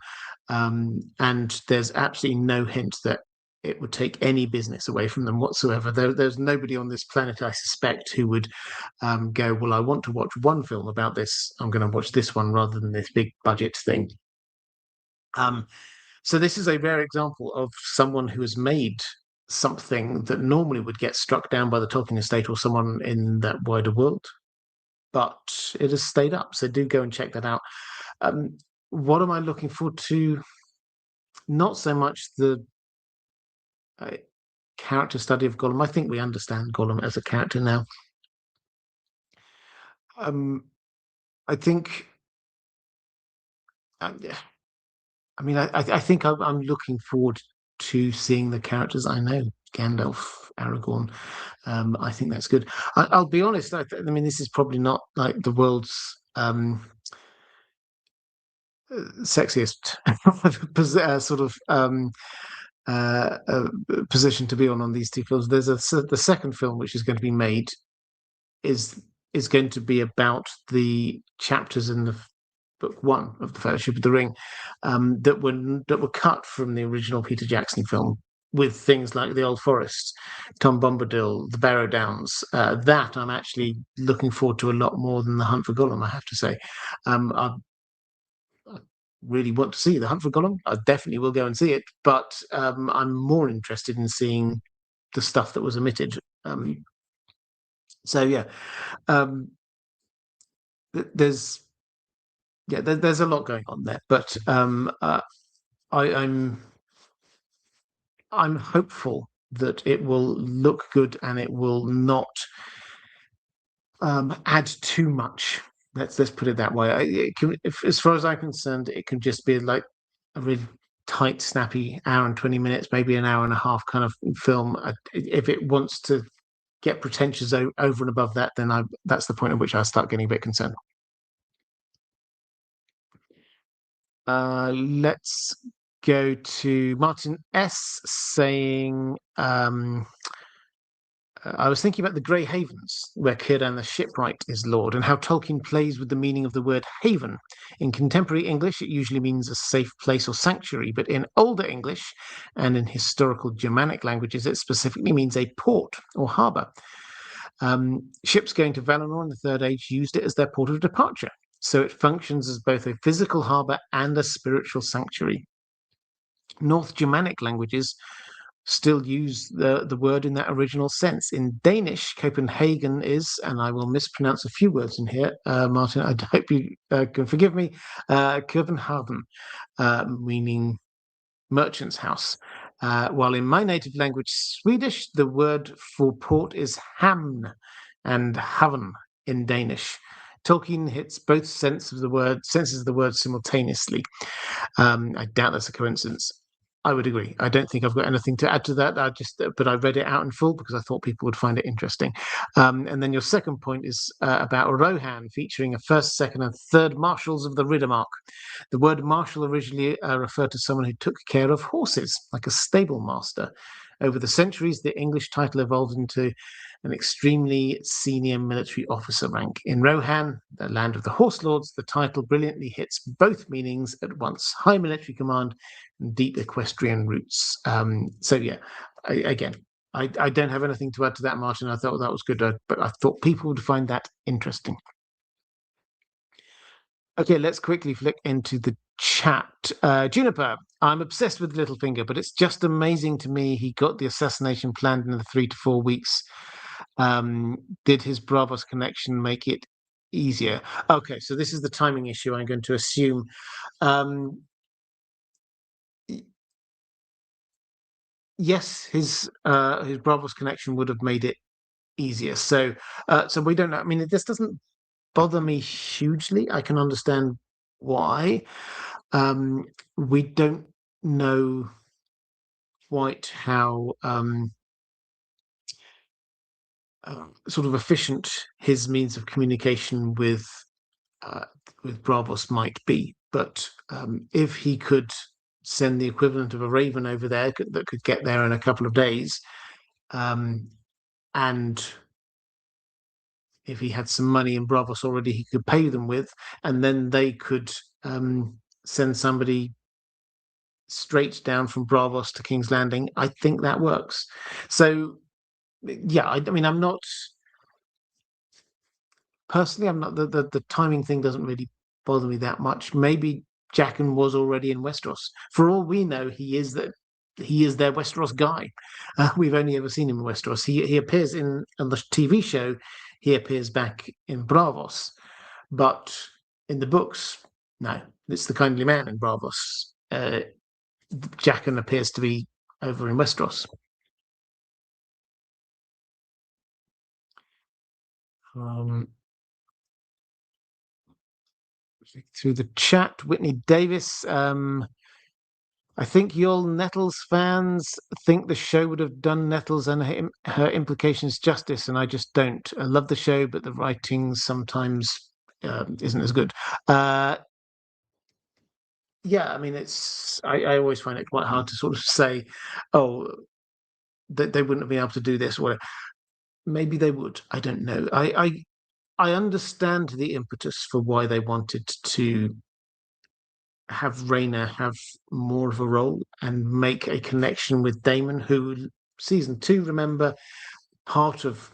And there's absolutely no hint that it would take any business away from them whatsoever. There's nobody on this planet, I suspect, who would go, well, I want to watch one film about this. I'm going to watch this one rather than this big budget thing. So this is a rare example of someone who has made something that normally would get struck down by the Tolkien estate or someone in that wider world, but it has stayed up. So do go and check that out. What am I looking forward to? Not so much the character study of Gollum. I think we understand Gollum as a character now. I think, I mean, I think I'm looking forward to seeing the characters I know, Gandalf, Aragorn. I think that's good. I'll be honest. I mean, this is probably not like the world's sexiest sort of position to be on these two films. There's the second film which is going to be made is going to be about the chapters in the book one of the Fellowship of the Ring that were cut from the original Peter Jackson film, with things like the Old Forest, Tom Bombadil, the Barrow Downs. That I'm actually looking forward to a lot more than The Hunt for Gollum, I have to say. I really want to see The Hunt for Gollum. I definitely will go and see it, but I'm more interested in seeing the stuff that was omitted. So yeah, there's a lot going on there, but I'm hopeful that it will look good and it will not add too much. Let's put it that way. As far as I'm concerned, it can just be like a really tight, snappy hour and 20 minutes, maybe an hour and a half kind of film. If it wants to get pretentious over and above that, then that's the point at which I start getting a bit concerned. Let's go to Martin S saying, I was thinking about the Grey Havens, where Círdan the shipwright is lord, and how Tolkien plays with the meaning of the word haven. In contemporary English, it usually means a safe place or sanctuary, but in older English and in historical Germanic languages, it specifically means a port or harbour. Ships going to Valinor in the Third Age used it as their port of departure, so it functions as both a physical harbour and a spiritual sanctuary. North Germanic languages still use the word in that original sense. In Danish, Copenhagen is, and I will mispronounce a few words in here, Martin, I hope you can forgive me, Copenhagen, meaning merchant's house. While in my native language, Swedish, the word for port is hamn and haven in Danish. Tolkien hits both senses of the word simultaneously. I doubt that's a coincidence. I would agree. I don't think I've got anything to add to that. But I read it out in full because I thought people would find it interesting. And then your second point is about Rohan featuring a first, second, and third marshals of the Riddermark. The word marshal originally referred to someone who took care of horses, like a stable master. Over the centuries, the English title evolved into an extremely senior military officer rank. In Rohan, the land of the horse lords, the title brilliantly hits both meanings at once: high military command and deep equestrian roots. I don't have anything to add to that, Martin. I thought that was good, but I thought people would find that interesting. Okay, let's quickly flick into the chat. Juniper, I'm obsessed with Littlefinger, but it's just amazing to me he got the assassination planned in the 3 to 4 weeks. Did his Bravos connection make it easier? Okay, so this is the timing issue, I'm going to assume. Yes, his Bravos connection would have made it easier. So we don't know. I mean, this doesn't bother me hugely. I can understand why. We don't know quite how sort of efficient his means of communication with Bravos might be. But if he could send the equivalent of a raven over there that could get there in a couple of days, and if he had some money in Bravos already he could pay them with, and then they could send somebody straight down from Bravos to King's Landing, I think that works. So yeah, I mean, I'm not personally, I'm not the timing thing doesn't really bother me that much. Maybe Jaqen was already in Westeros. For all we know, he is their Westeros guy. We've only ever seen him in Westeros. He appears in on the TV show. He appears back in Bravos, but in the books, no. It's the kindly man in Bravos. Jaqen appears to be over in Westeros. Through the chat, Whitney Davis. I think Yul Nettles fans think the show would have done Nettles and her implications justice, and I just don't. I love the show, but the writing sometimes isn't as good. Yeah, I mean, I always find it quite hard to sort of say, oh, they wouldn't have been able to do this, or maybe they would. I don't know. I understand the impetus for why they wanted to have Rhaena have more of a role and make a connection with Daemon, who season 2, remember, part of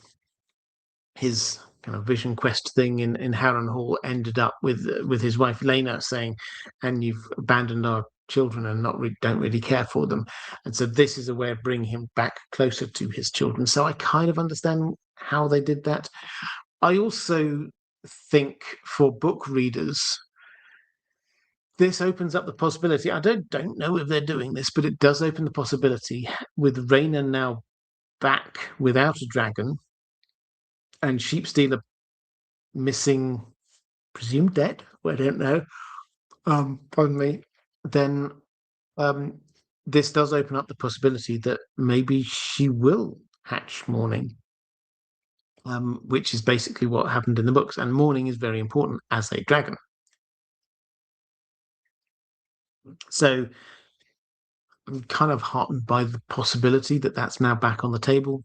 his kind of vision quest thing in Harrenhal ended up with his wife Lena saying, "And you've abandoned our children and don't really care for them." And so this is a way of bringing him back closer to his children. So I kind of understand how they did that. I also think for book readers, this opens up the possibility. I don't know if they're doing this, but it does open the possibility with Rhaena now back without a dragon and Sheepstealer missing, presumed dead. I don't know. Pardon me. Then this does open up the possibility that maybe she will hatch Morning, which is basically what happened in the books. And Morning is very important as a dragon. So I'm kind of heartened by the possibility that that's now back on the table.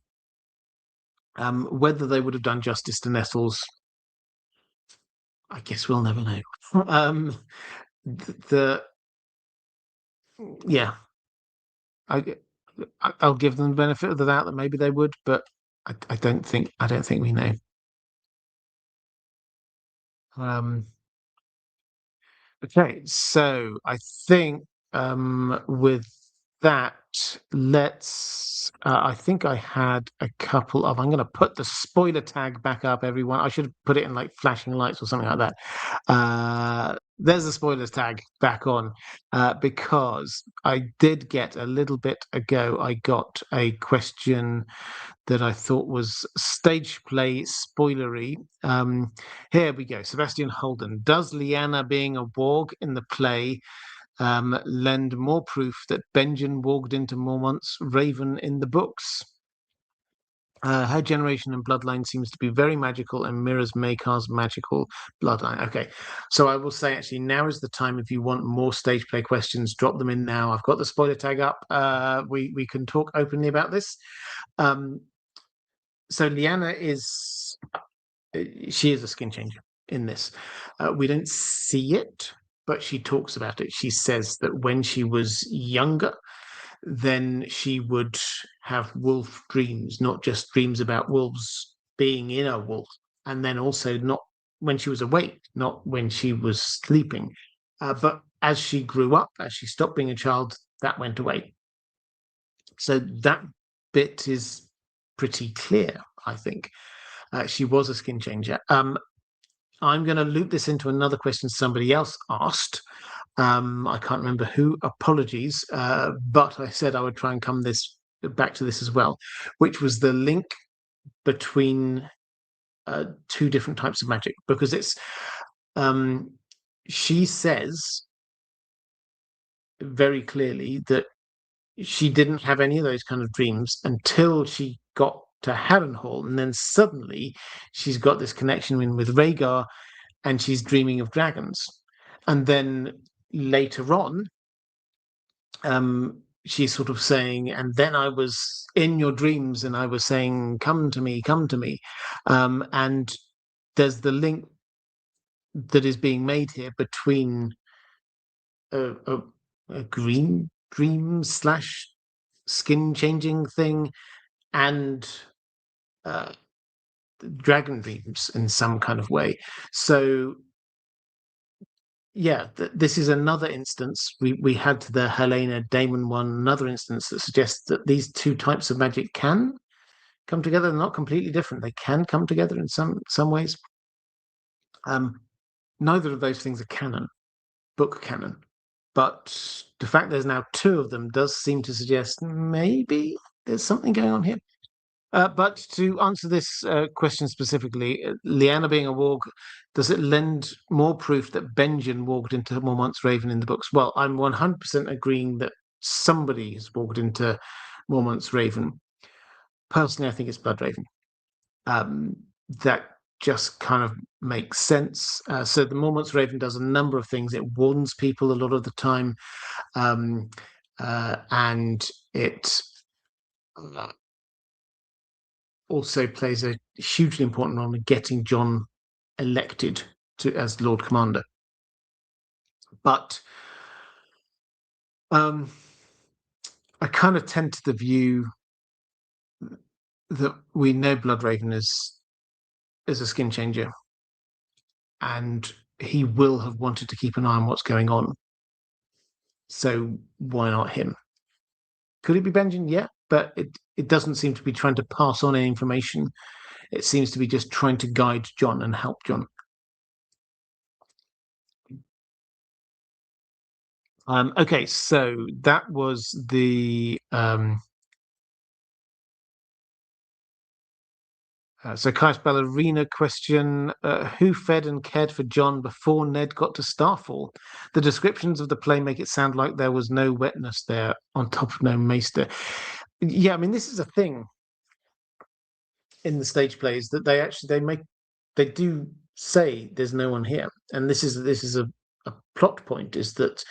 Whether they would have done justice to Nettles, I guess we'll never know. Yeah, I'll give them the benefit of the doubt that maybe they would, but I don't think we know. Okay, so I think with that, let's. I think I had a couple of. I'm going to put the spoiler tag back up, everyone. I should have put it in like flashing lights or something like that. There's the spoilers tag back on, because I did get a little bit ago. I got a question that I thought was stage play spoilery. Here we go. Sebastian Holden. Does Lyanna being a warg in the play lend more proof that Benjen walked into Mormont's Raven in the books? Her generation and bloodline seems to be very magical and mirrors Makar's magical bloodline. Okay, so I will say actually now is the time. If you want more stage play questions, drop them in now. I've got the spoiler tag up. We can talk openly about this. So Lyanna is she is a skin changer in this. We don't see it, but she talks about it. She says that when she was younger, then she would have wolf dreams, not just dreams about wolves being in a wolf, and then also not when she was awake, not when she was sleeping. But as she grew up, as she stopped being a child, that went away. So that bit is pretty clear, I think. She was a skin changer. I'm going to loop this into another question somebody else asked. I can't remember who. Apologies, but I said I would try and come back to this as well, which was the link between two different types of magic, because it's. She says very clearly that she didn't have any of those kind of dreams until she got to Harrenhal, and then suddenly she's got this connection with Rhaegar, and she's dreaming of dragons. And then later on, she's sort of saying, and then I was in your dreams and I was saying, come to me, come to me. And there's the link that is being made here between a green dream slash skin changing thing and dragon dreams in some kind of way. So yeah, this is another instance. We had the Helena Damon one, another instance that suggests that these two types of magic can come together. They're not completely different. They can come together in some ways. Neither of those things are canon, book canon. But the fact there's now two of them does seem to suggest maybe there's something going on here. But to answer this question specifically, Lyanna being a warg, does it lend more proof that Benjen walked into Mormont's Raven in the books? Well, I'm 100% agreeing that somebody has walked into Mormont's Raven. Personally, I think it's Bloodraven. That just kind of makes sense. So the Mormont's Raven does a number of things. It warns people a lot of the time, and it also plays a hugely important role in getting Jon elected as Lord Commander. But I kind of tend to the view that we know Bloodraven is a skin changer, and he will have wanted to keep an eye on what's going on. So why not him? Could it be Benjen? Yeah, but it doesn't seem to be trying to pass on any information. It seems to be just trying to guide Jon and help Jon. Okay, so that was the so Kai's Ballerina question, who fed and cared for Jon before Ned got to Starfall? The descriptions of the play make it sound like there was no wetness there on top of no maester. Yeah, I mean, this is a thing in the stage plays that they do say there's no one here. And this is a plot point, is that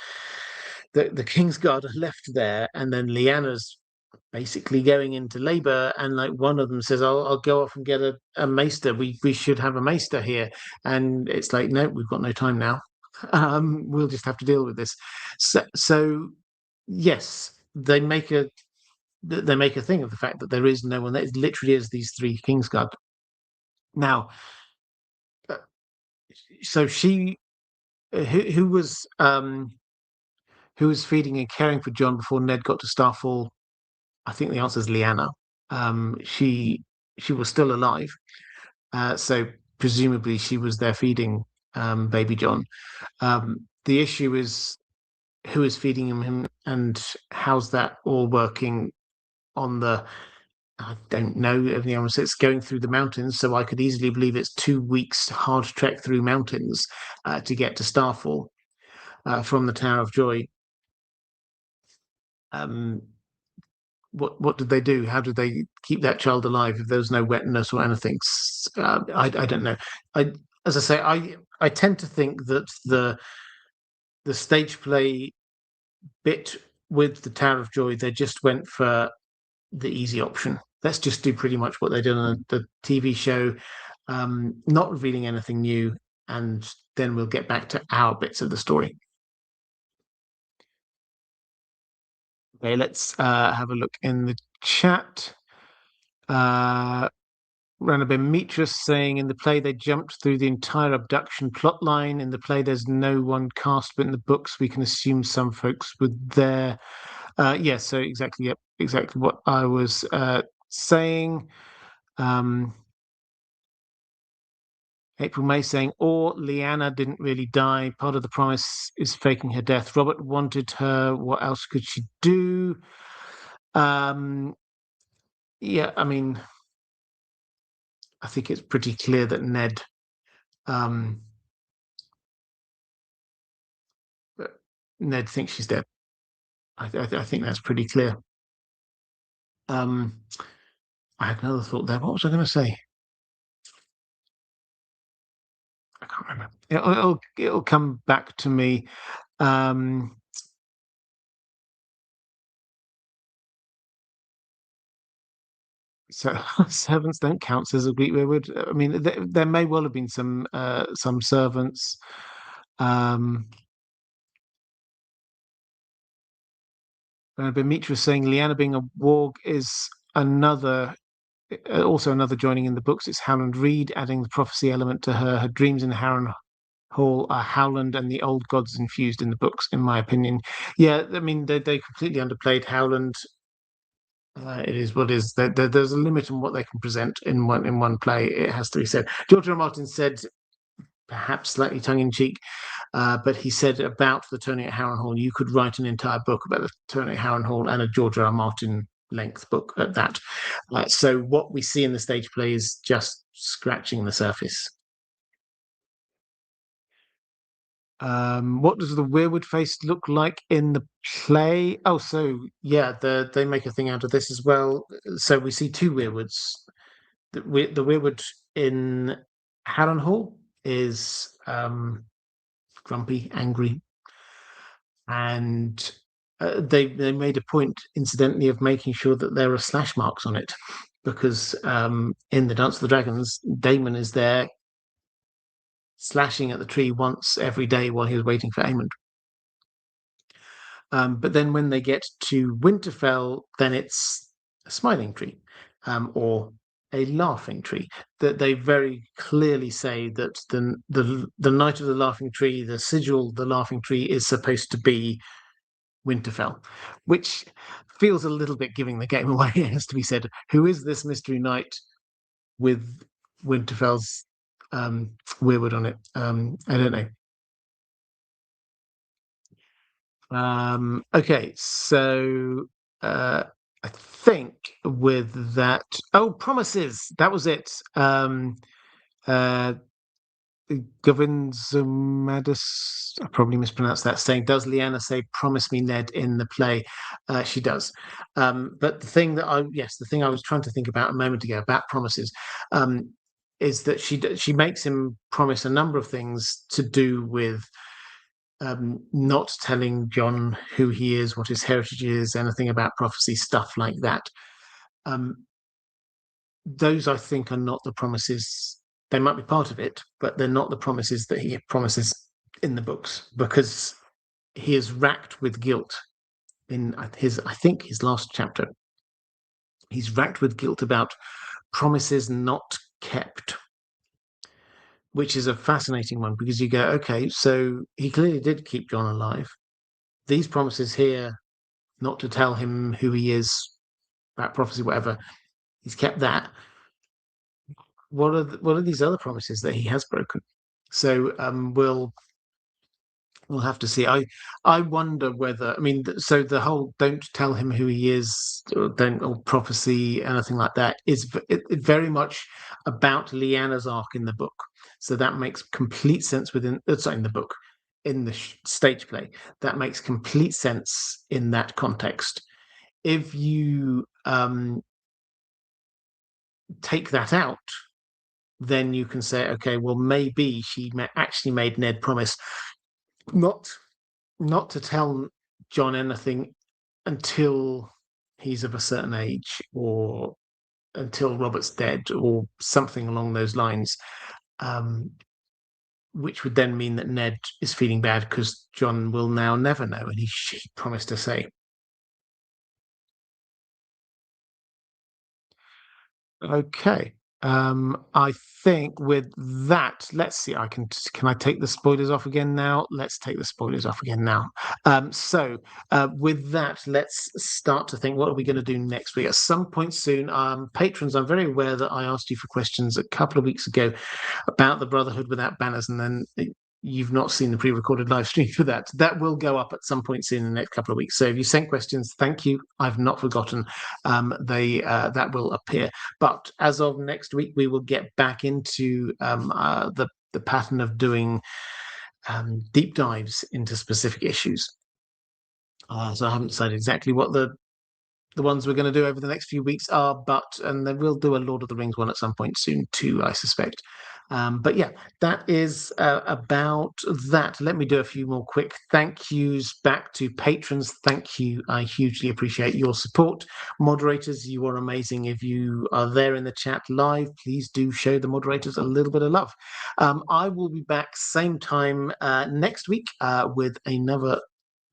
the Kingsguard are left there, and then Lyanna's basically going into labor, and like one of them says, I'll go off and get a maester. We should have a maester here. And it's like, no, we've got no time now. We'll just have to deal with this. So yes, they make a thing of the fact that there is no one. It literally is these three Kingsguard. Now, so she who was who was feeding and caring for John before Ned got to Starfall? I think the answer is Lyanna. She was still alive, so presumably she was there feeding baby John. The issue is who is feeding him and how's that all working on the. I don't know. It's going through the mountains, so I could easily believe it's 2 weeks hard trek through mountains to get to Starfall from the Tower of Joy. What did they do? How did they keep that child alive if there was no wetness or anything? I don't know. As I say, I tend to think that the stage play bit with the Tower of Joy, they just went for the easy option. Let's just do pretty much what they did on the TV show, not revealing anything new, and then we'll get back to our bits of the story. Okay, let's have a look in the chat. Bielemeier saying in the play they jumped through the entire abduction plot line. In the play, there's no one cast, but in the books, we can assume some folks were there. Yeah, so exactly what I was saying. April May saying, or Lyanna didn't really die. Part of the promise is faking her death. Robert wanted her. What else could she do? Yeah, I mean, I think it's pretty clear that Ned thinks she's dead. I think that's pretty clear. I had another thought there. What was I going to say? I can't remember. It'll come back to me. So servants don't count, says a Greek word. I mean, there may well have been some servants. Bielemeier is saying Lyanna being a warg is also another joining in the books. It's Howland Reed adding the prophecy element to her. Her dreams in Harrenhal are Howland and the old gods infused in the books, in my opinion. Yeah, I mean they completely underplayed Howland. It is what is. There's a limit on what they can present in one play. It has to be said. George R. R. Martin said, perhaps slightly tongue in cheek, but he said about the turning at Harrenhal, you could write an entire book about the turning at Harrenhal and a George R. R. Martin length book at that. So what we see in the stage play is just scratching the surface. What does the weirwood face look like in the play? Oh, so yeah, they make a thing out of this as well. So we see two weirwoods. The weirwood in Harrenhal is grumpy, angry, and they made a point, incidentally, of making sure that there are slash marks on it, because in the Dance of the Dragons, Daemon is there slashing at the tree once every day while he was waiting for Aemond. But then when they get to Winterfell, then it's a smiling tree, or a laughing tree. That they very clearly say that the Night of the Laughing Tree, the sigil, the Laughing Tree, is supposed to be Winterfell, which feels a little bit giving the game away. It has to be said. Who is this mystery knight with Winterfell's weirwood on it? I don't know. Okay, so I think with that, promises. That was it. Govinzamadis, I probably mispronounced that, saying, does Lyanna say, promise me, Ned, in the play? She does. But the thing I was trying to think about a moment ago about promises is that she makes him promise a number of things to do with not telling John who he is, what his heritage is, anything about prophecy, stuff like that. Those, I think, are not the promises. They might be part of it, but they're not the promises that he promises in the books, because he is racked with guilt in his last chapter. He's racked with guilt about promises not kept, which is a fascinating one, because you go, okay, so he clearly did keep John alive. these promises here, not to tell him who he is, that prophecy, whatever, he's kept that. What are these other promises that he has broken? So we'll have to see. I wonder whether, I mean, so the whole don't tell him who he is, or prophecy, anything like that, is it very much about Lyanna's arc in the book. So that makes complete sense within, sorry, in the book, in the stage play. That makes complete sense in that context. If you take that out, then you can say, okay, well, maybe she actually made Ned promise not to tell John anything until he's of a certain age, or until Robert's dead, or something along those lines, which would then mean that Ned is feeling bad because John will now never know, and she promised to say. Okay. I think with that, let's see. Can I take the spoilers off again now? Let's take the spoilers off again now. So with that, let's start to think, what are we going to do next week? At some point soon, patrons, I'm very aware that I asked you for questions a couple of weeks ago about the Brotherhood Without Banners, and then you've not seen the pre-recorded live stream for that. That will go up at some point soon in the next couple of weeks. So if you sent questions, thank you. I've not forgotten. That will appear. But as of next week, we will get back into the pattern of doing deep dives into specific issues. So I haven't decided exactly what the ones we're going to do over the next few weeks are, and then we'll do a Lord of the Rings one at some point soon too, I suspect. But yeah, that is about that. Let me do a few more quick thank yous back to patrons. Thank you. I hugely appreciate your support. Moderators, you are amazing. If you are there in the chat live, please do show the moderators a little bit of love. I will be back same time next week with another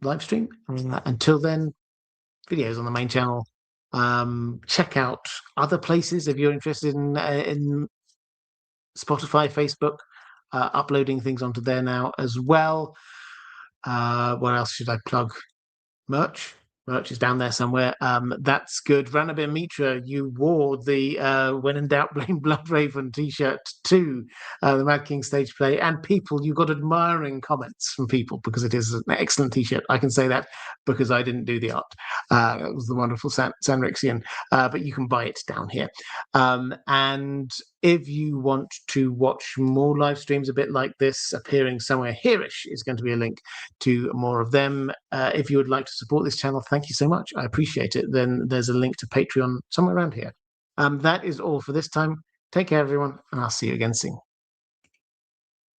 live stream. Until then, videos on the main channel. Check out other places if you're interested in Spotify, Facebook, uploading things onto there now as well. What else should I plug? Merch is down there somewhere. That's good. Ranabir Mitra, you wore the When in Doubt Blame Bloodraven t-shirt to the Mad King stage play, and people, you got admiring comments from people because it is an excellent t-shirt. I can say that because I didn't do the art. It was the wonderful Sanrixian, but you can buy it down here. And if you want to watch more live streams a bit like this appearing somewhere here-ish, is going to be a link to more of them. If you would like to support this channel, thank you so much. I appreciate it. Then there's a link to Patreon somewhere around here. That is all for this time. Take care, everyone, and I'll see you again soon.